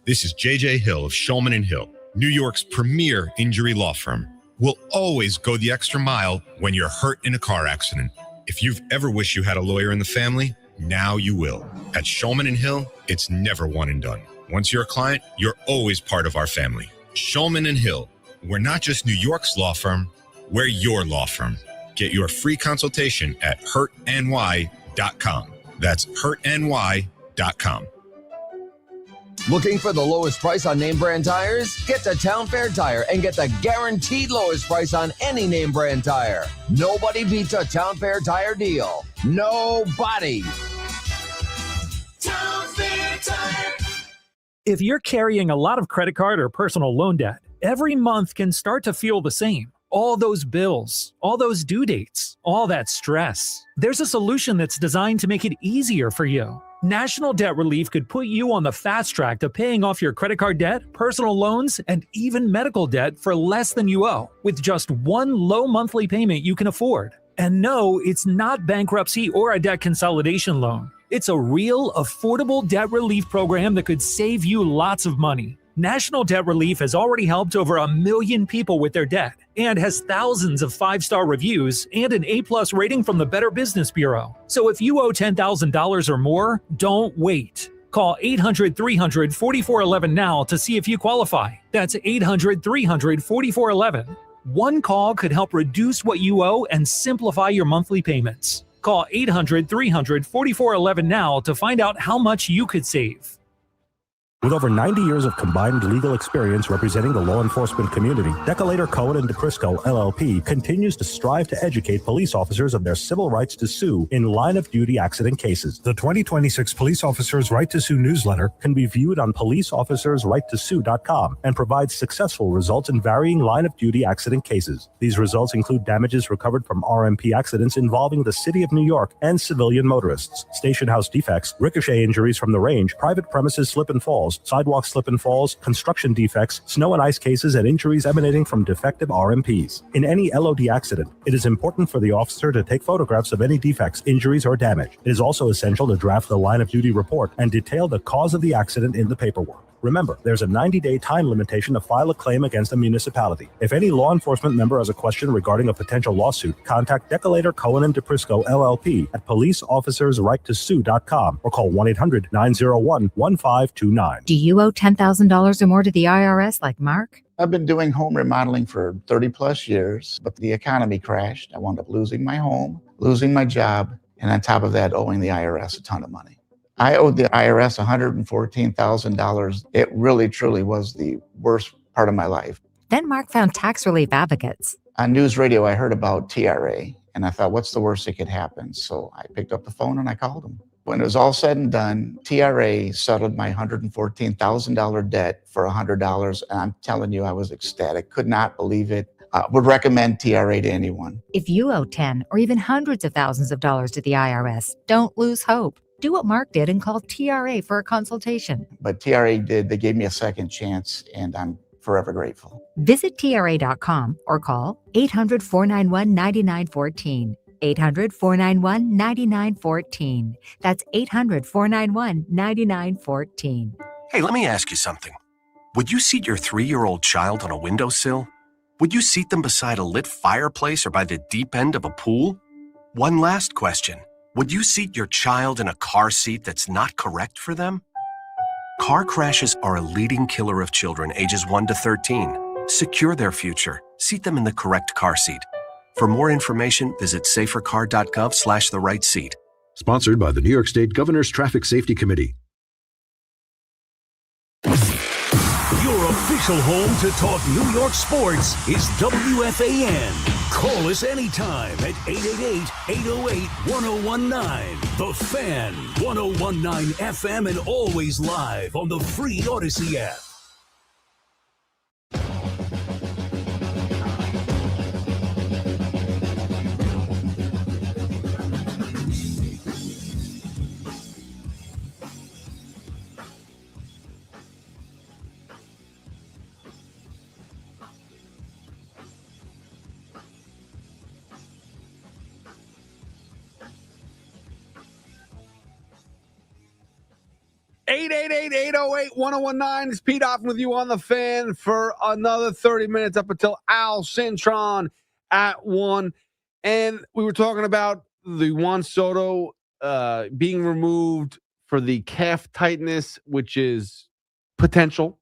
This is JJ Hill of Shulman & Hill, New York's premier injury law firm. We'll always go the extra mile when you're hurt in a car accident. If you've ever wished you had a lawyer in the family, now you will. At Shulman & Hill, it's never one and done. Once you're a client, you're always part of our family. Shulman & Hill, we're not just New York's law firm, we're your law firm. Get your free consultation at hurtny.com. That's hurtny.com. Looking for the lowest price on name brand tires? Get to Town Fair Tire and get the guaranteed lowest price on any name brand tire. Nobody beats a Town Fair Tire deal. Nobody. Town Fair Tire. If you're carrying a lot of credit card or personal loan debt, every month can start to feel the same. All those bills, all those due dates, all that stress. There's a solution that's designed to make it easier for you. National Debt Relief could put you on the fast track to paying off your credit card debt, personal loans, and even medical debt for less than you owe, with just one low monthly payment you can afford. And no, it's not bankruptcy or a debt consolidation loan. It's a real, affordable debt relief program that could save you lots of money. National Debt Relief has already helped over 1 million people with their debt and has thousands of 5-star reviews and an A+ rating from the Better Business Bureau. So if you owe $10,000 or more, don't wait. Call 800-300-4411 now to see if you qualify. That's 800-300-4411. One call could help reduce what you owe and simplify your monthly payments. Call 800-300-4411 now to find out how much you could save. With over 90 years of combined legal experience representing the law enforcement community, Decolator Cohen & DePrisco, LLP, continues to strive to educate police officers of their civil rights to sue in line-of-duty accident cases. The 2026 Police Officers' Right to Sue newsletter can be viewed on policeofficersrighttosue.com and provides successful results in varying line-of-duty accident cases. These results include damages recovered from RMP accidents involving the City of New York and civilian motorists, station house defects, ricochet injuries from the range, private premises slip and falls, sidewalk slip and falls, construction defects, snow and ice cases, and injuries emanating from defective RMPs. In any LOD accident, it is important for the officer to take photographs of any defects, injuries, or damage. It is also essential to draft the line-of-duty report and detail the cause of the accident in the paperwork. Remember, there's a 90-day time limitation to file a claim against a municipality. If any law enforcement member has a question regarding a potential lawsuit, contact Decolator Cohen & DePrisco, LLP at policeofficersrighttosue.com or call 1-800-901-1529. Do you owe $10,000 or more to the IRS like Mark? I've been doing home remodeling for 30 plus years, but the economy crashed. I wound up losing my home, losing my job, and on top of that, owing the IRS a ton of money. I owed the IRS $114,000. It really, truly was the worst part of my life. Then Mark found tax relief advocates. On news radio, I heard about TRA, and I thought, what's the worst that could happen? So I picked up the phone and I called them. When it was all said and done, TRA settled my $114,000 debt for $100, and I'm telling you, I was ecstatic. Could not believe it. Would recommend TRA to anyone. If you owe 10 or even hundreds of thousands of dollars to the IRS, don't lose hope. Do what Mark did and call TRA for a consultation. But TRA did. They gave me a second chance, and I'm forever grateful. Visit TRA.com or call 800-491-9914. 800-491-9914. That's 800-491-9914. Hey, let me ask you something. Would you seat your 3-year-old child on a windowsill? Would you seat them beside a lit fireplace or by the deep end of a pool? One last question. Would you seat your child in a car seat that's not correct for them? Car crashes are a leading killer of children ages 1 to 13. Secure their future. Seat them in the correct car seat. For more information, visit safercar.gov/the-right-seat. Sponsored by the New York State Governor's Traffic Safety Committee. official home to talk New York sports is WFAN. Call us anytime at 888-808-1019. The Fan, 1019 FM, and always live on the free Odyssey app. Eight 808 It's Pete Hoffman with you on the Fan for another 30 minutes up until Al Cintron at 1. And we were talking about the Juan Soto being removed for the calf tightness, which is potential,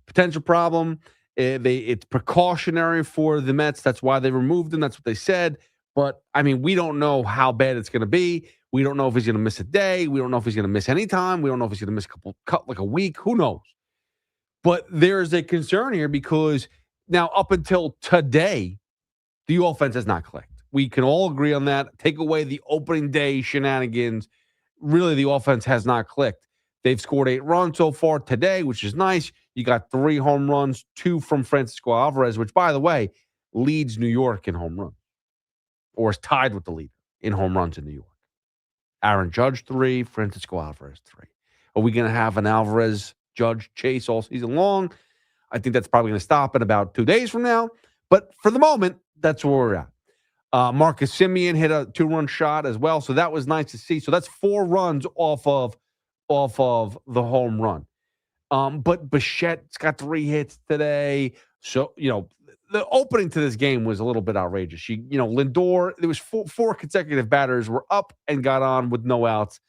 potential problem. It's precautionary for the Mets. That's why they removed him. That's what they said. But, we don't know how bad it's going to be. We don't know if he's going to miss a day. We don't know if he's going to miss any time. We don't know if he's going to miss a week. Who knows? But there's a concern here because now up until today, the offense has not clicked. We can all agree on that. Take away the opening day shenanigans. Really, the offense has not clicked. They've scored 8 runs so far today, which is nice. You got 3 home runs, 2 from Francisco Alvarez, which, by the way, leads New York in home runs or is tied with the leader in home runs in New York. Aaron Judge 3, Francisco Alvarez 3. Are we going to have an Alvarez-Judge chase all season long? I think that's probably going to stop in about 2 days from now. But for the moment, that's where we're at. Marcus Semien hit a 2-run shot as well, so that was nice to see. So that's 4 runs off of the home run. But Bichette's got 3 hits today. So, the opening to this game was a little bit outrageous. Lindor, there was 4 consecutive batters were up and got on with no outs.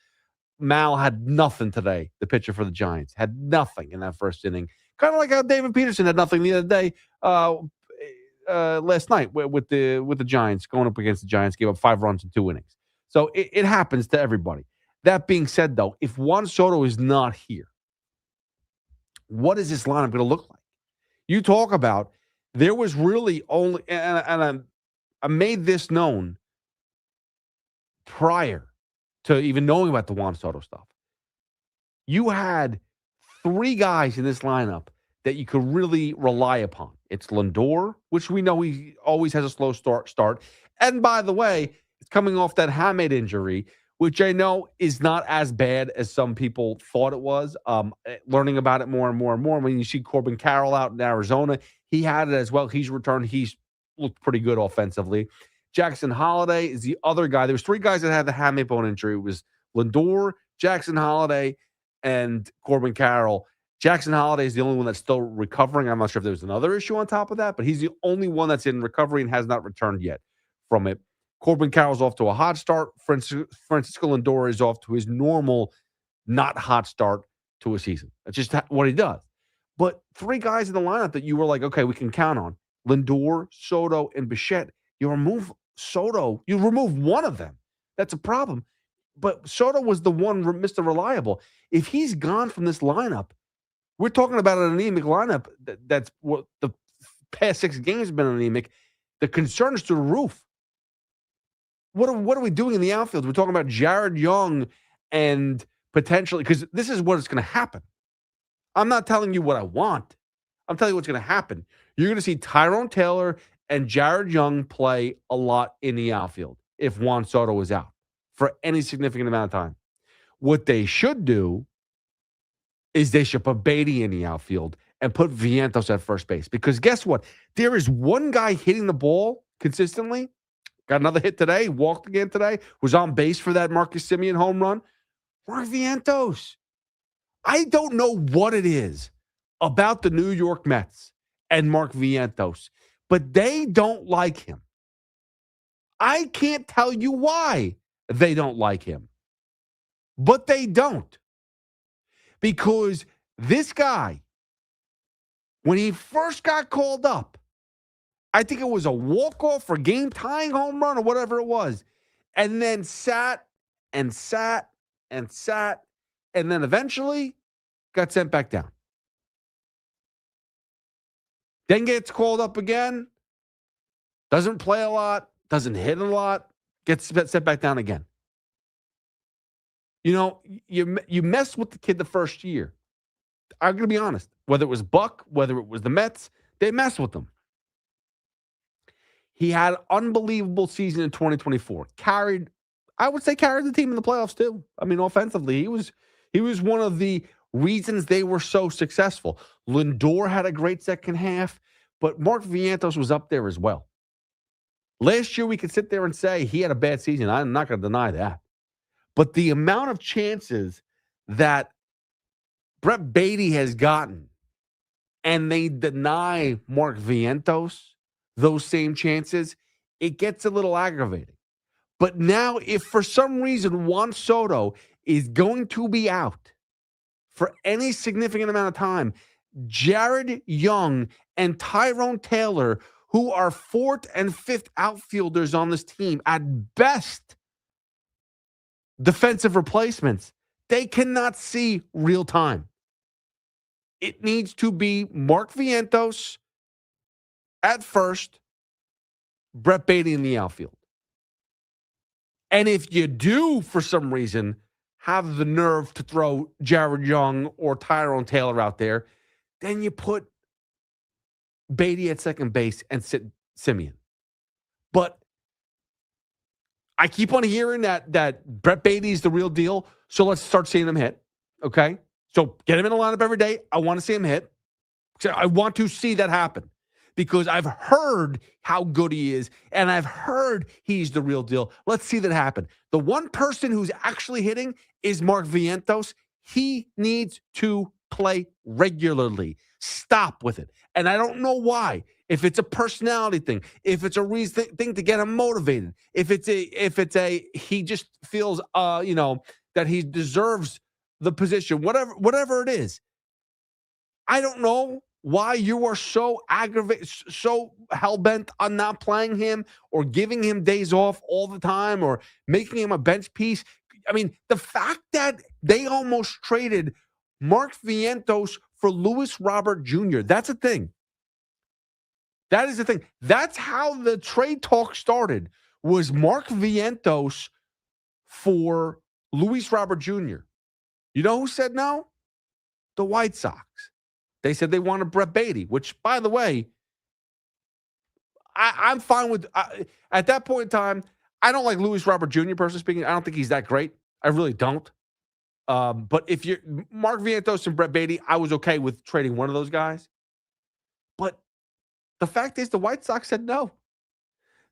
Mal had nothing today. The pitcher for the Giants had nothing in that first inning. Kind of like how David Peterson had nothing the other day, last night with the Giants, going up against the Giants, gave up 5 runs in 2 innings. So it happens to everybody. That being said, though, if Juan Soto is not here, what is this lineup going to look like? You talk about there was really only, and I made this known prior to even knowing about the Juan Soto stuff. You had 3 guys in this lineup that you could really rely upon. It's Lindor, which we know he always has a slow start. And by the way, it's coming off that hamate injury, which I know is not as bad as some people thought it was. Learning about it more and more and more. When you see Corbin Carroll out in Arizona, he had it as well. He's returned. He's looked pretty good offensively. Jackson Holiday is the other guy. There was 3 guys that had the hamate bone injury. It was Lindor, Jackson Holiday, and Corbin Carroll. Jackson Holiday is the only one that's still recovering. I'm not sure if there was another issue on top of that, but he's the only one that's in recovery and has not returned yet from it. Corbin Carroll's off to a hot start. Francisco Lindor is off to his normal, not hot start to a season. That's just what he does. But 3 guys in the lineup that you were like, okay, we can count on. Lindor, Soto, and Bichette. You remove Soto. You remove one of them. That's a problem. But Soto was the one, Mr. Reliable. If he's gone from this lineup, we're talking about an anemic lineup that's what the past 6 games have been anemic. The concern is to the roof. What are we doing in the outfield? We're talking about Jared Young and potentially, because this is what is going to happen. I'm not telling you what I want. I'm telling you what's going to happen. You're going to see Tyrone Taylor and Jared Young play a lot in the outfield if Juan Soto is out for any significant amount of time. What they should do is they should put Beatty in the outfield and put Vientos at first base. Because guess what? There is one guy hitting the ball consistently. Got another hit today, walked again today, was on base for that Marcus Semien home run. Mark Vientos. I don't know what it is about the New York Mets and Mark Vientos, but they don't like him. I can't tell you why they don't like him, but they don't. Because this guy, when he first got called up, I think it was a walk-off or game-tying home run or whatever it was, and then sat, and then eventually got sent back down. then gets called up again, doesn't play a lot, doesn't hit a lot, gets set back down again. You know, you messed with the kid the first year. I'm going to be honest. Whether it was Buck, whether it was the Mets, they messed with him. He had an unbelievable season in 2024. Carried the team in the playoffs too. I mean, offensively, he was one of the reasons they were so successful. Lindor had a great second half, but Mark Vientos was up there as well. Last year, we could sit there and say he had a bad season. I'm not going to deny that. But the amount of chances that Brett Beatty has gotten, and they deny Mark Vientos those same chances, it gets a little aggravating. But now, if for some reason Juan Soto is going to be out for any significant amount of time, Jared Young and Tyrone Taylor, who are fourth and fifth outfielders on this team, at best defensive replacements, they cannot see real time. It needs to be Mark Vientos at first, Brett Beatty in the outfield. And if you do, for some reason, have the nerve to throw Jared Young or Tyrone Taylor out there, then you put Beatty at second base and sit Simeon. But I keep on hearing that Brett Beatty is the real deal, so let's start seeing him hit, okay? So get him in the lineup every day. I want to see him hit. I want to see that happen because I've heard how good he is, and I've heard he's the real deal. Let's see that happen. The one person who's actually hitting is Mark Vientos. He needs to play regularly. Stop with it. And I don't know why. If it's a personality thing, if it's a reason thing to get him motivated, if it's a he just feels that he deserves the position, whatever it is. I don't know why you are so aggravated, so hell-bent on not playing him or giving him days off all the time or making him a bench piece. I mean, the fact that they almost traded Mark Vientos for Luis Robert Jr., that's a thing. That is the thing. That's how the trade talk started, was Mark Vientos for Luis Robert Jr. You know who said no? The White Sox. They said they wanted Brett Beatty, which, by the way, I'm fine with. At that point in time, I don't like Luis Robert Jr., personally speaking. I don't think he's that great. I really don't. But if you're Mark Vientos and Brett Beatty, I was okay with trading one of those guys. But the fact is, the White Sox said no.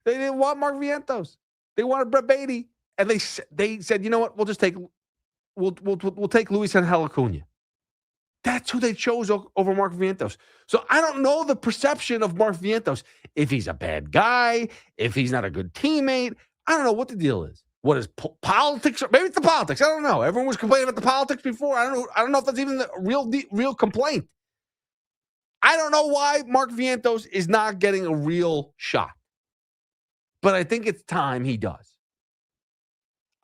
They didn't want Mark Vientos. They wanted Brett Beatty, and they said, you know what? We'll just take Luis Angel Acuna. That's who they chose over Mark Vientos. So I don't know the perception of Mark Vientos. If he's a bad guy, if he's not a good teammate, I don't know what the deal is. What is politics? Maybe it's the politics. I don't know. Everyone was complaining about the politics before. I don't know if that's even the real complaint. I don't know why Mark Vientos is not getting a real shot. But I think it's time he does.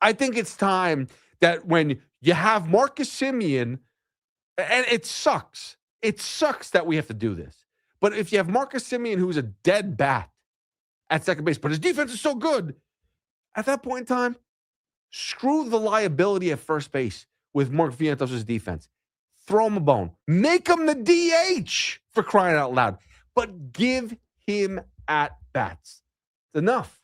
I think it's time that when you have Marcus Simeon, and it sucks. It sucks that we have to do this. But if you have Marcus Simeon, who's a dead bat at second base, but his defense is so good, at that point in time, screw the liability at first base with Mark Vientos' defense. Throw him a bone. Make him the DH, for crying out loud. But give him at-bats. It's enough.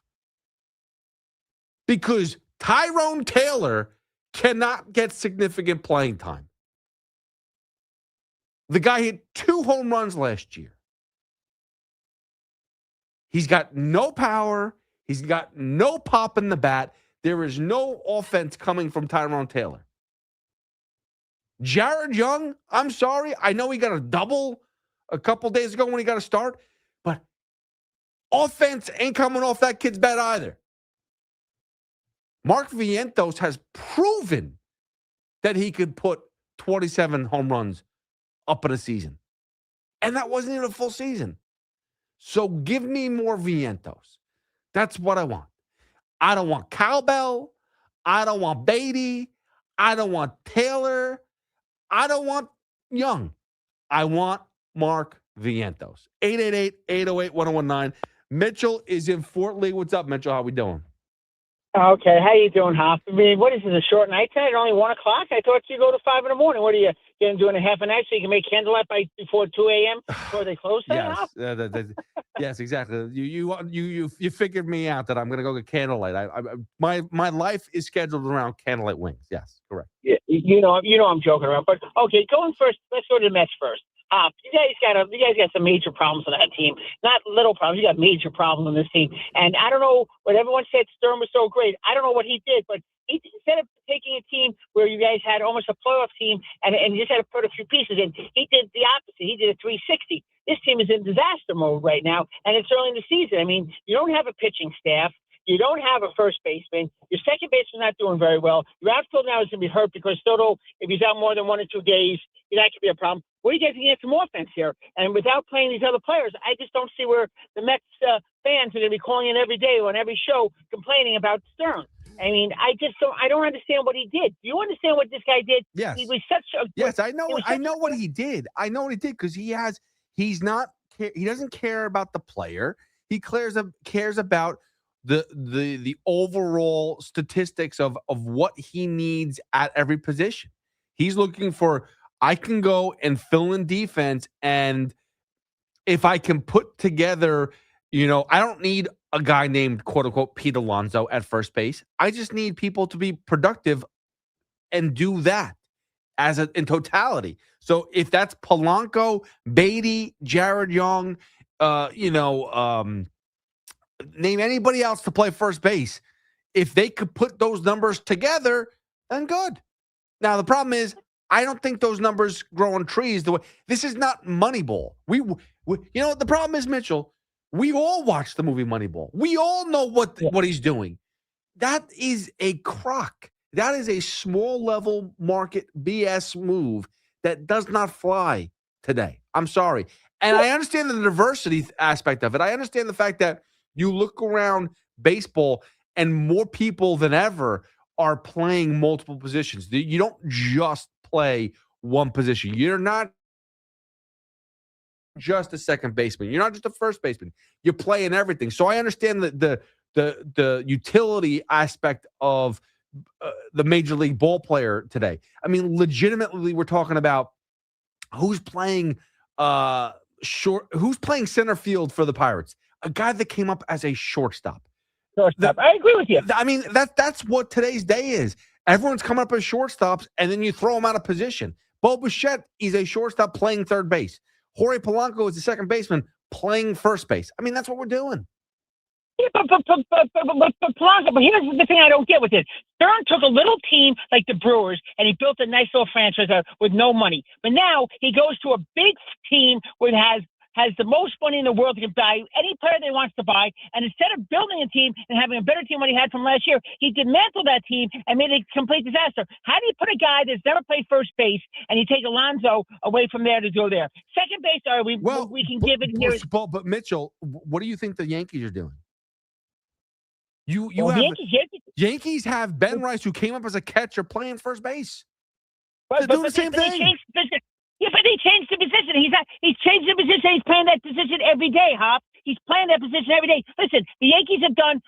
Because Tyrone Taylor cannot get significant playing time. The guy hit 2 home runs last year. He's got no power. He's got no pop in the bat. There is no offense coming from Tyrone Taylor. Jared Young, I'm sorry. I know he got a double a couple days ago when he got a start, but offense ain't coming off that kid's bat either. Mark Vientos has proven that he could put 27 home runs up in a season. And that wasn't even a full season. So give me more Vientos. That's what I want. I don't want Cowbell. I don't want Beatty. I don't want Taylor. I don't want Young. I want Mark Vientos. 888-808-1019. Mitchell is in Fort Lee. What's up, Mitchell? How we doing? Okay, how you doing, Hoffman? I mean, what is this, a short night tonight? Only 1 o'clock? I thought you go to 5 in the morning. What are you doing a half a night so you can make candlelight before 2 a.m. before they close? Yes, yes, exactly. You figured me out that I'm going to go get candlelight. My life is scheduled around candlelight wings. Yes, correct. Yeah, you know I'm joking around. But okay, going first. Let's go to the Mets first. You guys got some major problems on that team. Not little problems. You got major problems on this team. And I don't know what everyone said. Stern was so great. I don't know what he did, but he, instead of taking a team where you guys had almost a playoff team and you just had to put a few pieces in, he did the opposite. He did a 360. This team is in disaster mode right now, and it's early in the season. I mean, you don't have a pitching staff. You don't have a first baseman. Your second baseman's not doing very well. Your outfield now is going to be hurt because Soto, if he's out more than 1 or 2 days, that could be a problem. What are you guys going to get some offense here? And without playing these other players, I just don't see where the Mets fans are going to be calling in every day on every show complaining about Stern. I mean, I don't understand what he did. Do you understand what this guy did? Yes. He was such a Yes, I know. I know what he did. I know what he did because he doesn't care about the player. He cares about the overall statistics of what he needs at every position. He's looking for, I can go and fill in defense, and if I can put together, I don't need a guy named quote unquote Pete Alonso at first base. I just need people to be productive and do that in totality. So if that's Polanco, Beatty, Jared Young, name anybody else to play first base, if they could put those numbers together, then good. Now the problem is, I don't think those numbers grow on trees. This is not Moneyball. The problem is, Mitchell, we all watched the movie Moneyball. We all know what he's doing. That is a crock. That is a small level market BS move that does not fly today. I'm sorry. And I understand the diversity aspect of it. I understand the fact that you look around baseball and more people than ever are playing multiple positions. You don't just play one position. You're not just a second baseman. You're not just a first baseman. You're playing everything. So I understand the utility aspect of the major league ball player today. I mean, legitimately, we're talking about who's playing who's playing center field for the Pirates. A guy that came up as a shortstop. I agree with you. I mean, that's what today's day is. Everyone's coming up as shortstops, and then you throw them out of position. Bo Bichette is a shortstop playing third base. Jorge Polanco is a second baseman playing first base. I mean, that's what we're doing. Yeah, but Polanco, but here's the thing I don't get with it. Stern took a little team like the Brewers, and he built a nice little franchise with no money. But now he goes to a big team where it has the most money in the world. He can buy any player they wants to buy. And instead of building a team and having a better team than he had from last year, he dismantled that team and made it a complete disaster. How do you put a guy that's never played first base and you take Alonso away from there to go there? Second base, we can give it here. But Mitchell, what do you think the Yankees are doing? Yankees have Ben Rice, who came up as a catcher, playing first base. They're doing the same thing. Yeah, but he changed the position. He's changed the position. He's playing that position every day, Hop. He's playing that position every day. Listen, the Yankees have done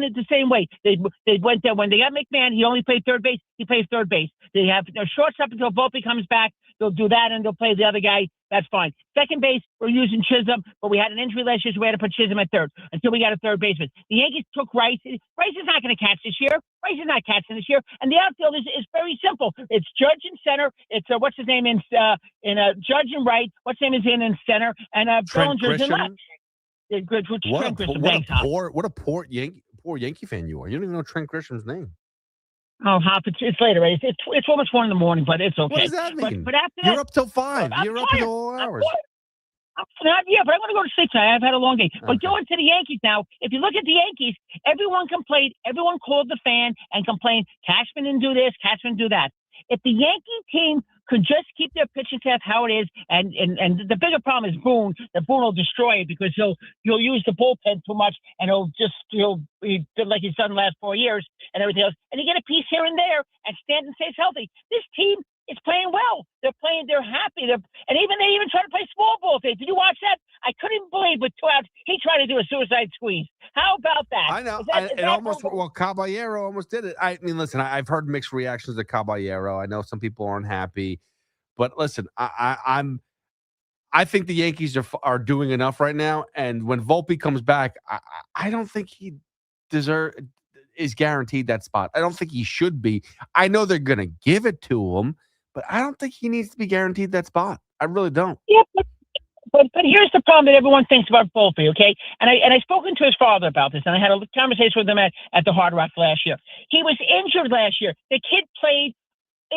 it the same way. They went there when they got McMahon. He only played third base. He plays third base. They have their shortstop until Volpe comes back. They'll do that and they'll play the other guy. That's fine. Second base, we're using Chisholm, but we had an injury last year, so we had to put Chisholm at third until we got a third baseman. The Yankees took Rice. Rice is not going to catch this year. Rice is not catching this year. And the outfield is very simple. It's Judge in center. It's what's his name in Judge and right. What's his name is in center, and Bellinger's in left. What a poor Yankee fan you are. You don't even know Trent Grisham's name. Oh, Hop, it's later, right? It's almost 1 a.m, but it's okay. What does that mean? But after You're that, up till 5. You're up till all hours. Yeah, but I want to go to sleep tonight. I've had a long day. But going to the Yankees now, if you look at the Yankees, everyone complained. Everyone called the fan and complained, Cashman didn't do this, Cashman didn't do that. If the Yankee team could just keep their pitching staff how it is, and the bigger problem is Boone. That Boone will destroy it because he'll use the bullpen too much, and he'll be like he's done the last 4 years and everything else. And you get a piece here and there, and Stanton stays healthy. This team It's playing well. They're happy. They even try to play small ball today. Did you watch that? I couldn't believe with 2 outs, he tried to do a suicide squeeze. How about that? I know. Caballero almost did it. I mean, listen, I've heard mixed reactions to Caballero. I know some people aren't happy, but listen, I think the Yankees are doing enough right now. And when Volpe comes back, I don't think he is guaranteed that spot. I don't think he should be. I know they're going to give it to him, but I don't think he needs to be guaranteed that spot. I really don't. Yeah, but here's the problem that everyone thinks about Volpe, okay? And I spoken to his father about this, and I had a conversation with him at the Hard Rock last year. He was injured last year. The kid played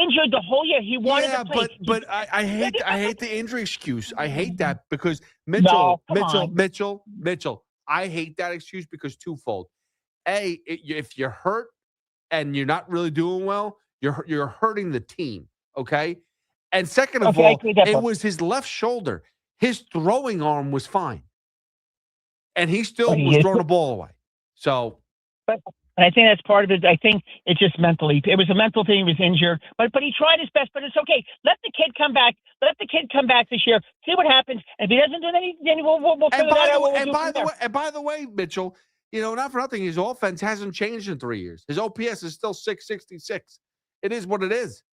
injured the whole year. He wanted to play. But I hate the injury excuse. I hate that because Mitchell. I hate that excuse because twofold. If you're hurt and you're not really doing well, you're hurting the team. Okay. And second of all, it was his left shoulder. His throwing arm was fine, and he still was throwing the ball away. So, but I think that's part of it. I think it's just mentally. It was a mental thing. He was injured, but he tried his best. But it's okay. Let the kid come back. Let the kid come back this year. See what happens. If he doesn't do anything, then we'll figure that out. And by the way, Mitchell, not for nothing, his offense hasn't changed in 3 years. His OPS is still 666. It is what it is.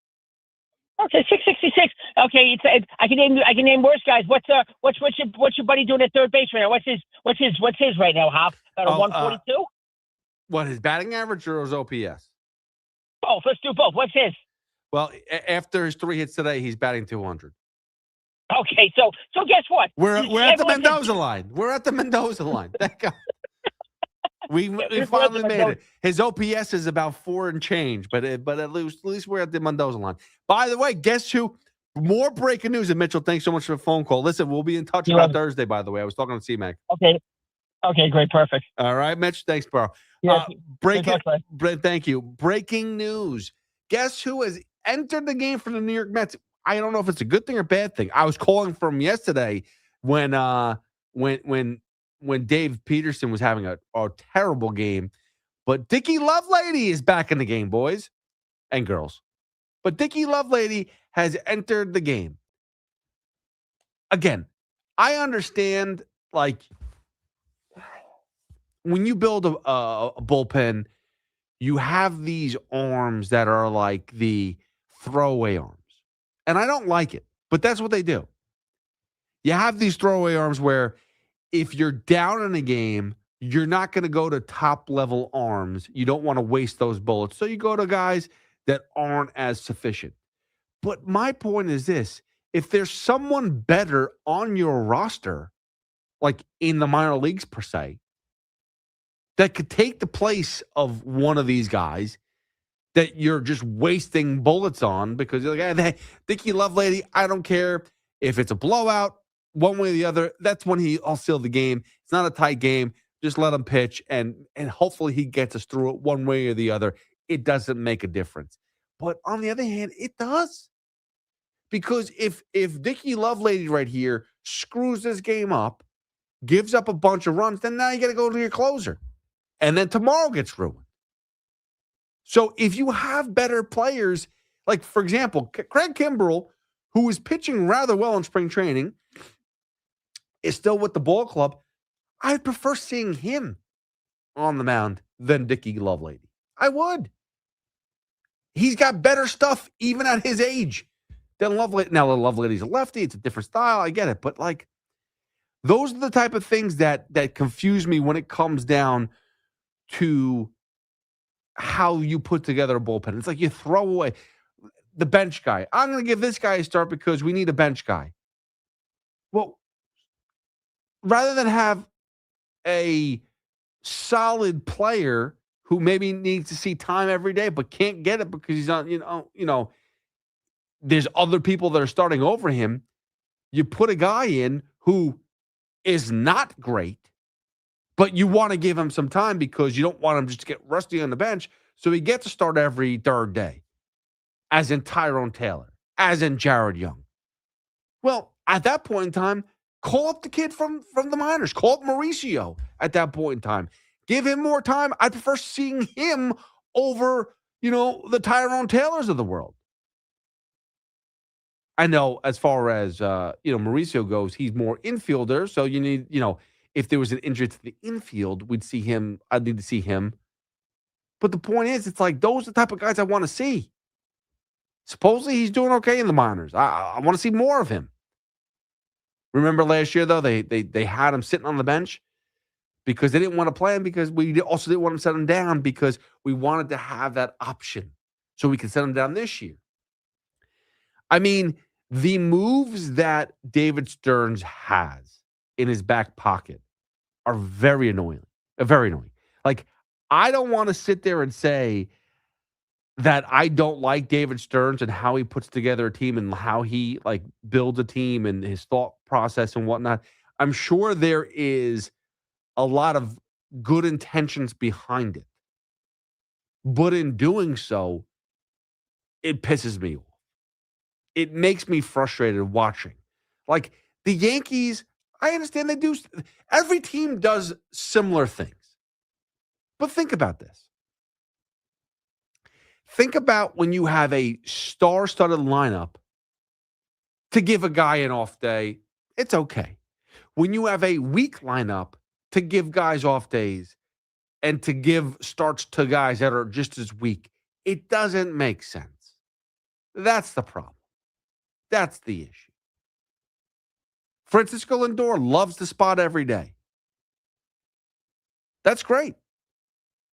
Okay, 666. Okay, I can name worse guys. What's your buddy doing at third base right now? What's his right now, Hop? About a 142? What, his batting average or his OPS? Both. Let's do both. What's his? Well, after his 3 hits today, he's batting 200. Okay, so guess what? We're at the Mendoza line. We're at the Mendoza line. Thank God. We finally made it. His OPS is about 4 and change, but at least we're at the Mendoza line. By the way, guess who? More breaking news. And Mitchell, thanks so much for the phone call. Listen, we'll be in touch about Thursday, by the way. I was talking to C-Mac. Okay, great, perfect. All right, Mitch. Thanks, bro. Yeah, thank you. Breaking news. Guess who has entered the game for the New York Mets? I don't know if it's a good thing or bad thing. I was calling from yesterday when Dave Peterson was having a terrible game. But Dickie Lovelady is back in the game, boys and girls. But Dickie Lovelady has entered the game. Again, I understand, like, when you build a bullpen, you have these arms that are like the throwaway arms. And I don't like it, but that's what they do. You have these throwaway arms where if you're down in a game, you're not going to go to top-level arms. You don't want to waste those bullets. So you go to guys that aren't as sufficient. But my point is this. If there's someone better on your roster, like in the minor leagues per se, that could take the place of one of these guys that you're just wasting bullets on because you're like, hey, Dickie Lovelady, I don't care if it's a blowout, one way or the other. That's when I'll seal the game. It's not a tight game. Just let him pitch, and hopefully he gets us through it one way or the other. It doesn't make a difference. But on the other hand, it does. Because if Dickie Lovelady right here screws this game up, gives up a bunch of runs, then now you got to go to your closer. And then tomorrow gets ruined. So if you have better players, like, for example, Craig Kimbrell, who was pitching rather well in spring training, is still with the ball club. I prefer seeing him on the mound than Dickie Lovelady. I would. He's got better stuff even at his age than Lovelady. Now, Lovelady's a lefty. It's a different style. I get it. But, like, those are the type of things that confuse me when it comes down to how you put together a bullpen. It's like you throw away the bench guy. I'm going to give this guy a start because we need a bench guy. Well, rather than have a solid player who maybe needs to see time every day but can't get it because he's on, there's other people that are starting over him. You put a guy in who is not great, but you want to give him some time because you don't want him just to get rusty on the bench. So he gets to start every third day, as in Tyrone Taylor, as in Jared Young. Well, at that point in time, call up the kid from the minors. Call up Mauricio at that point in time. Give him more time. I prefer seeing him over, the Tyrone Taylors of the world. I know as far as, Mauricio goes, he's more infielder. So you need, if there was an injury to the infield, I'd need to see him. But the point is, it's like those are the type of guys I want to see. Supposedly he's doing okay in the minors. I want to see more of him. Remember last year, though, they had him sitting on the bench because they didn't want to play him, because we also didn't want to set him down, because we wanted to have that option so we could set him down this year. I mean, the moves that David Stearns has in his back pocket are very annoying. Very annoying. Like, I don't want to sit there and say that I don't like David Stearns and how he puts together a team and how he builds a team and his thought process and whatnot. I'm sure there is a lot of good intentions behind it. But in doing so, it pisses me off. It makes me frustrated watching. Like the Yankees, I understand they do. Every team does similar things. But think about this. Think about when you have a star-studded lineup to give a guy an off day, it's okay. When you have a weak lineup to give guys off days and to give starts to guys that are just as weak, it doesn't make sense. That's the problem. That's the issue. Francisco Lindor loves the spot every day. That's great.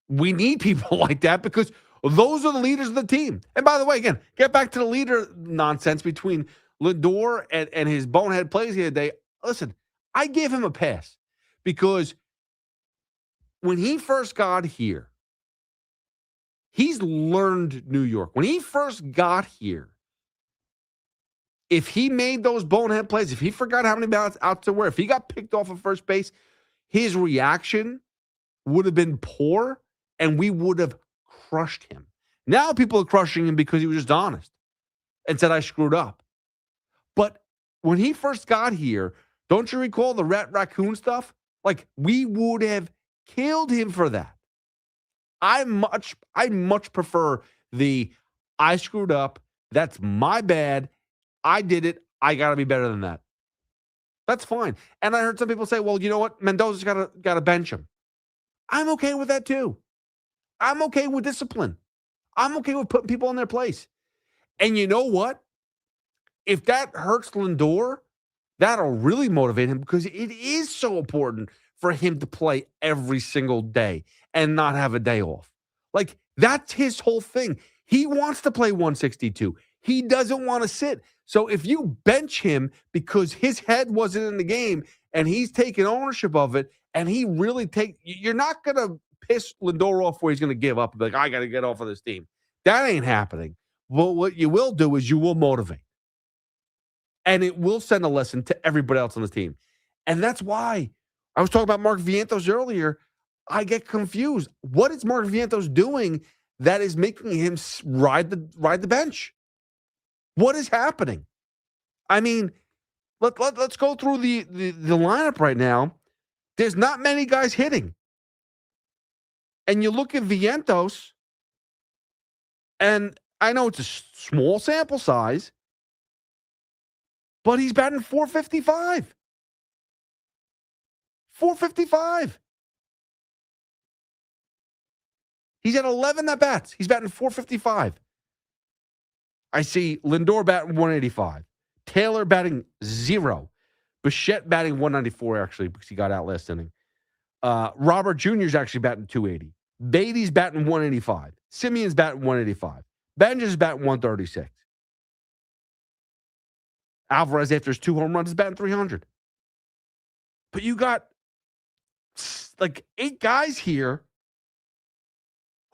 We need people like that because those are the leaders of the team. And by the way, again, get back to the leader nonsense between Lindor and his bonehead plays the other day. Listen, I gave him a pass because when he first got here, he's learned New York. When he first got here, if he made those bonehead plays, if he forgot how many balls out to where, if he got picked off of first base, his reaction would have been poor and we would have crushed him. Now people are crushing him because he was just honest and said, I screwed up. But when he first got here, don't you recall the raccoon stuff? Like, we would have killed him for that. I much prefer the I screwed up. That's my bad. I did it. I got to be better than that. That's fine. And I heard some people say, well, you know what? Mendoza's got to bench him. I'm okay with that too. I'm okay with discipline. I'm okay with putting people in their place. And you know what? If that hurts Lindor, that'll really motivate him because it is so important for him to play every single day and not have a day off. Like, that's his whole thing. He wants to play 162. He doesn't want to sit. So if you bench him because his head wasn't in the game and he's taking ownership of it, and he really you're not going to piss Lindor off where he's going to give up and be like, I got to get off of this team. That ain't happening. Well, what you will do is you will motivate. And it will send a lesson to everybody else on the team. And that's why I was talking about Mark Vientos earlier. I get confused. What is Mark Vientos doing that is making him ride the bench? What is happening? I mean, let's go through the lineup right now. There's not many guys hitting. And you look at Vientos, and I know it's a small sample size, but he's batting .455. .455. He's at 11 at-bats. He's batting .455. I see Lindor batting .185. Taylor batting 0. Bichette batting .194, actually, because he got out last inning. Robert Jr. is actually batting .280. Beatty's batting .185. Simeon's batting .185. Benja's is batting .136. Alvarez, after his 2 home runs, is batting .300. But you got like 8 guys here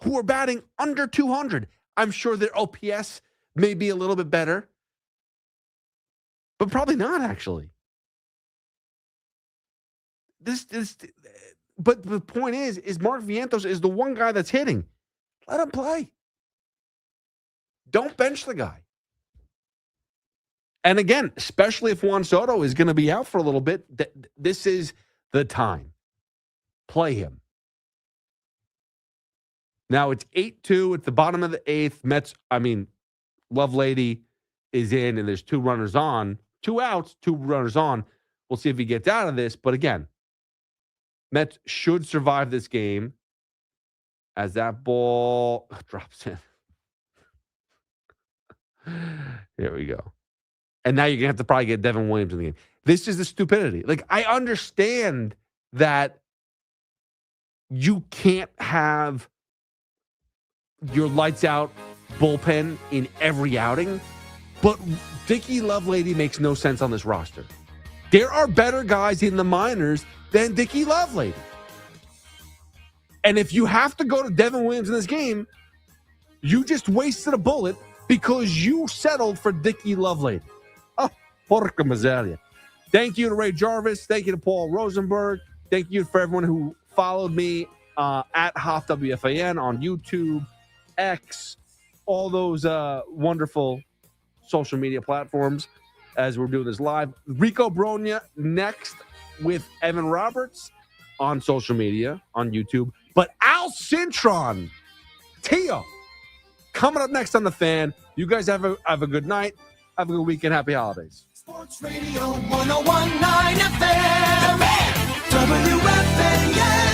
who are batting under .200. I'm sure their OPS may be a little bit better, but probably not, actually. But the point is Mark Vientos is the one guy that's hitting. Let him play. Don't bench the guy. And again, especially if Juan Soto is going to be out for a little bit, this is the time. Play him. Now it's 8-2 at the bottom of the 8th. Mets, Lovelady is in and there's 2 runners on, 2 outs, 2 runners on. We'll see if he gets out of this. But again, Mets should survive this game as that ball drops in. Here we go. And now you're going to have to probably get Devin Williams in the game. This is the stupidity. Like, I understand that you can't have your lights out bullpen in every outing, but Dickie Lovelady makes no sense on this roster. There are better guys in the minors than Dickie Lovelady. And if you have to go to Devin Williams in this game, you just wasted a bullet because you settled for Dickie Lovelady. Oh, porca miseria. Thank you to Ray Jarvis. Thank you to Paul Rosenberg. Thank you for everyone who followed me at Hoff WFAN on YouTube, X, all those wonderful social media platforms as we're doing this live. Rico Bronya next with Evan Roberts on social media, on YouTube. But Al Cintron, Tio, coming up next on The Fan. You guys have a good night. Have a good weekend. Happy holidays. Sports Radio 101.9 FM. WFAN.